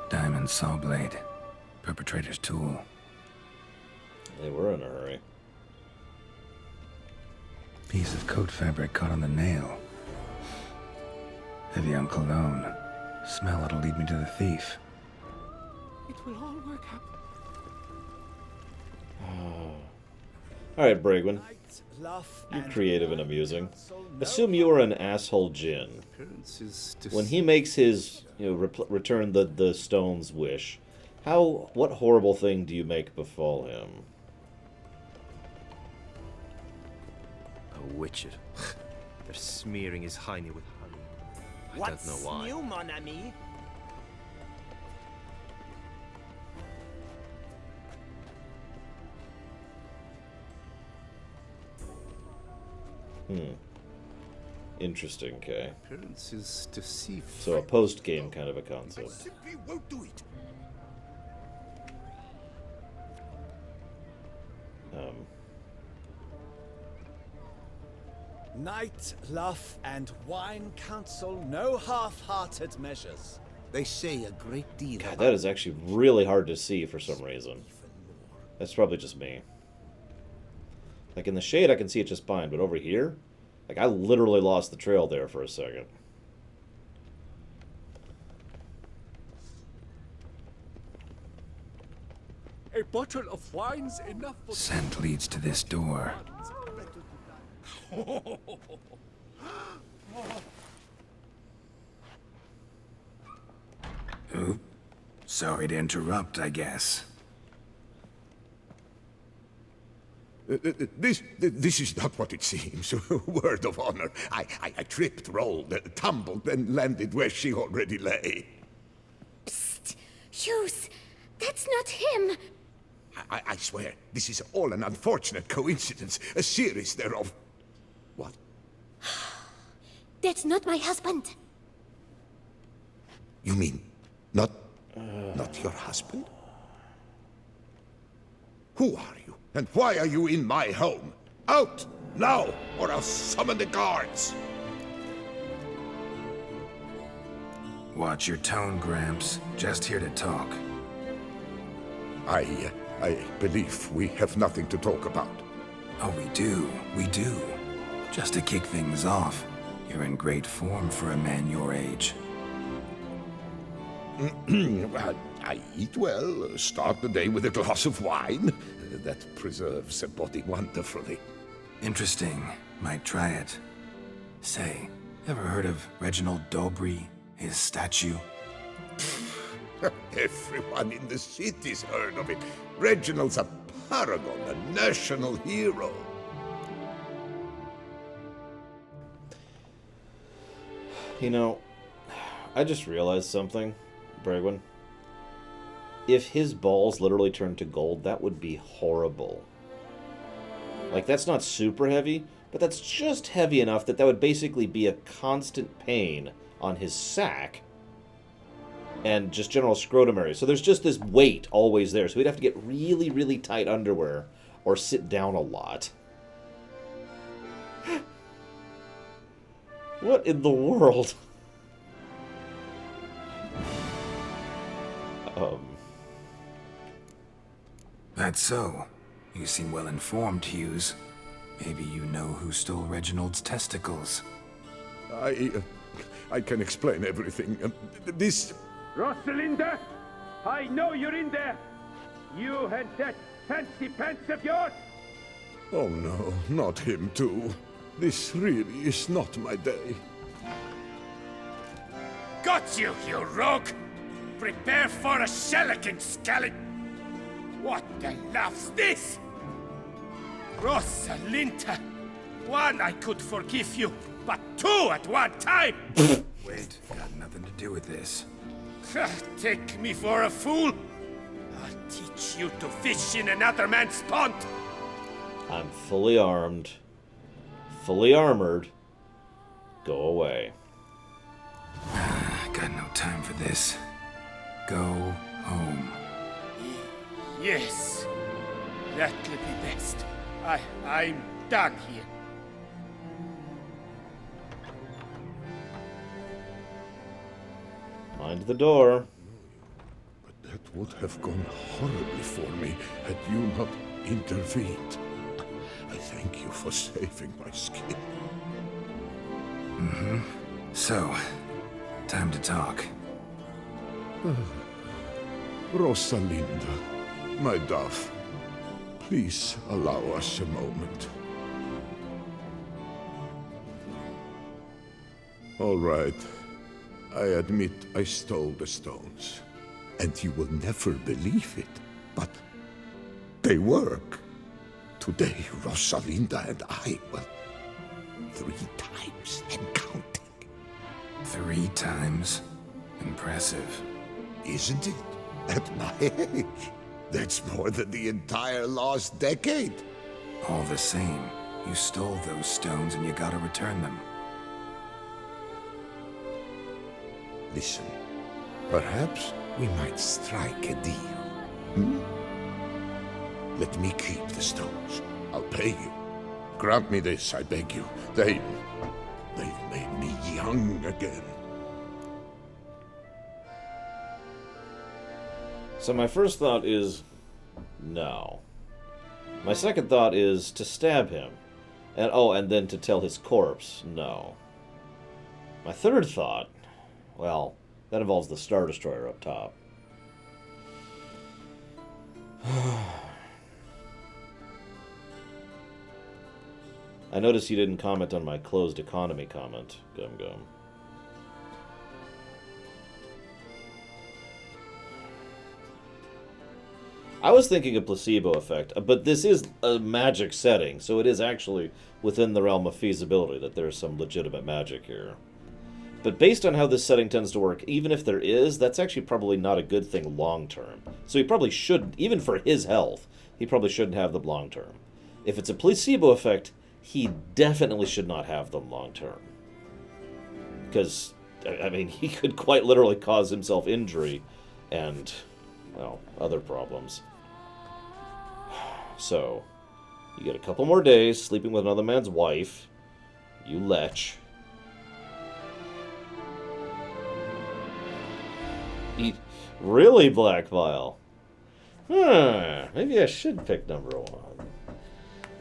Diamond saw blade. Perpetrator's tool. They were in a hurry. Piece of coat fabric caught on the nail. Heavy on cologne. Smell it'll lead me to the thief. It will all work out. Alright, Bragwin. You're creative and amusing. Assume you are an asshole djinn. When he makes his, return the stone's wish, what horrible thing do you make befall him? A witcher. They're smearing his hiney with honey. I don't know why. New, mon ami? Interesting, okay. Appearance is deceived. So a post-game kind of a concept. Simply won't do it. Night, love, and wine counsel no half-hearted measures. They say a great deal. God, that is actually really hard to see for some reason. That's probably just me. Like in the shade, I can see it just fine, but over here, like I literally lost the trail there for a second. A bottle of wine's enough for... Scent leads to this door. Oop. Sorry to interrupt, I guess. This is not what it seems. Word of honor. I tripped, rolled, tumbled, and landed where she already lay. Psst! Hughes! That's not him! I swear, this is all an unfortunate coincidence. A series thereof. What? That's not my husband. You mean, not your husband? Who are you? And why are you in my home? Out! Now! Or I'll summon the guards! Watch your tone, Gramps. Just here to talk. I believe we have nothing to talk about. Oh, we do. We do. Just to kick things off, you're in great form for a man your age. I eat well, start the day with a glass of wine. That preserves a body wonderfully. Interesting. Might try it. Say, ever heard of Reginald Dobry, his statue? Everyone in the city's heard of it. Reginald's a paragon, a national hero. You know, I just realized something, Bregwin. If his balls literally turned to gold, that would be horrible. Like, that's not super heavy, but that's just heavy enough that that would basically be a constant pain on his sack and just general scrotum area. So there's just this weight always there. So he'd have to get really, really tight underwear or sit down a lot. What in the world? That's so. You seem well informed, Hughes. Maybe you know who stole Reginald's testicles. I can explain everything. This... Rosalinda, I know you're in there. You and that fancy pants of yours. Oh no, not him too. This really is not my day. Got you, you rogue! Prepare for a shellacking, scallop! What the laugh's this? Rosalinda, one I could forgive you, but two at one time! Wait, got nothing to do with this. Take me for a fool? I'll teach you to fish in another man's pond! I'm fully armed. Fully armored. Go away. Got no time for this. Go home. Yes, that'll be best. I'm done here. Mind the door. But that would have gone horribly for me had you not intervened. I thank you for saving my skin. Mm-hmm. So, time to talk. Rosalinda, my dove, please allow us a moment. All right. I admit I stole the stones. And you will never believe it, but they work. Today, Rosalinda and I, well, 3 times and counting. 3 times? Impressive. Isn't it? At my age. That's more than the entire last decade. All the same, you stole those stones and you gotta return them. Listen, perhaps we might strike a deal. Hmm? Let me keep the stones. I'll pay you. Grant me this, I beg you. They've made me young again. So my first thought is no. My second thought is to stab him. And then to tell his corpse no. My third thought, well, that involves the Star Destroyer up top. I noticed you didn't comment on my closed economy comment, Gum Gum. I was thinking a placebo effect, but this is a magic setting, so it is actually within the realm of feasibility that there's some legitimate magic here. But based on how this setting tends to work, even if there is, that's actually probably not a good thing long term. So he probably shouldn't, even for his health, he probably shouldn't have them long term. If it's a placebo effect, he definitely should not have them long term. Because, I mean, he could quite literally cause himself injury and, well, other problems. So, you get a couple more days sleeping with another man's wife. You lech. Really, Black Vial? Maybe I should pick number 1.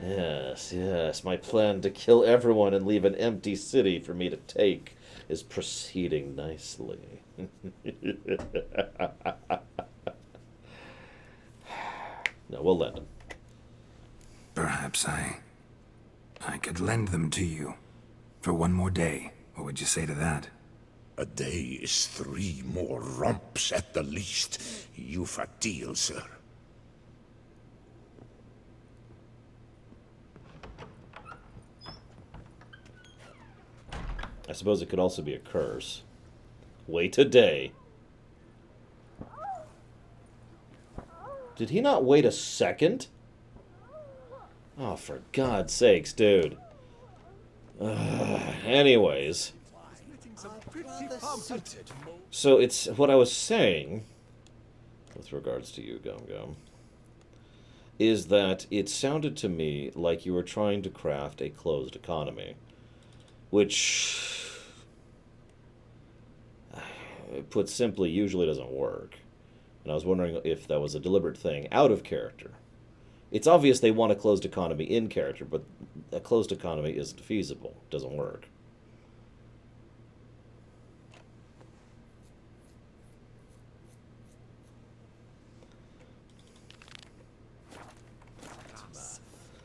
Yes, yes, my plan to kill everyone and leave an empty city for me to take is proceeding nicely. No, we'll lend them. Perhaps I could lend them to you for one more day. What would you say to that? A day is 3 more romps at the least. You've a deal, sir. I suppose it could also be a curse. Wait a day. Did he not wait a second? Oh, for God's sakes, dude. Anyways. So it's what I was saying, with regards to you, Gum Gum, is that it sounded to me like you were trying to craft a closed economy, which, put simply, usually doesn't work. And I was wondering if that was a deliberate thing out of character. It's obvious they want a closed economy in character, but a closed economy isn't feasible. It doesn't work.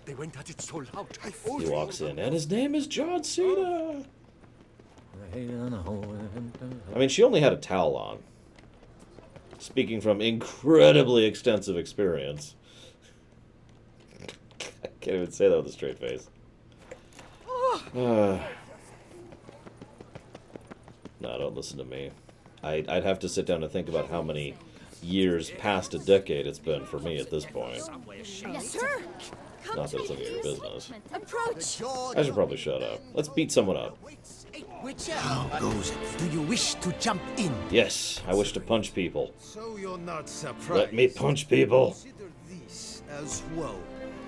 They went at it so loud. He walks in, and his name is John Cena. I mean, she only had a towel on. Speaking from incredibly extensive experience. I can't even say that with a straight face. No, don't listen to me. I'd have to sit down and think about how many years past a decade it's been for me at this point. Yes, sir. Not that it's any of your business. Approach. I should probably shut up. Let's beat someone up. Witcher, how goes it? Do you wish to jump in? Yes, I wish to punch people. So you're not surprised. Let me punch people. Consider this as well.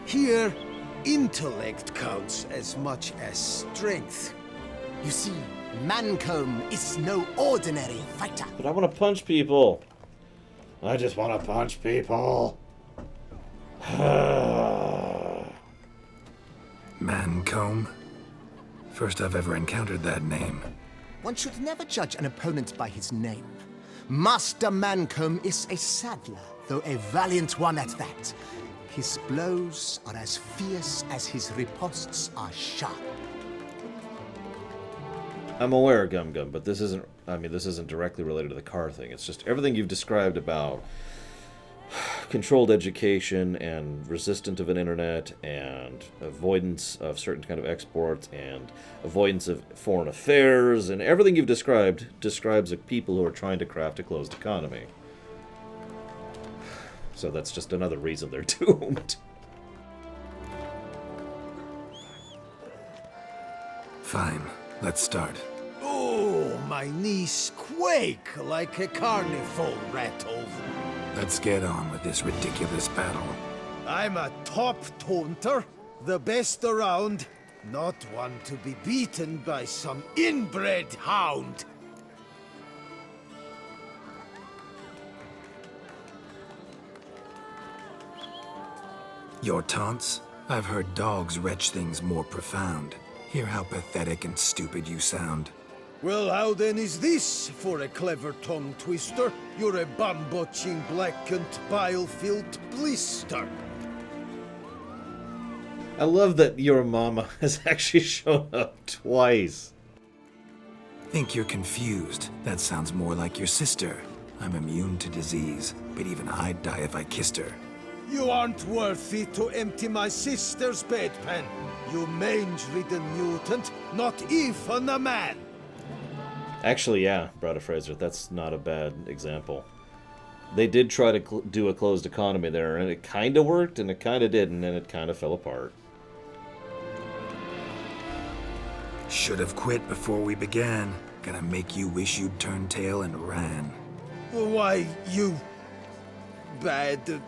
Here, intellect counts as much as strength. You see, Mancomb is no ordinary fighter. But I want to punch people. I just want to punch people. Mancomb? First I've ever encountered that name. One should never judge an opponent by his name. Master Mancomb is a saddler, though a valiant one at that. His blows are as fierce as his riposts are sharp. I'm aware, Gum Gum, but this isn't, I mean, this isn't directly related to the car thing. It's just everything you've described about controlled education and resistant of an internet and avoidance of certain kind of exports and avoidance of foreign affairs and everything you've described describes a people who are trying to craft a closed economy. So that's just another reason they're doomed. Fine, let's start. Oh, my knees quake like a carnival rattle. Let's get on with this ridiculous battle. I'm a top taunter, The best around, not one to be beaten by some inbred hound. Your taunts? I've heard dogs retch things more profound. Hear how pathetic and stupid you sound. Well, how then is this for a clever tongue twister? You're a bum-botching, blackened, bile-filled blister. I love that your mama has actually shown up twice. Think you're confused. That sounds more like your sister. I'm immune to disease, but even I'd die if I kissed her. You aren't worthy to empty my sister's bedpan. You mange-ridden mutant, not even a man. Actually, yeah, Brother Fraser, that's not a bad example. They did try to do a closed economy there, and it kind of worked, and it kind of didn't, and it kind of fell apart. Should have quit before we began. Gonna make you wish you'd turned tail and ran. Why, you... bad...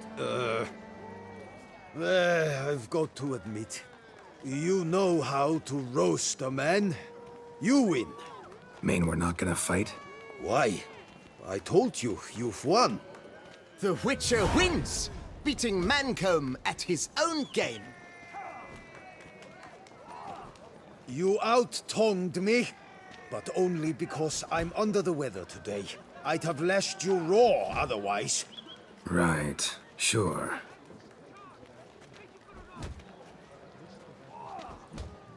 I've got to admit, you know how to roast a man. You win. Mean we're not gonna fight? Why? I told you, you've won. The Witcher wins, beating Mancomb at his own game. You out-tongued me, but only because I'm under the weather today. I'd have lashed you raw otherwise. Right, sure.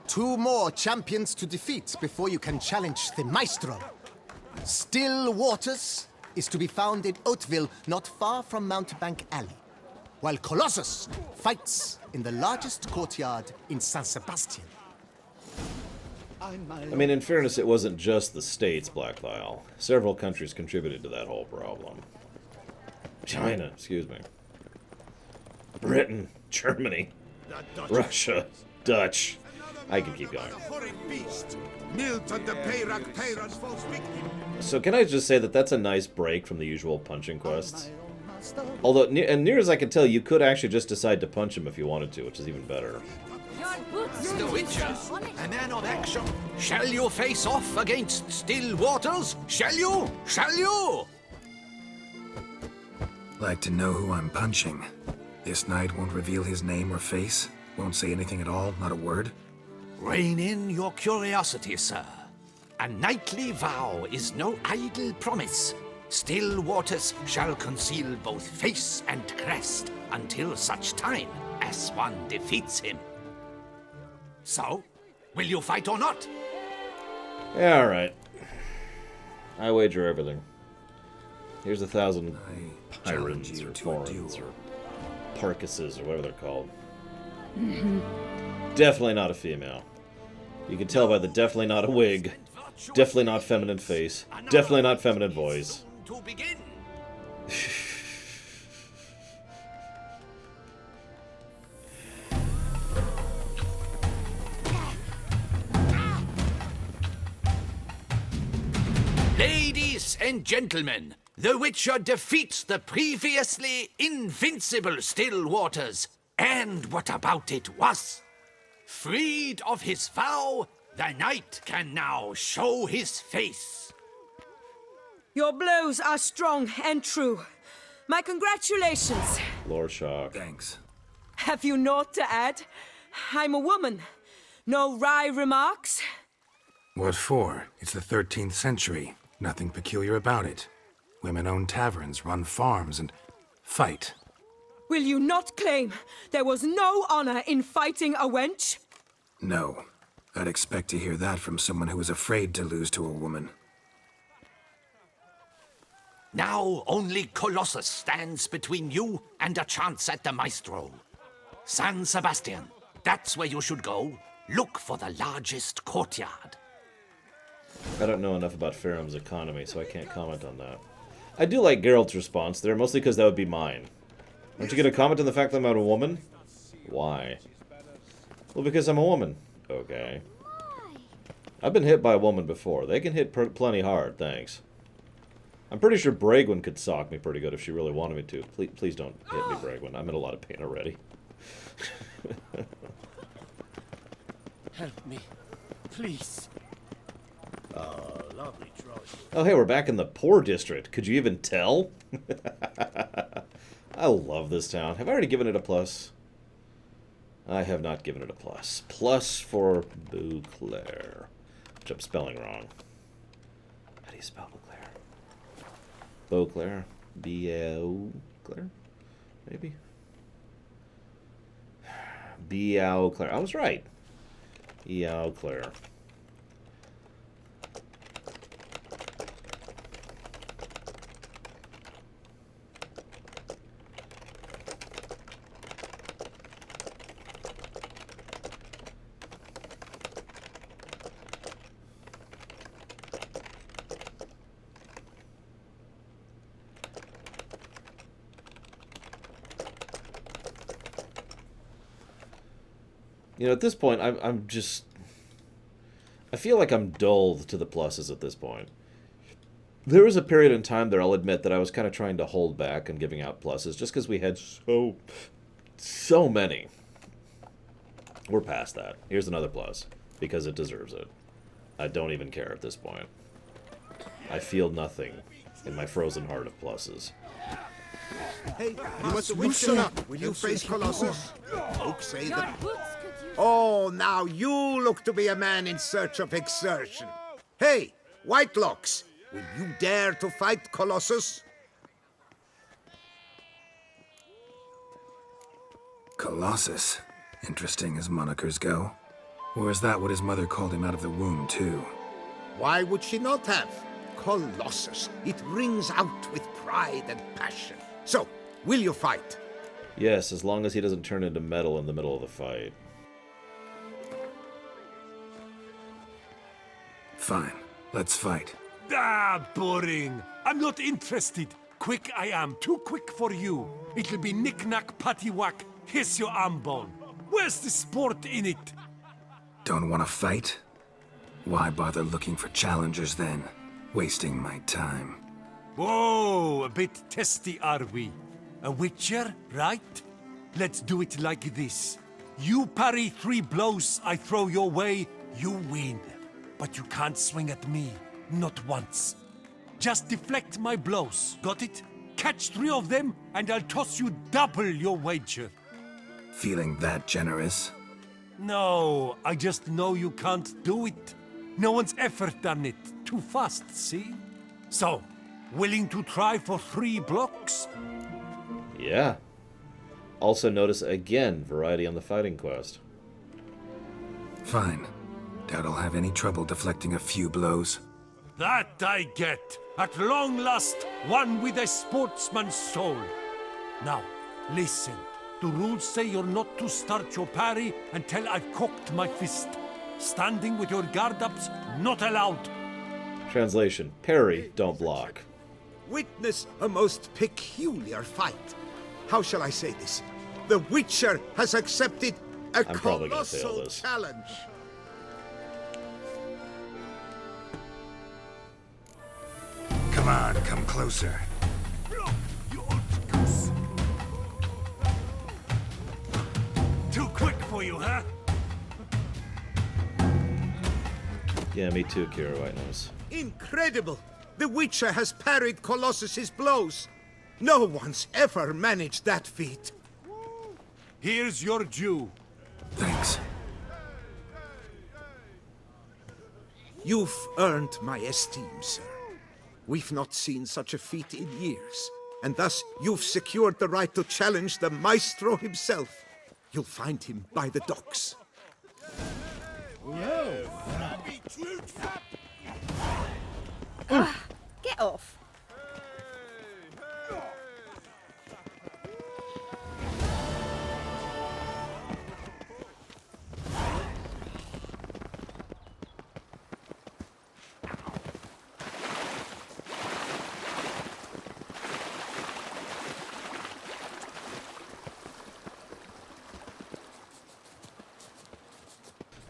Two more champions to defeat before you can challenge the Maestro. Still Waters is to be found in Oatville, not far from Mountebank Alley, while Colossus fights in the largest courtyard in San Sebastian. I mean, in fairness, it wasn't just the States, Black Vial. Several countries contributed to that whole problem. China, excuse me. Britain, Germany, Russia, Dutch. I can keep going. So can I just say that that's a nice break from the usual punching quests? Although, and near as I can tell, you could actually just decide to punch him if you wanted to, which is even better. The Witcher, a man of action. Shall you face off against Still Waters? Shall you? Shall you? Like to know who I'm punching. This knight won't reveal his name or face? Won't say anything at all, not a word? Rein in your curiosity, sir. A knightly vow is no idle promise. Still Waters shall conceal both face and crest until such time as one defeats him. So, will you fight or not? Yeah, alright. I wager everything. Here's 1,000 pyrans or forans or parkases or whatever they're called. Definitely not a female. You can tell by the definitely not a wig, definitely not feminine face, definitely not feminine voice. To begin. Ladies and gentlemen, the Witcher defeats the previously invincible Still Waters. And what about it was? Freed of his vow, the knight can now show his face. Your blows are strong and true. My congratulations. Lord Shock. Thanks. Have you naught to add? I'm a woman. No wry remarks? What for? It's the 13th century. Nothing peculiar about it. Women own taverns, run farms, and fight. Will you not claim there was no honor in fighting a wench? No. I'd expect to hear that from someone who was afraid to lose to a woman. Now only Colossus stands between you and a chance at the Maestro. San Sebastian, that's where you should go. Look for the largest courtyard. I don't know enough about Faerum's economy, so I can't comment on that. I do like Geralt's response there, mostly because that would be mine. Don't you get a comment on the fact that I'm a woman? Why? Well, because I'm a woman. Okay. I've been hit by a woman before. They can hit plenty hard, thanks. I'm pretty sure Bragwin could sock me pretty good if she really wanted me to. Please don't hit me, Bragwin. I'm in a lot of pain already. Help me. Please. Oh, lovely choice. Oh, hey, we're back in the poor district. Could you even tell? I love this town. Have I already given it a plus? I have not given it a plus. Plus for Beauclair, which I'm spelling wrong. How do you spell Beauclair? Beauclair? B-O-Claire? Maybe? Beauclair. I was right. Beauclair. You know, at this point, I'm just... I feel like I'm dulled to the pluses at this point. There was a period in time there, I'll admit, that I was kind of trying to hold back on giving out pluses, just because we had so many. We're past that. Here's another plus, because it deserves it. I don't even care at this point. I feel nothing in my frozen heart of pluses. Hey, you must loosen up. Will you face Colossus? Folk say that... Oh, now you look to be a man in search of exertion. Hey, Whitelocks, will you dare to fight Colossus? Colossus. Interesting as monikers go. Or is that what his mother called him out of the womb, too? Why would she not have? Colossus. It rings out with pride and passion. So, will you fight? Yes, as long as he doesn't turn into metal in the middle of the fight. Fine. Let's fight. Ah, boring. I'm not interested. Quick I am. Too quick for you. It'll be knick-knack, paddywhack. Here's your arm bone. Where's the sport in it? Don't want to fight? Why bother looking for challengers then? Wasting my time. Whoa, a bit testy are we? A witcher, right? Let's do it like this. You parry 3 blows I throw your way, you win. But you can't swing at me, not once. Just deflect my blows, got it? Catch 3 of them, and I'll toss you double your wager. Feeling that generous? No, I just know you can't do it. No one's ever done it. Too fast, see? So, willing to try for 3 blocks? Yeah. Also notice again variety on the fighting quest. Fine. Doubt I'll have any trouble deflecting a few blows. That I get. At long last, one with a sportsman's soul. Now, listen. The rules say you're not to start your parry until I've cocked my fist. Standing with your guard-ups, not allowed. Translation: parry, don't block. Witness a most peculiar fight. How shall I say this? The Witcher has accepted a colossal challenge. Come on, come closer. Too quick for you, huh? Yeah, me too, Kira Whitenose. Incredible! The Witcher has parried Colossus's blows. No one's ever managed that feat. Here's your due. Thanks. You've earned my esteem, sir. We've not seen such a feat in years, and thus you've secured the right to challenge the Maestro himself. You'll find him by the docks. Get off.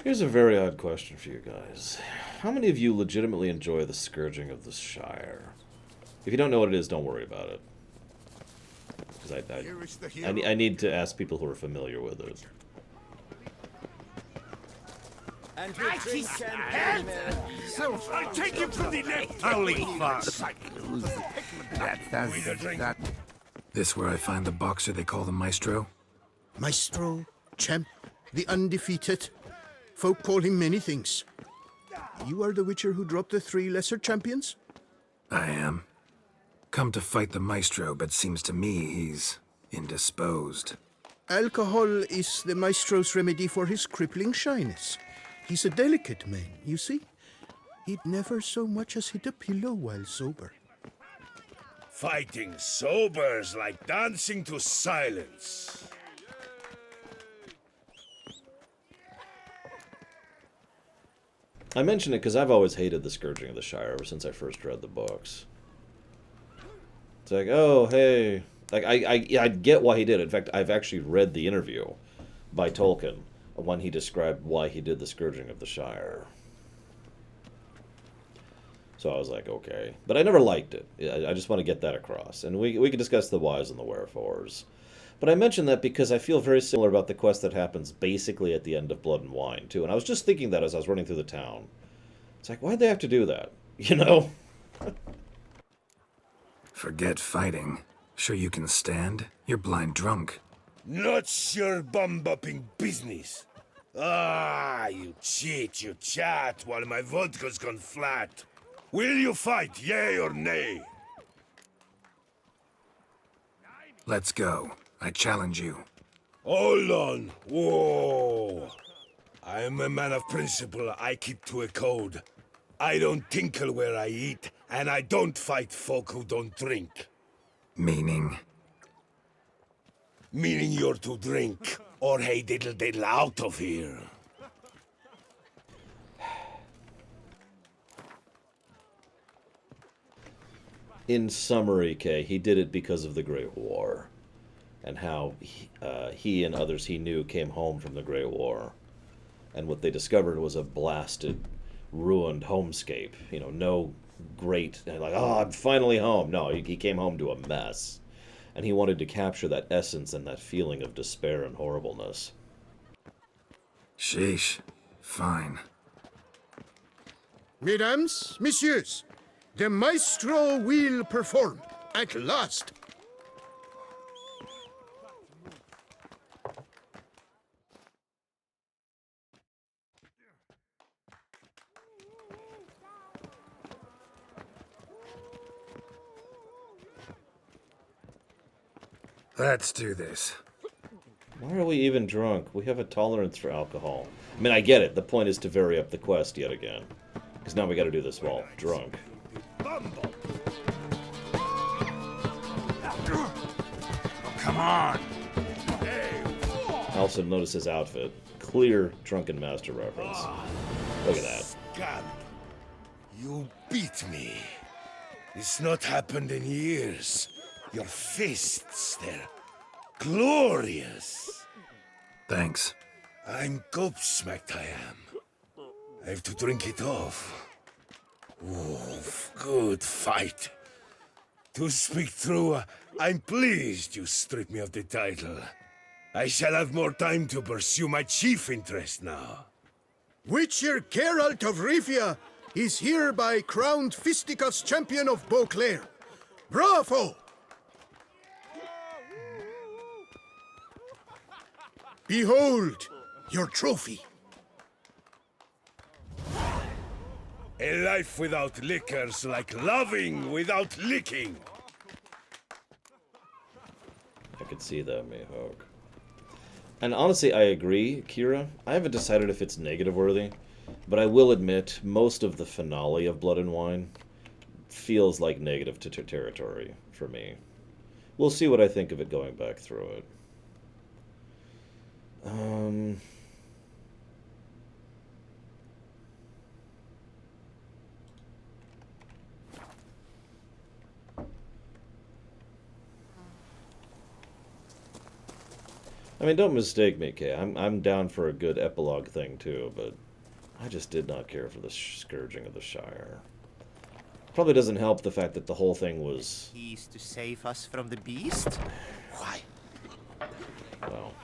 Here's a very odd question for you guys. How many of you legitimately enjoy the Scourging of the Shire? If you don't know what it is, don't worry about it. Because I need to ask people who are familiar with it. And we drink and I'll take him from the left. Holy fuck! That. This where I find the boxer they call the Maestro? Maestro, champ, the undefeated. Folk call him many things. You are the Witcher who dropped the 3 lesser champions? I am. Come to fight the Maestro, but seems to me he's indisposed. Alcohol is the Maestro's remedy for his crippling shyness. He's a delicate man, you see. He'd never so much as hit a pillow while sober. Fighting sober's like dancing to silence. I mention it because I've always hated the Scourging of the Shire ever since I first read the books. It's like, oh, hey. Like, I get why he did it. In fact, I've actually read the interview by Tolkien when he described why he did the Scourging of the Shire. So I was like, okay. But I never liked it. I just want to get that across. And we can discuss the whys and the wherefores. But I mention that because I feel very similar about the quest that happens basically at the end of Blood and Wine, too. And I was just thinking that as I was running through the town. It's like, why'd they have to do that? You know? Forget fighting. Sure you can stand? You're blind drunk. Not your bum-bopping business. Ah, you cheat, you chat, while my vodka's gone flat. Will you fight, yay or nay? Let's go. I challenge you. Hold on. Whoa. I am a man of principle. I keep to a code. I don't tinkle where I eat, and I don't fight folk who don't drink. Meaning? Meaning you're to drink, or hey diddle diddle out of here. In summary, Kay, he did it because of the Great War. And how he and others he knew came home from the Great War. And what they discovered was a blasted, ruined homescape. You know, no great, like, oh, I'm finally home. No, he came home to a mess. And he wanted to capture that essence and that feeling of despair and horribleness. Sheesh. Fine. Mesdames, messieurs, the Maestro will perform, at last. Let's do this. Why are we even drunk? We have a tolerance for alcohol. I mean, I get it. The point is to vary up the quest yet again. Because now we gotta do this while drunk. Oh, come on! I also notice his outfit. Clear Drunken Master reference. Look at that. Scamp! You beat me. It's not happened in years. Your fists, they're glorious. Thanks. I'm gobsmacked, I am. I have to drink it off. Oof, good fight. To speak true, I'm pleased you stripped me of the title. I shall have more time to pursue my chief interest now. Witcher Geralt of Rivia is hereby crowned Fisticuffs champion of Beauclair. Bravo! Behold your trophy. A life without liquor's like loving without licking. I could see that, Mihawk. And honestly, I agree, Kira. I haven't decided if it's negative worthy, but I will admit most of the finale of Blood and Wine feels like negative territory for me. We'll see what I think of it going back through it. I mean, don't mistake me, Kay. I'm down for a good epilogue thing too, but I just did not care for the Scourging of the Shire. Probably doesn't help the fact that the whole thing was... He's to save us from the beast? Why? Well...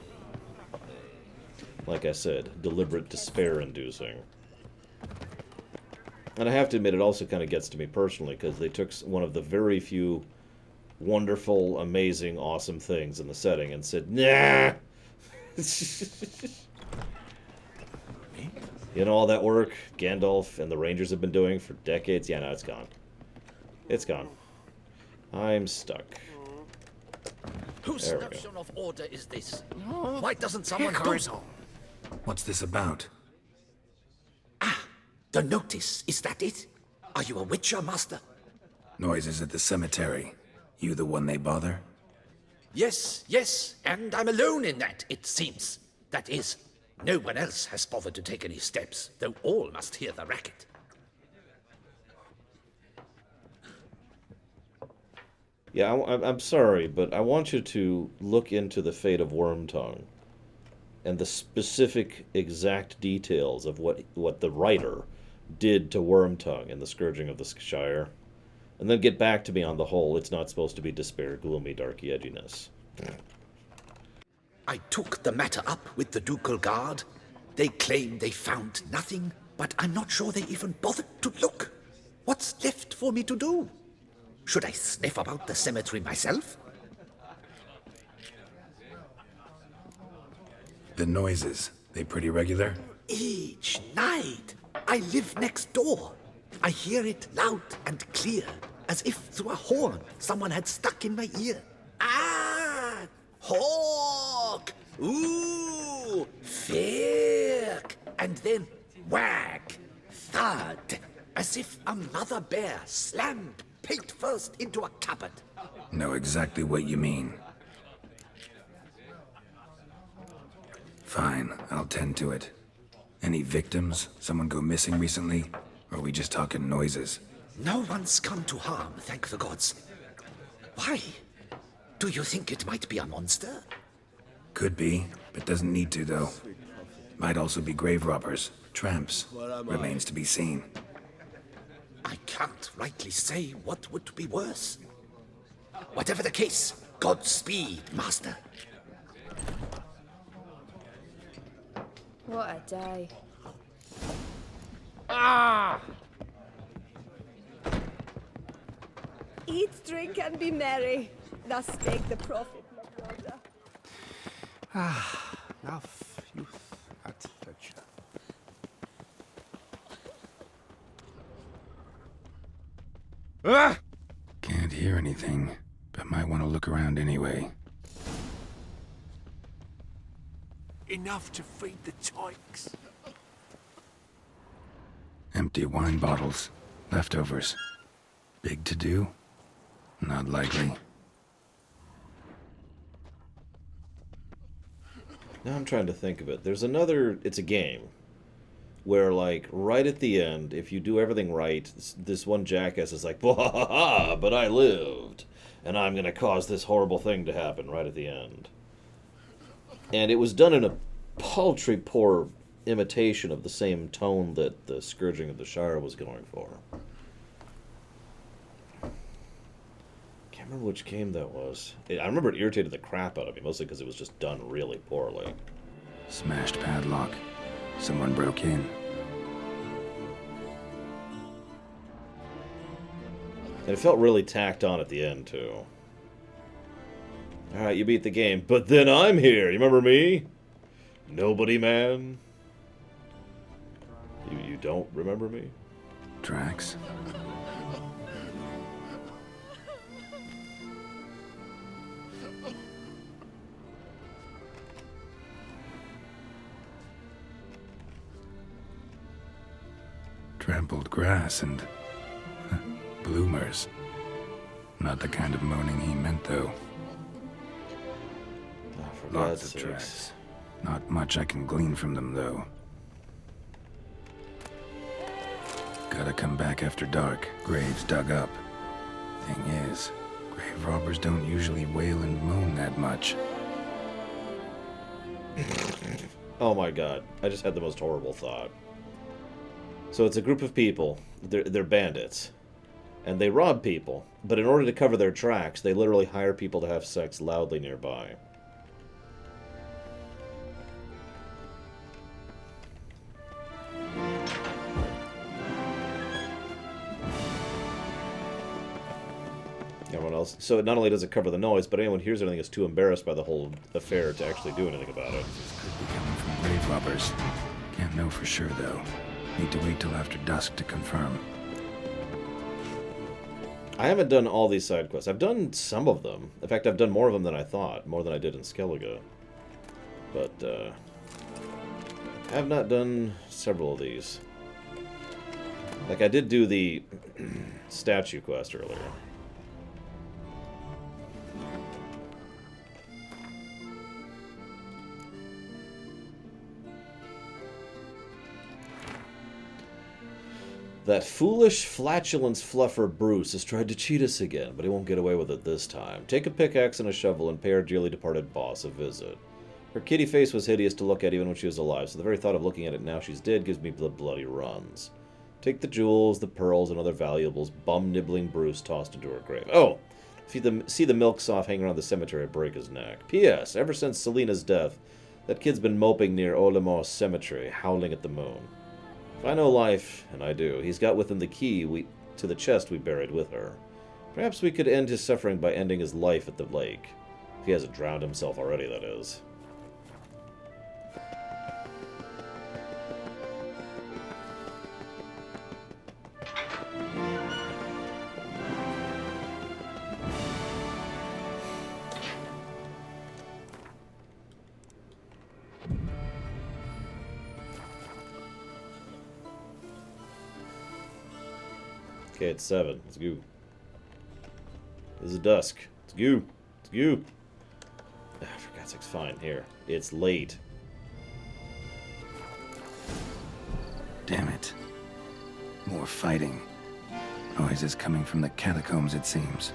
Like I said, deliberate despair-inducing. And I have to admit, it also kind of gets to me personally, because they took one of the very few wonderful, amazing, awesome things in the setting and said, nah! You know, all that work Gandalf and the Rangers have been doing for decades? Yeah, no, it's gone. It's gone. I'm stuck. Whose There we go. notion of order is this? Why doesn't someone do so? What's this about? The notice, is that it? Are you a witcher, master? Noises at the cemetery. You the one they bother? Yes, yes, and I'm alone in that, it seems. That is, no one else has bothered to take any steps, though all must hear the racket. Yeah, I'm sorry, but I want you to look into the fate of Wormtongue and the specific exact details of what the writer did to Wormtongue in the Scourging of the Shire. And then get back to me on the whole. It's not supposed to be despair, gloomy, darky edginess. I took the matter up with the Ducal Guard. They claim they found nothing, but I'm not sure they even bothered to look. What's left for me to do? Should I sniff about the cemetery myself? The noises, they pretty regular? Each night. I live next door. I hear it loud and clear, as if through a horn someone had stuck in my ear. Ah! Hawk! Ooh! Firk! And then whack! Thud! As if a mother bear slammed pate first into a cupboard. Know exactly what you mean. Fine, I'll tend to it. Any victims? Someone go missing recently? Or are we just talking noises? No one's come to harm, thank the gods. Why? Do you think it might be a monster? Could be, but doesn't need to, though. Might also be grave robbers, tramps. Remains to be seen. I can't rightly say what would be worse. Whatever the case, Godspeed, master. What a day. Ah! Eat, drink, and be merry. Thus spake the prophet, my brother. Love, youth, adventure. Can't hear anything, but might want to look around anyway. Enough to feed the tykes. Empty wine bottles. Leftovers. Big to do? Not likely. Now I'm trying to think of it. There's another... It's a game. Where, like, right at the end, if you do everything right, this one jackass is like, "Wahaha, but I lived. And I'm gonna cause this horrible thing to happen right at the end." And it was done in a paltry poor imitation of the same tone that the Scourging of the Shire was going for. Can't remember which game that was. I remember it irritated the crap out of me, mostly because it was just done really poorly. Smashed padlock. Someone broke in. And it felt really tacked on at the end, too. Alright, you beat the game, but then I'm here. You remember me? Nobody man. You don't remember me? Tracks. Trampled grass and bloomers. Not the kind of moaning he meant, though. For Lots God's of sakes. tracks. Not much I can glean from them, though. Gotta come back after dark. Graves dug up. Thing is, grave robbers don't usually wail and moan that much. Oh my god, I just had the most horrible thought. So it's a group of people, they're bandits, and they rob people, but in order to cover their tracks, they literally hire people to have sex loudly nearby. else. So not only does it cover the noise, but anyone who hears anything is too embarrassed by the whole affair to actually do anything about it. This could be coming from grave robbers. Can't know for sure, though. Need to wait till after dusk to confirm. I haven't done all these side quests. I've done some of them. In fact, I've done more of them than I thought. More than I did in Skellige. But, I have not done several of these. Like, I did do the statue quest earlier. That foolish flatulence fluffer Bruce has tried to cheat us again, but he won't get away with it this time. Take a pickaxe and a shovel and pay our dearly departed boss a visit. Her kitty face was hideous to look at even when she was alive, so the very thought of looking at it now she's dead gives me the bloody runs. Take the jewels, the pearls, and other valuables bum-nibbling Bruce tossed into her grave. Oh! See the milk-soft hanging around the cemetery, break his neck. P.S. Ever since Selena's death, that kid's been moping near Olimar Cemetery, howling at the moon. If I know life, and I do, he's got with him the key to the chest we buried with her. Perhaps we could end his suffering by ending his life at the lake. If he hasn't drowned himself already, that is. Okay, it's 7. Let's go. This is dusk. Let's go. Let's go. For God's sakes, fine. Here. It's late. Damn it. More fighting. Noises coming from the catacombs, it seems.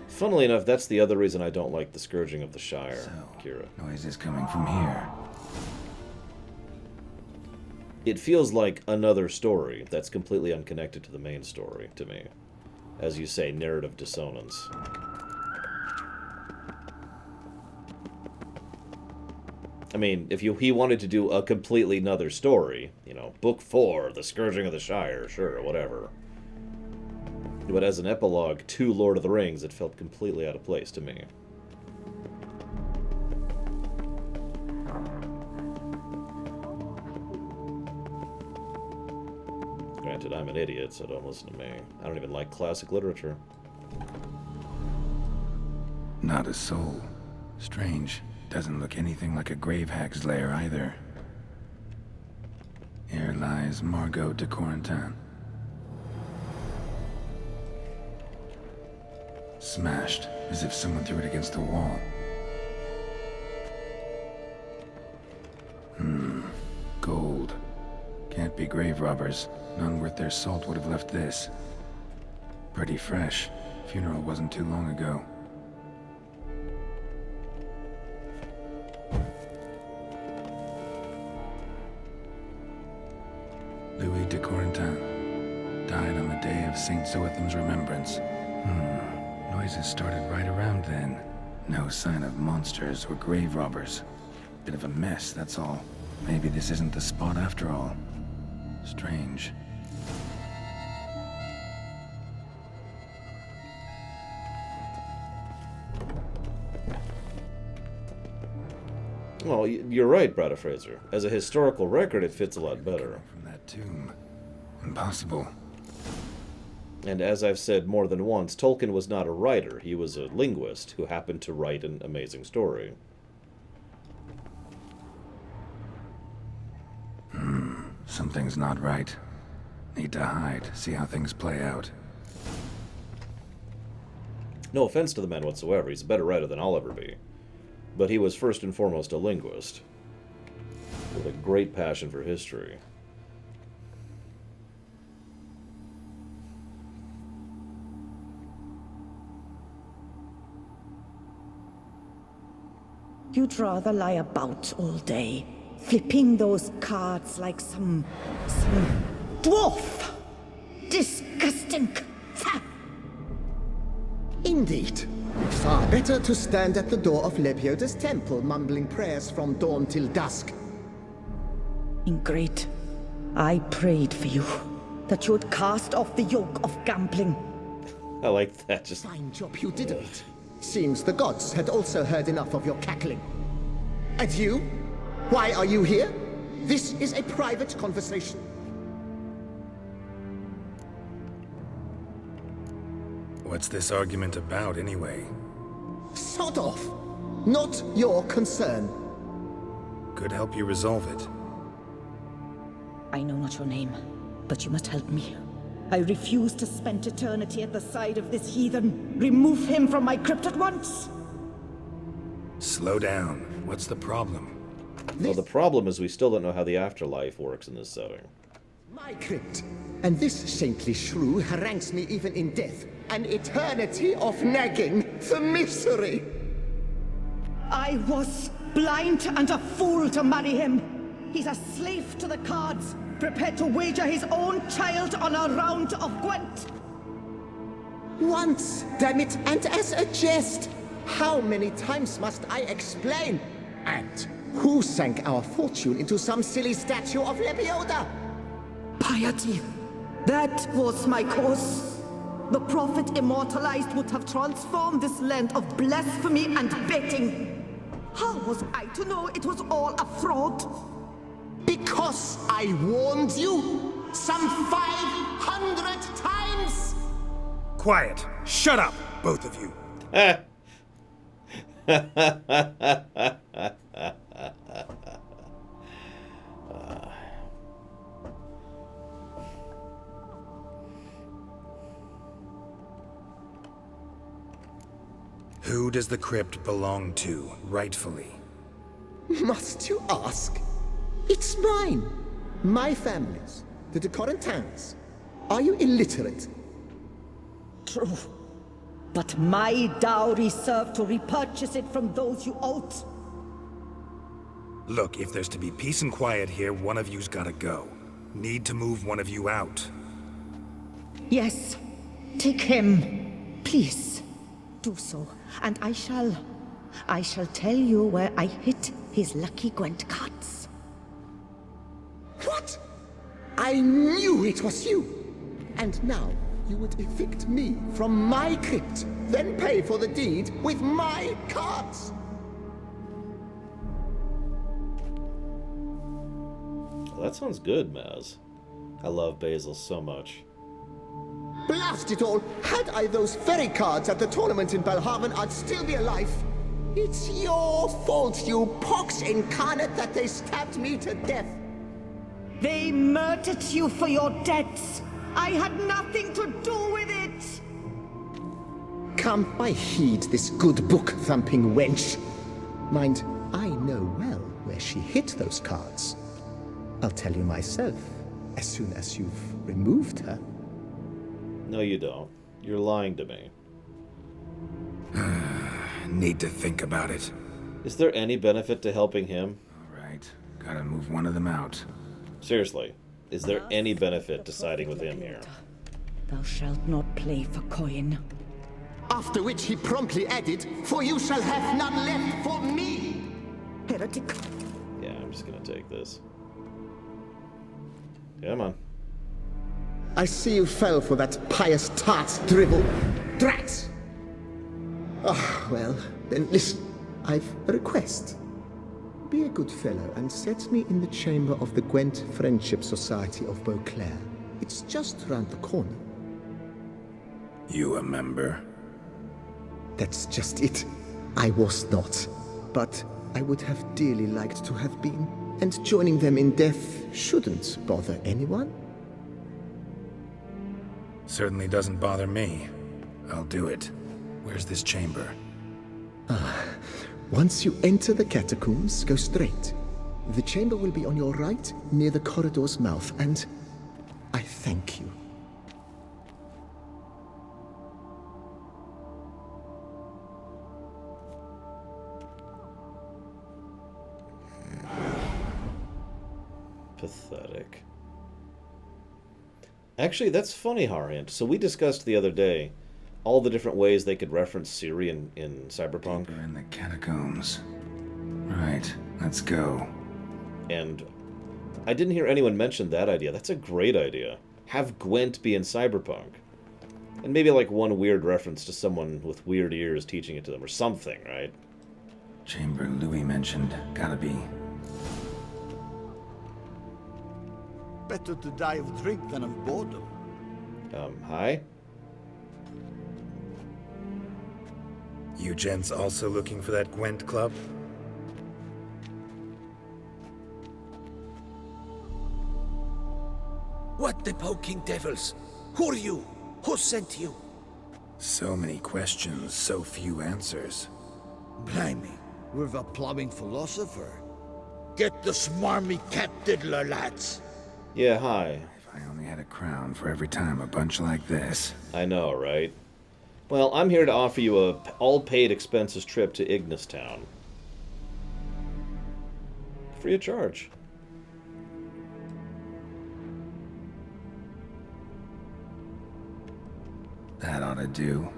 Funnily enough, that's the other reason I don't like the Scourging of the Shire, So, Kira. noises coming from here. It feels like another story that's completely unconnected to the main story, to me. As you say, narrative dissonance. I mean, if he wanted to do a completely another story, you know, Book 4, The Scourging of the Shire, sure, whatever. But as an epilogue to Lord of the Rings, it felt completely out of place to me. Granted, I'm an idiot, so don't listen to me. I don't even like classic literature. Not a soul. Strange. Doesn't look anything like a grave hag's lair either. Here lies Margot de Corentin. Smashed, as if someone threw it against the wall. Gold. Can't be grave robbers. None worth their salt would have left this. Pretty fresh. Funeral wasn't too long ago. Louis de Corentin. Died on the day of St. Zoetham's remembrance. Noises started right around then. No sign of monsters or grave robbers. Bit of a mess, that's all. Maybe this isn't the spot after all. Strange. Well, you're right, Brada Fraser. As a historical record, it fits a lot better. From that tomb. Impossible. And as I've said more than once, Tolkien was not a writer. He was a linguist who happened to write an amazing story. Something's not right. Need to hide, see how things play out. No offense to the man whatsoever. He's a better writer than I'll ever be. But he was first and foremost a linguist. With a great passion for history. You'd rather lie about all day, flipping those cards like some dwarf. Disgusting. Indeed. Far better to stand at the door of Lebioda's temple, mumbling prayers from dawn till dusk. Ingrid, I prayed for you. that you would cast off the yoke of gambling. I like that. Just fine job you didn't. Seems the gods had also heard enough of your cackling. And you? Why are you here? This is a private conversation. What's this argument about, anyway? Sod off! Not your concern. Could help you resolve it. I know not your name, but you must help me. I refuse to spend eternity at the side of this heathen. Remove him from my crypt at once! Slow down. What's the problem? Well, the problem is we still don't know how the afterlife works in this setting. My crypt. And this saintly shrew harangues me even in death. An eternity of nagging. The misery! I was blind and a fool to marry him. He's a slave to the cards, prepared to wager his own child on a round of Gwent. Once, damn it, and as a jest. How many times must I explain? And who sank our fortune into some silly statue of Lebioda? Piety. That was my cause. The prophet immortalized would have transformed this land of blasphemy and betting. How was I to know it was all a fraud? Because I warned you some 500 times! Quiet! Shut up, both of you! Who does the crypt belong to, rightfully? Must you ask? It's mine. My family's. The de Corentins. Are you illiterate? True. But my dowry served to repurchase it from those you owed. Look, if there's to be peace and quiet here, one of you's gotta go. Need to move one of you out. Yes. Take him. Please. Do so. And I shall tell you where I hid his lucky Gwent cards. What? I knew it was you! And now you would evict me from my crypt, then pay for the deed with my cards! Well, that sounds good, Maz. I love Basil so much. Blast it all! Had I those very cards at the tournament in Belhaven, I'd still be alive. It's your fault, you pox incarnate, that they stabbed me to death. They murdered you for your debts. I had nothing to do with it. Come, I heed this good book-thumping wench. Mind, I know well where she hid those cards. I'll tell you myself, as soon as you've removed her. No, you don't. You're lying to me. Need to think about it. Is there any benefit to helping him? Alright, gotta move one of them out. Seriously, is there any benefit to siding with him here? Thou shalt not play for coin. After which he promptly added, "For you shall have none left for me!" Heretic. Yeah, I'm just gonna take this. Come on. I see you fell for that pious tart's drivel. Drat! Ah, well, then listen. I've a request. Be a good fellow and set me in the chamber of the Gwent Friendship Society of Beauclair. It's just round the corner. You a member? That's just it. I was not. But I would have dearly liked to have been. And joining them in death shouldn't bother anyone. Certainly doesn't bother me. I'll do it. Where's this chamber? Once you enter the catacombs, go straight. The chamber will be on your right, near the corridor's mouth, and I thank you. Pathetic. Actually, that's funny, Harhant. So we discussed the other day all the different ways they could reference Siri in Cyberpunk. Deeper in the catacombs. Right, let's go. And I didn't hear anyone mention that idea. That's a great idea. Have Gwent be in Cyberpunk. And maybe like one weird reference to someone with weird ears teaching it to them or something, right? Chamber Louis mentioned. Gotta be. Better to die of drink than of boredom. Hi? You gents also looking for that Gwent club? What the poking devils? Who are you? Who sent you? So many questions, so few answers. Blimey, we're the plumbing philosopher. Get the smarmy cat diddler, lads. Yeah, hi. If I only had a crown for every time a bunch like this. I know, right? Well, I'm here to offer you a all-paid expenses trip to Ignis Town. Free of charge. That ought to do.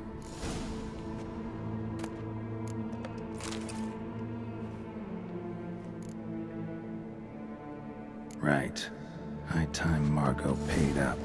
Right. High time Margot paid up.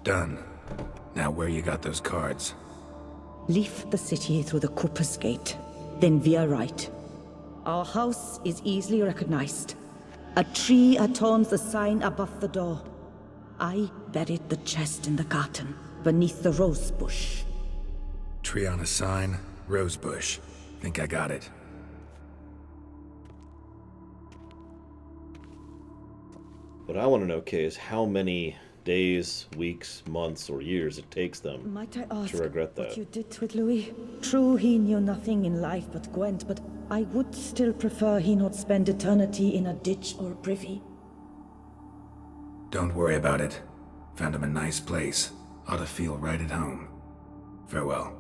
Done. Now where you got those cards? Leave the city through the Cooper's Gate. Then veer right. Our house is easily recognized. A tree adorns the sign above the door. I buried the chest in the garden, beneath the rose bush. Tree on a sign, rose bush. Think I got it. What I want to know, Kay, is how many days, weeks, months, or years it takes them Might I ask to regret what that. you did with Louis? True, he knew nothing in life but Gwent, but I would still prefer he not spend eternity in a ditch or privy. Don't worry about it. Found him a nice place. Ought to feel right at home. Farewell.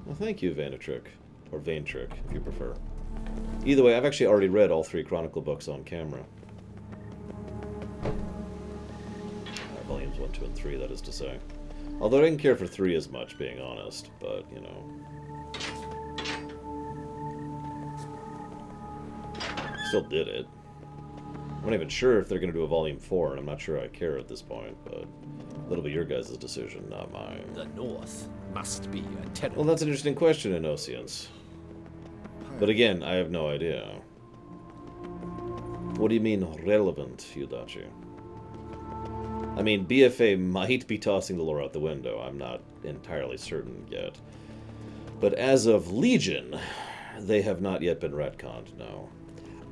Well, thank you, Vanatrick. Or Vaintrick, if you prefer. Either way, I've actually already read all 3 Chronicle books on camera. Volumes 1, 2, and 3, that is to say. Although I didn't care for 3 as much, being honest, but, you know. Still did it. I'm not even sure if they're going to do a Volume 4, and I'm not sure I care at this point, but that'll be your guys' decision, not mine. The North must be a terrible... Well, that's an interesting question, Inosians. But again, I have no idea. What do you mean, relevant, Yudachi? I mean, BFA might be tossing the lore out the window. I'm not entirely certain yet. But as of Legion, they have not yet been retconned, no.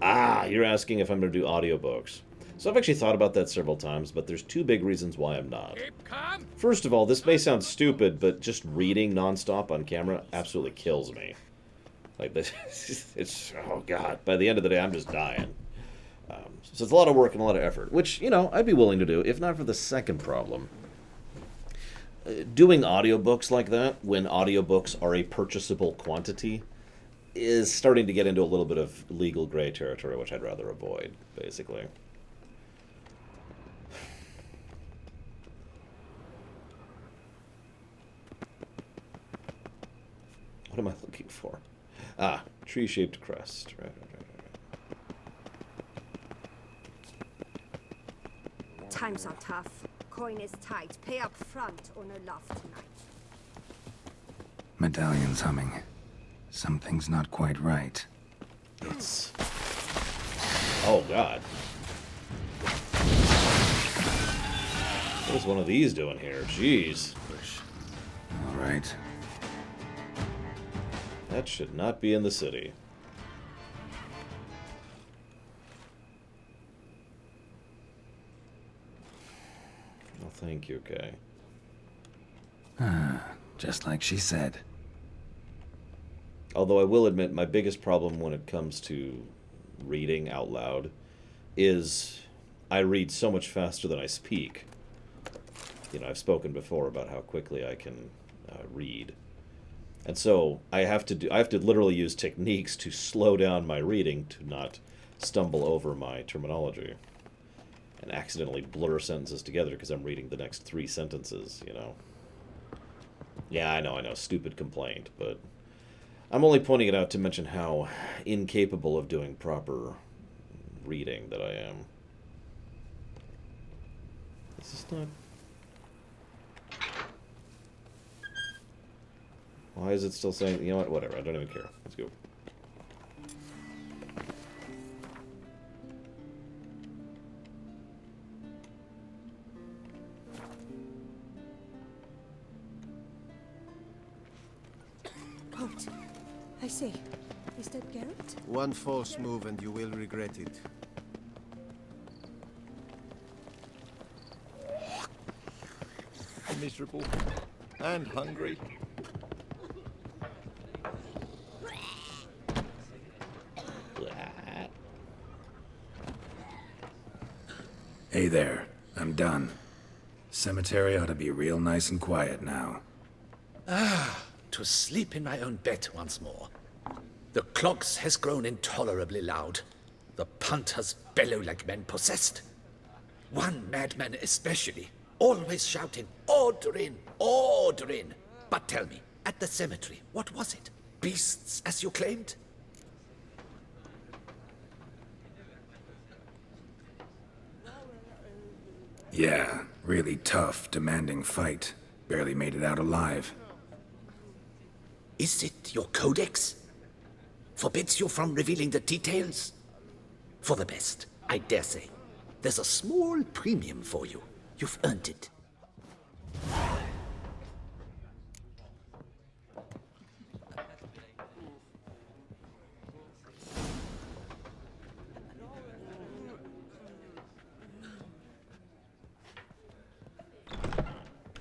Ah, you're asking if I'm going to do audiobooks. So I've actually thought about that several times, but there's 2 big reasons why I'm not. First of all, this may sound stupid, but just reading nonstop on camera absolutely kills me. Like, it's, oh god, by the end of the day, I'm just dying. So it's a lot of work and a lot of effort, which, you know, I'd be willing to do, if not for the second problem. Doing audiobooks like that, when audiobooks are a purchasable quantity, is starting to get into a little bit of legal gray territory, which I'd rather avoid, basically. What am I looking for? Ah, tree-shaped crest. Right. Times are tough. Coin is tight. Pay up front or no love tonight. Medallion's humming. Something's not quite right. It's... Oh, God. What is one of these doing here? Jeez. All right. That should not be in the city. Well, thank you, Kay. Ah, just like she said. Although I will admit my biggest problem when it comes to reading out loud is I read so much faster than I speak. You know, I've spoken before about how quickly I can read. And so I have to literally use techniques to slow down my reading to not stumble over my terminology and accidentally blur sentences together because I'm reading the next 3 sentences, you know. Yeah, I know, stupid complaint, but I'm only pointing it out to mention how incapable of doing proper reading that I am. This is not... Why is it still saying... You know what? Whatever. I don't even care. Let's go. Halt. I say, is that Garrett? One false move and you will regret it. Miserable and hungry. Hey there, I'm done. Cemetery ought to be real nice and quiet now. To sleep in my own bed once more. The clogs has grown intolerably loud. The punters bellow like men possessed. One madman especially, always shouting, "Order in! Order in!" But tell me, at the cemetery, what was it? Beasts, as you claimed? Yeah, really tough, demanding fight. Barely made it out alive. Is it your codex? Forbids you from revealing the details? For the best, I dare say. There's a small premium for you. You've earned it.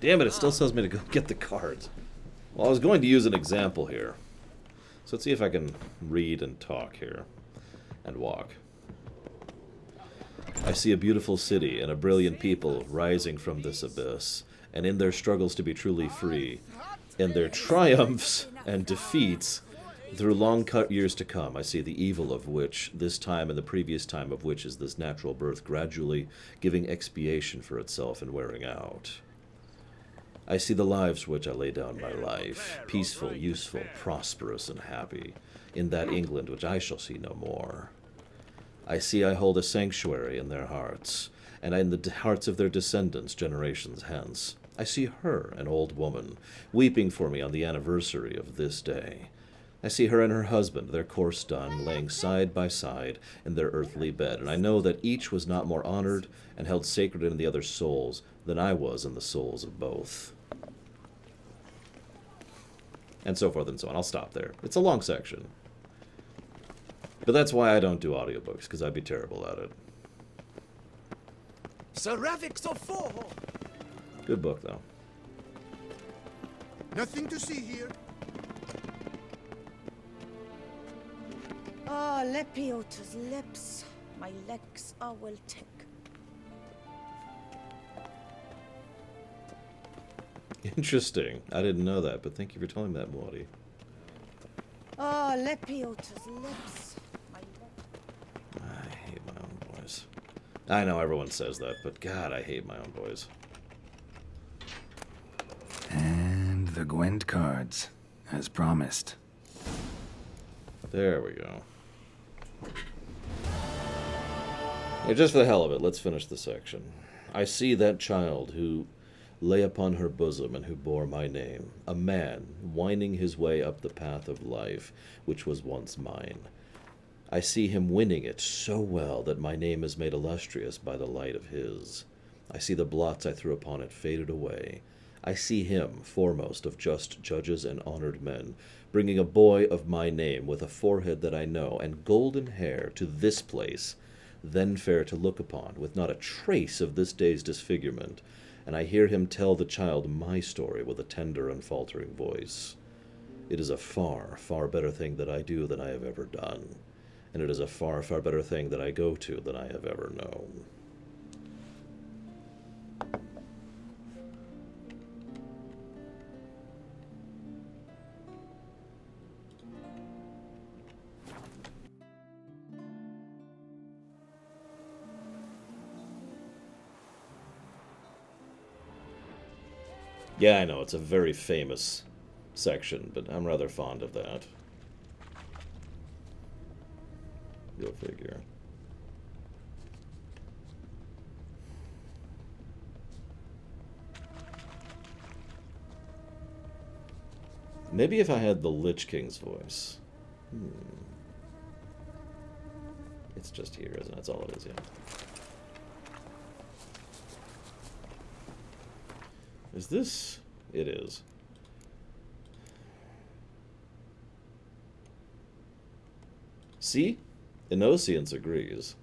Damn it, it still tells me to go get the cards. Well, I was going to use an example here. So let's see if I can read and talk here. And walk. I see a beautiful city and a brilliant people rising from this abyss, and in their struggles to be truly free, in their triumphs and defeats, through long years to come, I see the evil of which, this time and the previous time of which is this natural birth gradually giving expiation for itself and wearing out. I see the lives which I lay down my life, peaceful, useful, prosperous, and happy, in that England which I shall see no more. I see I hold a sanctuary in their hearts, and in the hearts of their descendants generations hence. I see her, an old woman, weeping for me on the anniversary of this day. I see her and her husband, their course done, laying side by side in their earthly bed, and I know that each was not more honored and held sacred in the other's souls than I was in the souls of both. And so forth and so on. I'll stop there. It's a long section. But that's why I don't do audiobooks, because I'd be terrible at it. Good book, though. Nothing to see here. Oh, Lepiota's lips. My legs are well tick. Interesting. I didn't know that, but thank you for telling me that, Morty. Oh, Lepiota's lips. I hate my own voice. I know everyone says that, but God, I hate my own voice. And the Gwent cards, as promised. There we go. Yeah, just for the hell of it, let's finish the section. I see that child who lay upon her bosom and who bore my name, a man winding his way up the path of life, which was once mine. I see him winning it so well that my name is made illustrious by the light of his. I see the blots I threw upon it faded away. I see him, foremost of just judges and honored men, bringing a boy of my name with a forehead that I know and golden hair to this place, then fair to look upon, with not a trace of this day's disfigurement, and I hear him tell the child my story with a tender and faltering voice. It is a far, far better thing that I do than I have ever done, and it is a far, far better thing that I go to than I have ever known. Yeah, I know, it's a very famous section, but I'm rather fond of that. Go figure. Maybe if I had the Lich King's voice. It's just here, isn't it? That's all it is, yeah. Is this? It is. See? Inosience agrees.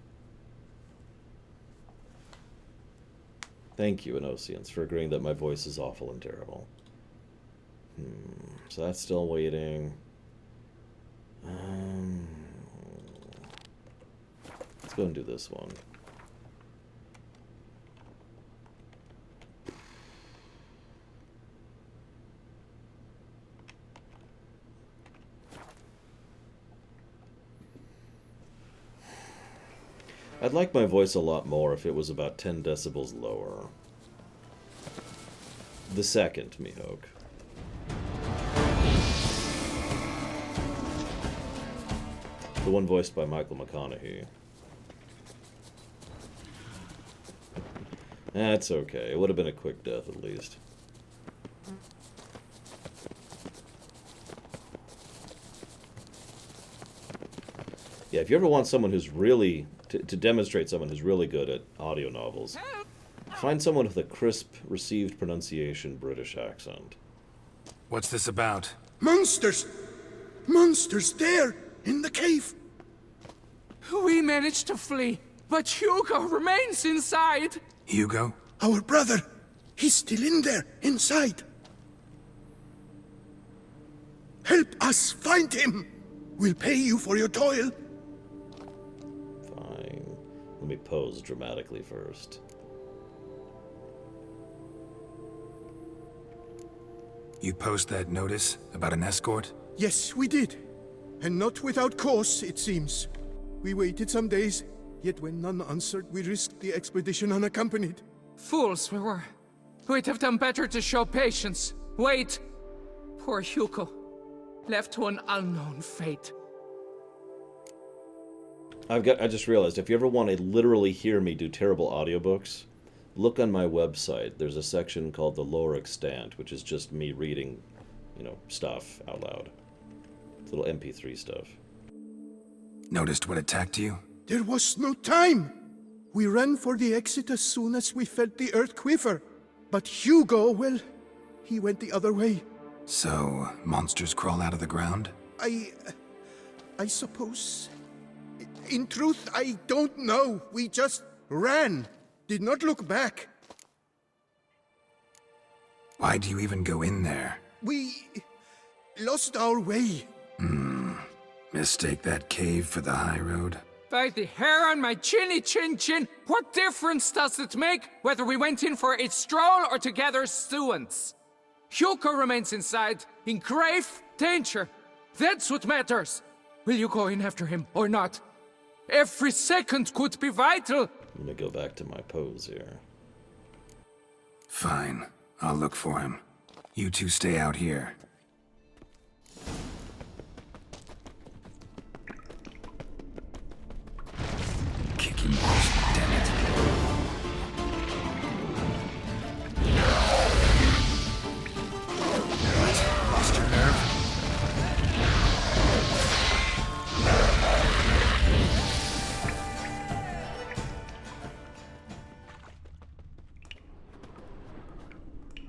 Thank you, Inosience, for agreeing that my voice is awful and terrible. So that's still waiting. Let's go and do this one. I'd like my voice a lot more if it was about 10 decibels lower. The second, Mihawk. The one voiced by Michael McConaughey. That's okay. It would have been a quick death, at least. Yeah, if you ever want someone who's really... To demonstrate someone who's really good at audio novels, find someone with a crisp, received pronunciation British accent. What's this about? Monsters! Monsters there! In the cave! We managed to flee, but Hugo remains inside! Hugo? Our brother! He's still in there, inside! Help us find him! We'll pay you for your toil! Fine. Let me pose dramatically first. You post that notice about an escort? Yes, we did. And not without cause, it seems. We waited some days, yet when none answered, we risked the expedition unaccompanied. Fools we were. We'd have done better to show patience. Wait. Poor Hugo. Left to an unknown fate. I just realized, if you ever want to literally hear me do terrible audiobooks, look on my website. There's a section called The Lore Extant, which is just me reading, stuff out loud. It's little MP3 stuff. Noticed what attacked you? There was no time! We ran for the exit as soon as we felt the earth quiver. But Hugo, well, he went the other way. So, monsters crawl out of the ground? I suppose... In truth, I don't know. We just ran. Did not look back. Why do you even go in there? We... lost our way. Mistake that cave for the high road? By the hair on my chinny chin chin, what difference does it make whether we went in for a stroll or to gather students? Hugo remains inside, in grave danger. That's what matters. Will you go in after him or not? Every second could be vital. Let me go back to my pose here. Fine. I'll look for him. You two stay out here. Kick him, damn it. What? Lost your nerve?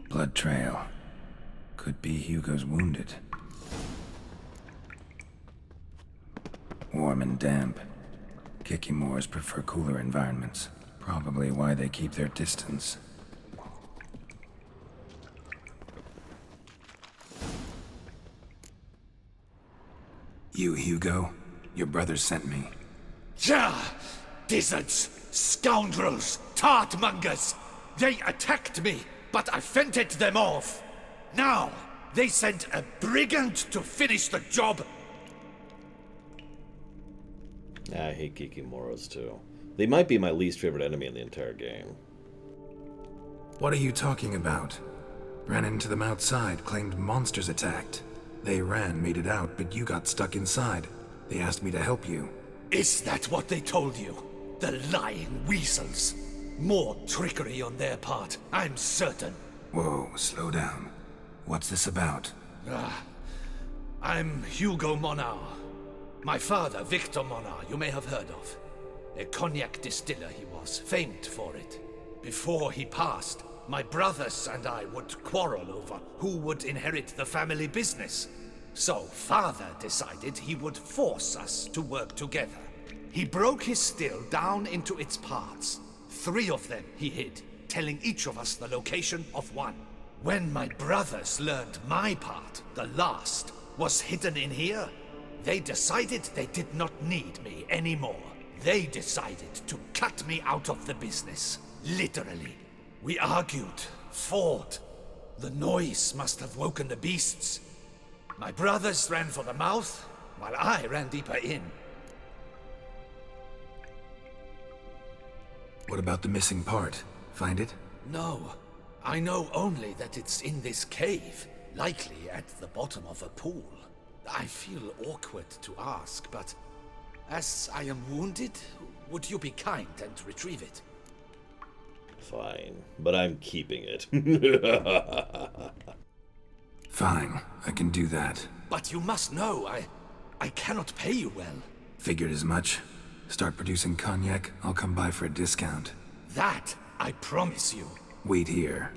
Blood trail. Could be Hugo's wounded. Warm and damp. Kikimores prefer cooler environments. Probably why they keep their distance. You, Hugo? Your brother sent me. Ja! Dizzards! Scoundrels! Tartmongers! They attacked me, but I fended them off. Now, they sent a brigand to finish the job. I hate Kikimoros too. They might be my least favorite enemy in the entire game. What are you talking about? Ran into them outside, claimed monsters attacked. They ran, made it out, but you got stuck inside. They asked me to help you. Is that what they told you? The lying weasels. More trickery on their part, I'm certain. Whoa, slow down. What's this about? I'm Hugo Monar. My father, Victor Monar, you may have heard of. A cognac distiller he was, famed for it. Before he passed, my brothers and I would quarrel over who would inherit the family business. So father decided he would force us to work together. He broke his still down into its parts. 3 of them he hid, telling each of us the location of one. When my brothers learned my part, the last, was hidden in here, they decided they did not need me anymore. They decided to cut me out of the business, literally. We argued, fought. The noise must have woken the beasts. My brothers ran for the mouth, while I ran deeper in. What about the missing part? Find it? No. I know only that it's in this cave, likely at the bottom of a pool. I feel awkward to ask, but as I am wounded, would you be kind and retrieve it? Fine, but I'm keeping it. Fine, I can do that. But you must know, I cannot pay you well. Figured as much. Start producing cognac, I'll come by for a discount. That, I promise you. Wait here.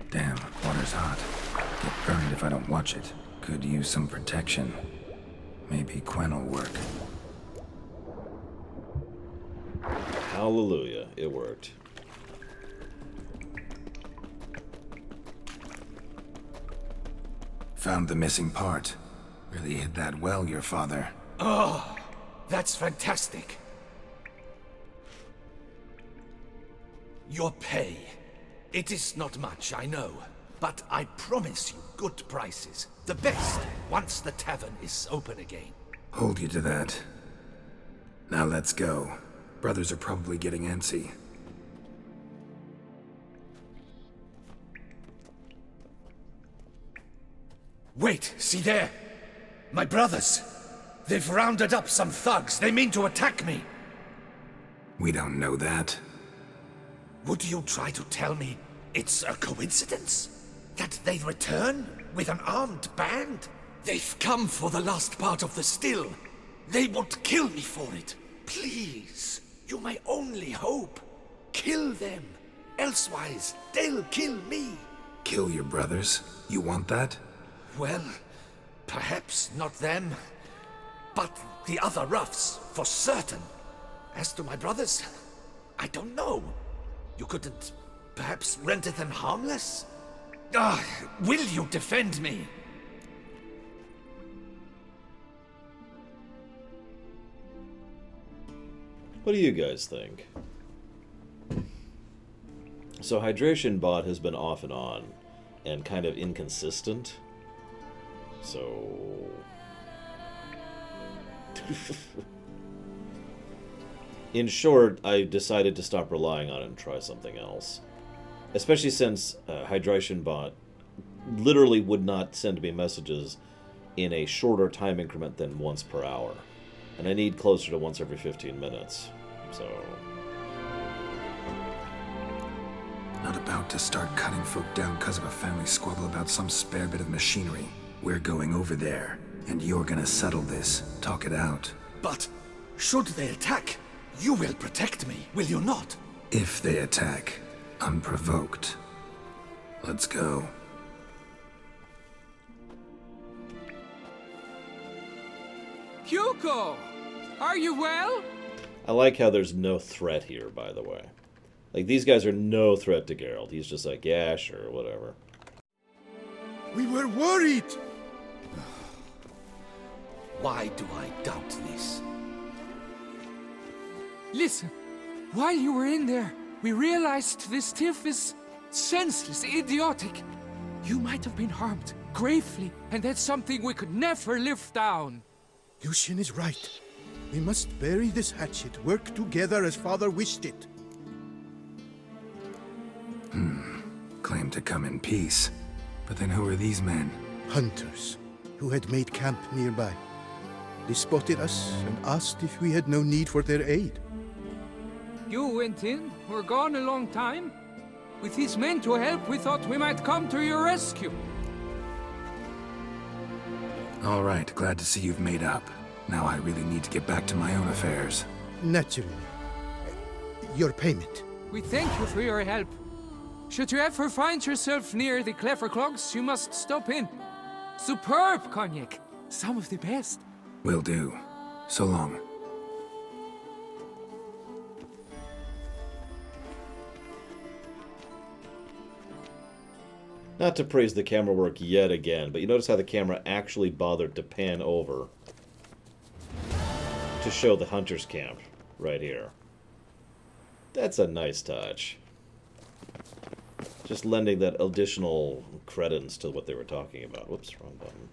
Damn, water's hot. Get burned if I don't watch it. Could use some protection. Maybe Quen will work. Hallelujah, it worked. Found the missing part. Really hid that well, your father. Oh, that's fantastic. Your pay. It is not much, I know. But I promise you good prices. The best, once the tavern is open again. Hold you to that. Now let's go. Brothers are probably getting antsy. Wait, see there! My brothers! They've rounded up some thugs. They mean to attack me. We don't know that. Would you try to tell me it's a coincidence? That they return with an armed band? They've come for the last part of the still. They would kill me for it. Please, you're my only hope. Kill them. Elsewise, they'll kill me. Kill your brothers? You want that? Well, perhaps not them, but the other roughs, for certain. As to my brothers, I don't know. You couldn't perhaps render them harmless? Will you defend me? What do you guys think? So Hydration Bot has been off and on, and kind of inconsistent. So... in short, I decided to stop relying on it and try something else. Especially since Hydration Bot literally would not send me messages in a shorter time increment than once per hour. And I need closer to once every 15 minutes. So... Not about to start cutting folk down because of a family squabble about some spare bit of machinery. We're going over there, and you're gonna settle this. Talk it out. But should they attack, you will protect me, will you not? If they attack, unprovoked. Let's go. Hugo! Are you well? I like how there's no threat here, by the way. Like, these guys are no threat to Geralt. He's just like, yeah, sure, whatever. We were worried! Why do I doubt this? Listen, while you were in there, we realized this tiff is senseless, idiotic. You might have been harmed, gravely, and that's something we could never live down. Lucian is right. We must bury this hatchet, work together as Father wished it. Claim to come in peace. But then who are these men? Hunters, who had made camp nearby. They spotted us and asked if we had no need for their aid. You went in, were gone a long time. With these men to help, we thought we might come to your rescue. All right, glad to see you've made up. Now I really need to get back to my own affairs. Naturally. Your payment. We thank you for your help. Should you ever find yourself near the Clever Clogs, you must stop in. Superb cognac. Some of the best. Will do. So long. Not to praise the camera work yet again, but you notice how the camera actually bothered to pan over to show the hunter's camp right here. That's a nice touch. Just lending that additional credence to what they were talking about. Whoops, wrong button.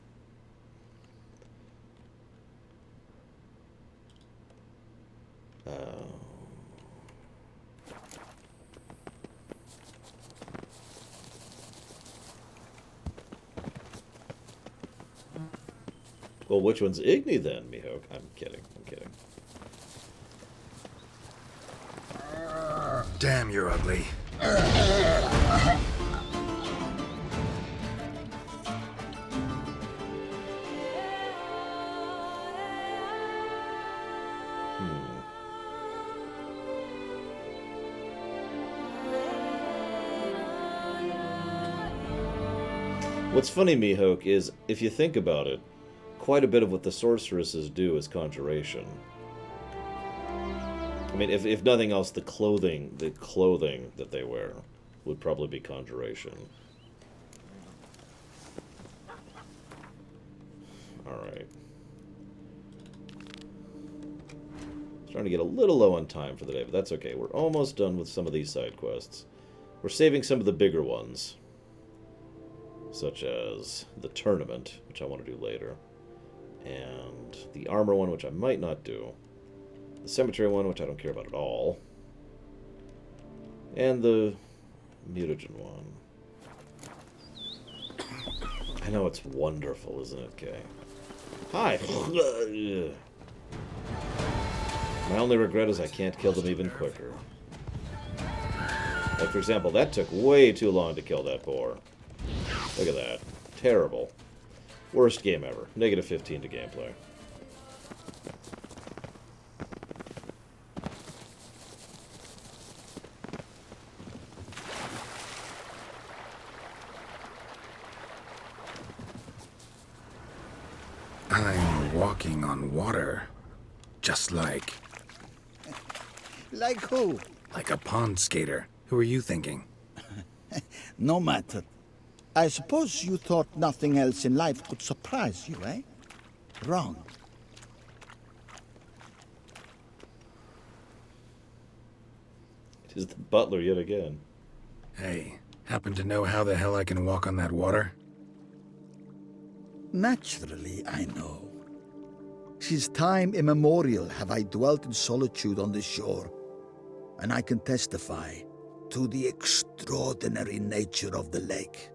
Well, which one's Igni then, Mihawk? I'm kidding. I'm kidding. Damn, you're ugly. What's funny, Mihawk, is if you think about it, quite a bit of what the sorceresses do is conjuration. I mean, if nothing else, the clothing that they wear would probably be conjuration. Alright. Starting to get a little low on time for the day, but that's okay. We're almost done with some of these side quests. We're saving some of the bigger ones, such as the tournament, which I want to do later, and the armor one, which I might not do, the cemetery one, which I don't care about at all, and the mutagen one. I know it's wonderful, isn't it, Kay? Hi! My only regret is I can't kill them even quicker. Like, for example, that took way too long to kill that boar. Look at that. Terrible. Worst game ever. Negative 15 to gameplay. I'm walking on water. Just like... Like who? Like a pond skater. Who are you thinking? No matter. I suppose you thought nothing else in life could surprise you, eh? Wrong. It is the butler yet again. Hey, happen to know how the hell I can walk on that water? Naturally, I know. Since time immemorial have I dwelt in solitude on this shore, and I can testify to the extraordinary nature of the lake.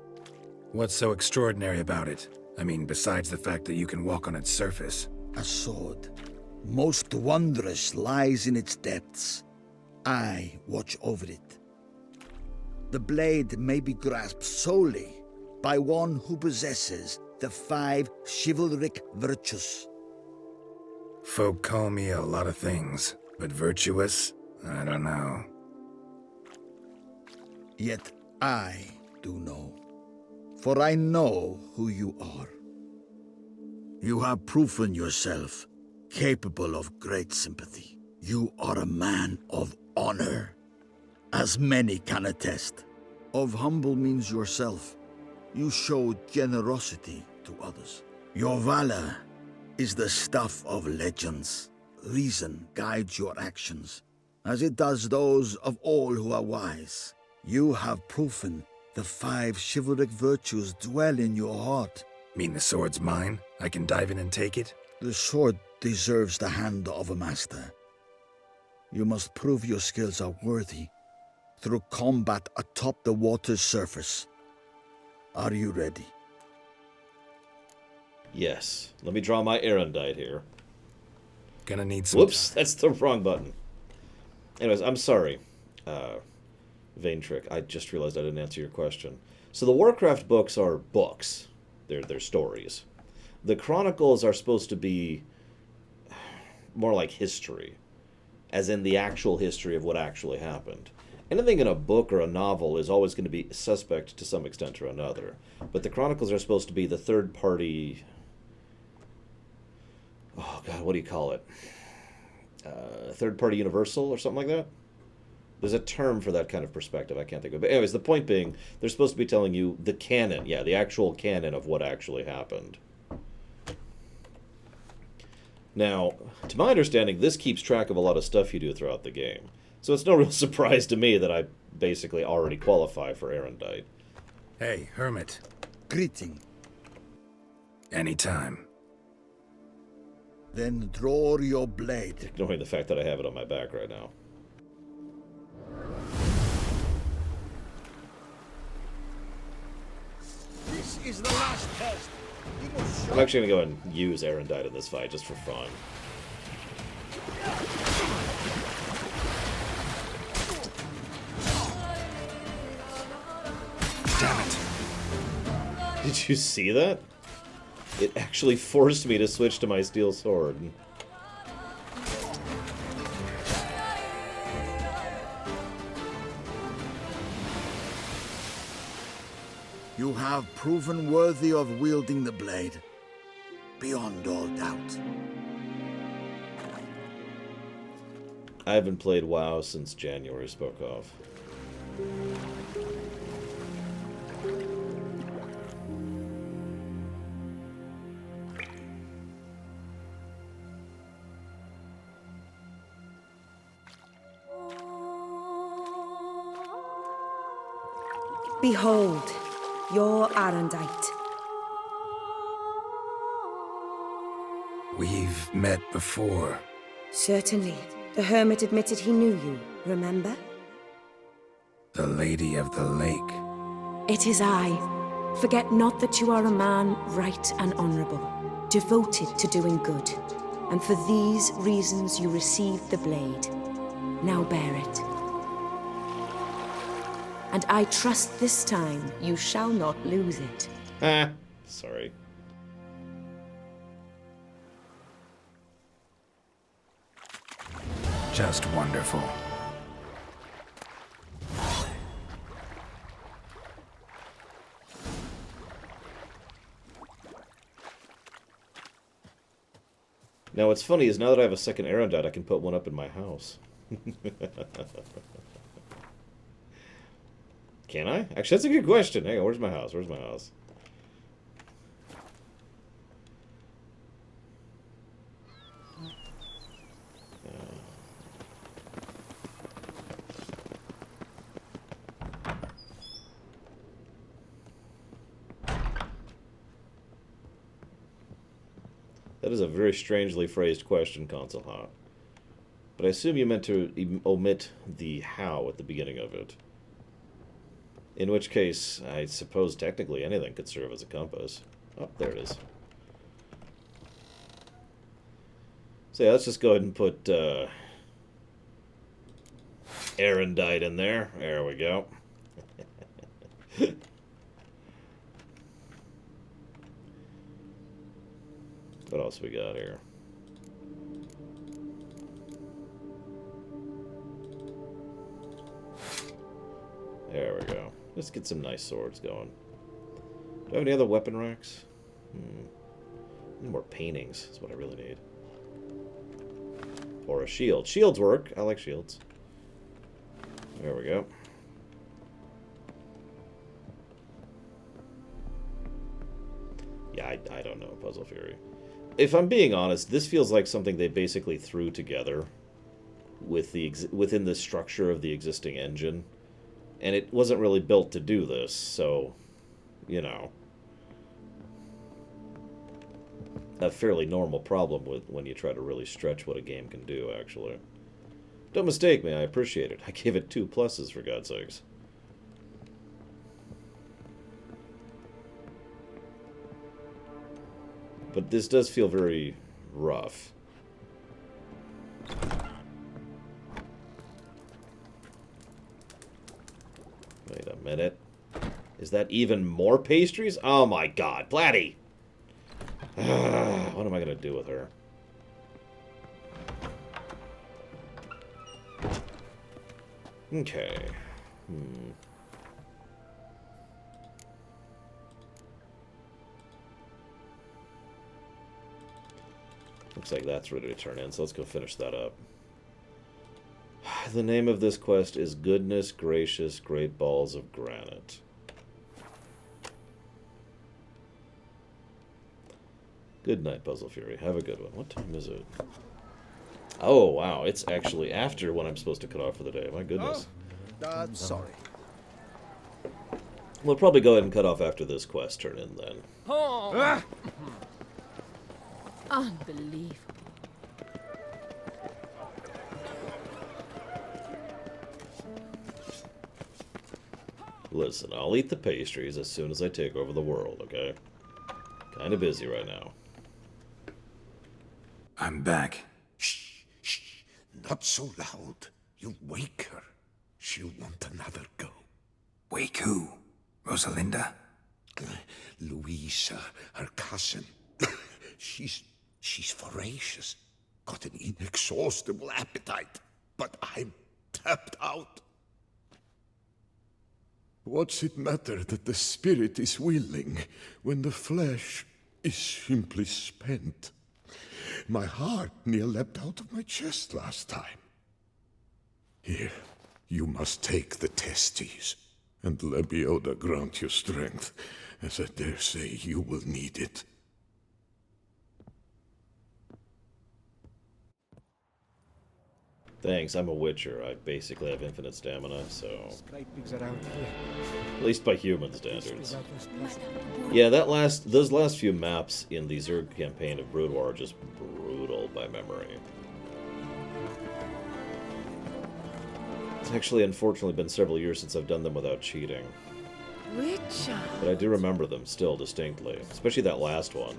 What's so extraordinary about it? I mean, besides the fact that you can walk on its surface. A sword, most wondrous, lies in its depths. I watch over it. The blade may be grasped solely by one who possesses the 5 chivalric virtues. Folk call me a lot of things, but virtuous? I don't know. Yet I do know. For I know who you are. You have proven yourself capable of great sympathy. You are a man of honor, as many can attest. Of humble means yourself. You show generosity to others. Your valor is the stuff of legends. Reason guides your actions, as it does those of all who are wise. You have proven the 5 chivalric virtues dwell in your heart. Mean the sword's mine? I can dive in and take it? The sword deserves the hand of a master. You must prove your skills are worthy through combat atop the water's surface. Are you ready? Yes. Let me draw my erudite here. Gonna need some Whoops, that's the wrong button. Anyways, I'm sorry, Vain Trick. I just realized I didn't answer your question. So the Warcraft books are books. They're stories. The Chronicles are supposed to be more like history, as in the actual history of what actually happened. Anything in a book or a novel is always going to be suspect to some extent or another. But the Chronicles are supposed to be the third party... Oh, God, what do you call it? Third party universal or something like that? There's a term for that kind of perspective. I can't think of it. But anyways, the point being, they're supposed to be telling you the canon. Yeah, the actual canon of what actually happened. Now, to my understanding, this keeps track of a lot of stuff you do throughout the game. So it's no real surprise to me that I basically already qualify for Erendite. Hey, Hermit. Greeting. Anytime. Then draw your blade. Ignoring the fact that I have it on my back right now. This is the last test. I'm actually going to go and use Erendite in this fight just for fun. Damn it. Did you see that? It actually forced me to switch to my steel sword. You have proven worthy of wielding the blade, beyond all doubt. I haven't played WoW since January spoke of. Behold, your Arendite. We've met before. Certainly. The hermit admitted he knew you, remember? The Lady of the Lake. It is I. Forget not that you are a man right and honorable, devoted to doing good. And for these reasons you received the blade. Now bear it. And I trust this time you shall not lose it. Ah, sorry. Just wonderful. Now what's funny is now that I have a second Erendite, I can put one up in my house. Can I? Actually, that's a good question. Hang on, where's my house? Where's my house? That is a very strangely phrased question, Console Hot. But I assume you meant to omit the how at the beginning of it. In which case, I suppose technically anything could serve as a compass. Oh, there it is. So yeah, let's just go ahead and put Erendite in there. There we go. What else we got here? There we go. Let's get some nice swords going. Do I have any other weapon racks? Need more paintings is what I really need. Or a shield. Shields work. I like shields. There we go. Yeah, I don't know, Puzzle Fury. If I'm being honest, this feels like something they basically threw together with within the structure of the existing engine. And it wasn't really built to do this, so, you know. a fairly normal problem with when you try to really stretch what a game can do, actually. Don't mistake me, I appreciate it. I gave it 2 pluses, for God's sakes. But this does feel very rough. Wait a minute. Is that even more pastries? Oh my god, Blatty! What am I gonna do with her? Okay. Looks like that's ready to turn in, so let's go finish that up. The name of this quest is Goodness Gracious Great Balls of Granite. Good night, Puzzle Fury. Have a good one. What time is it? Oh, wow. It's actually after when I'm supposed to cut off for the day. My goodness. Sorry. We'll probably go ahead and cut off after this quest turn in, then. Oh. Unbelievable. Listen, I'll eat the pastries as soon as I take over the world, okay? Kinda busy right now. I'm back. Shh, shh, not so loud. You'll wake her. She'll want another go. Wake who? Rosalinda? Louisa, her cousin. She's voracious. Got an inexhaustible appetite. But I'm tapped out. What's it matter that the spirit is willing when the flesh is simply spent? My heart near leapt out of my chest last time. Here, you must take the testes, and Lebioda grant you strength, as I dare say you will need it. Thanks, I'm a witcher. I basically have infinite stamina, so... At least by human standards. Yeah, those last few maps in the Zerg campaign of Brood War are just brutal by memory. It's actually, unfortunately, been several years since I've done them without cheating. Richard. But I do remember them still distinctly. Especially that last one.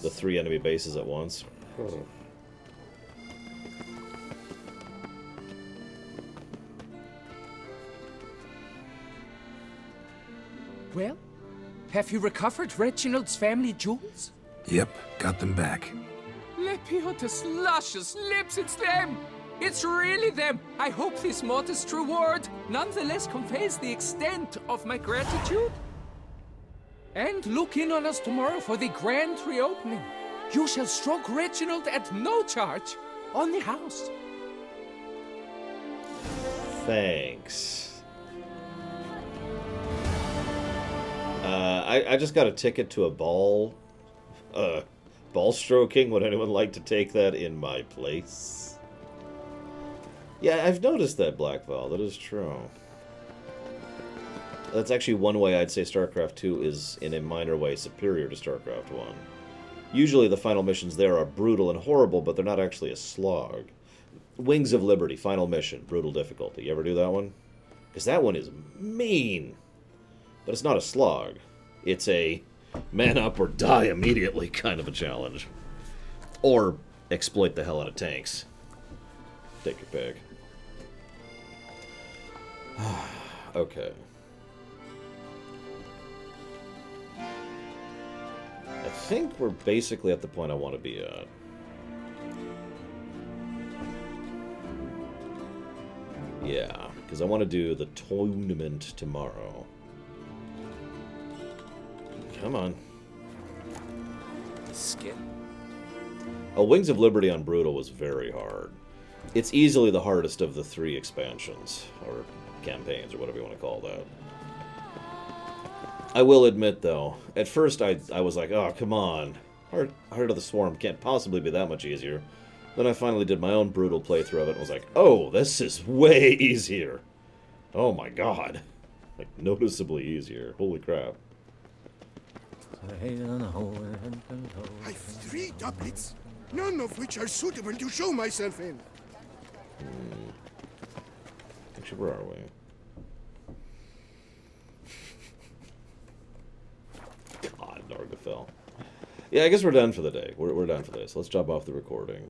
The 3 enemy bases at once. Well, have you recovered Reginald's family jewels? Yep, got them back. Lepioda's luscious lips, it's them! It's really them! I hope this modest reward nonetheless conveys the extent of my gratitude. And look in on us tomorrow for the grand reopening. You shall stroke Reginald at no charge on the house. Thanks. I just got a ticket to a ball stroking. Would anyone like to take that in my place? Yeah, I've noticed that, Black Val. That is true. That's actually one way I'd say StarCraft 2 is, in a minor way, superior to StarCraft 1. Usually the final missions there are brutal and horrible, but they're not actually a slog. Wings of Liberty, final mission, brutal difficulty. You ever do that one? Because that one is mean. But it's not a slog. It's a man up or die immediately kind of a challenge. Or exploit the hell out of tanks. Take your pick. Okay. I think we're basically at the point I want to be at. Yeah, because I want to do the tournament tomorrow. Come on. Skip. Oh, Wings of Liberty on Brutal was very hard. It's easily the hardest of the 3 expansions, or campaigns, or whatever you want to call that. I will admit, though, at first I was like, oh, come on. Heart of the Swarm can't possibly be that much easier. Then I finally did my own brutal playthrough of it and was like, oh, this is way easier. Oh my god. Like, noticeably easier. Holy crap. I've 3 doublets, none of which are suitable to show myself in. Actually, where are we? God, Nargafell. Yeah, I guess we're done for the day. We're done for this. Let's drop off the recording.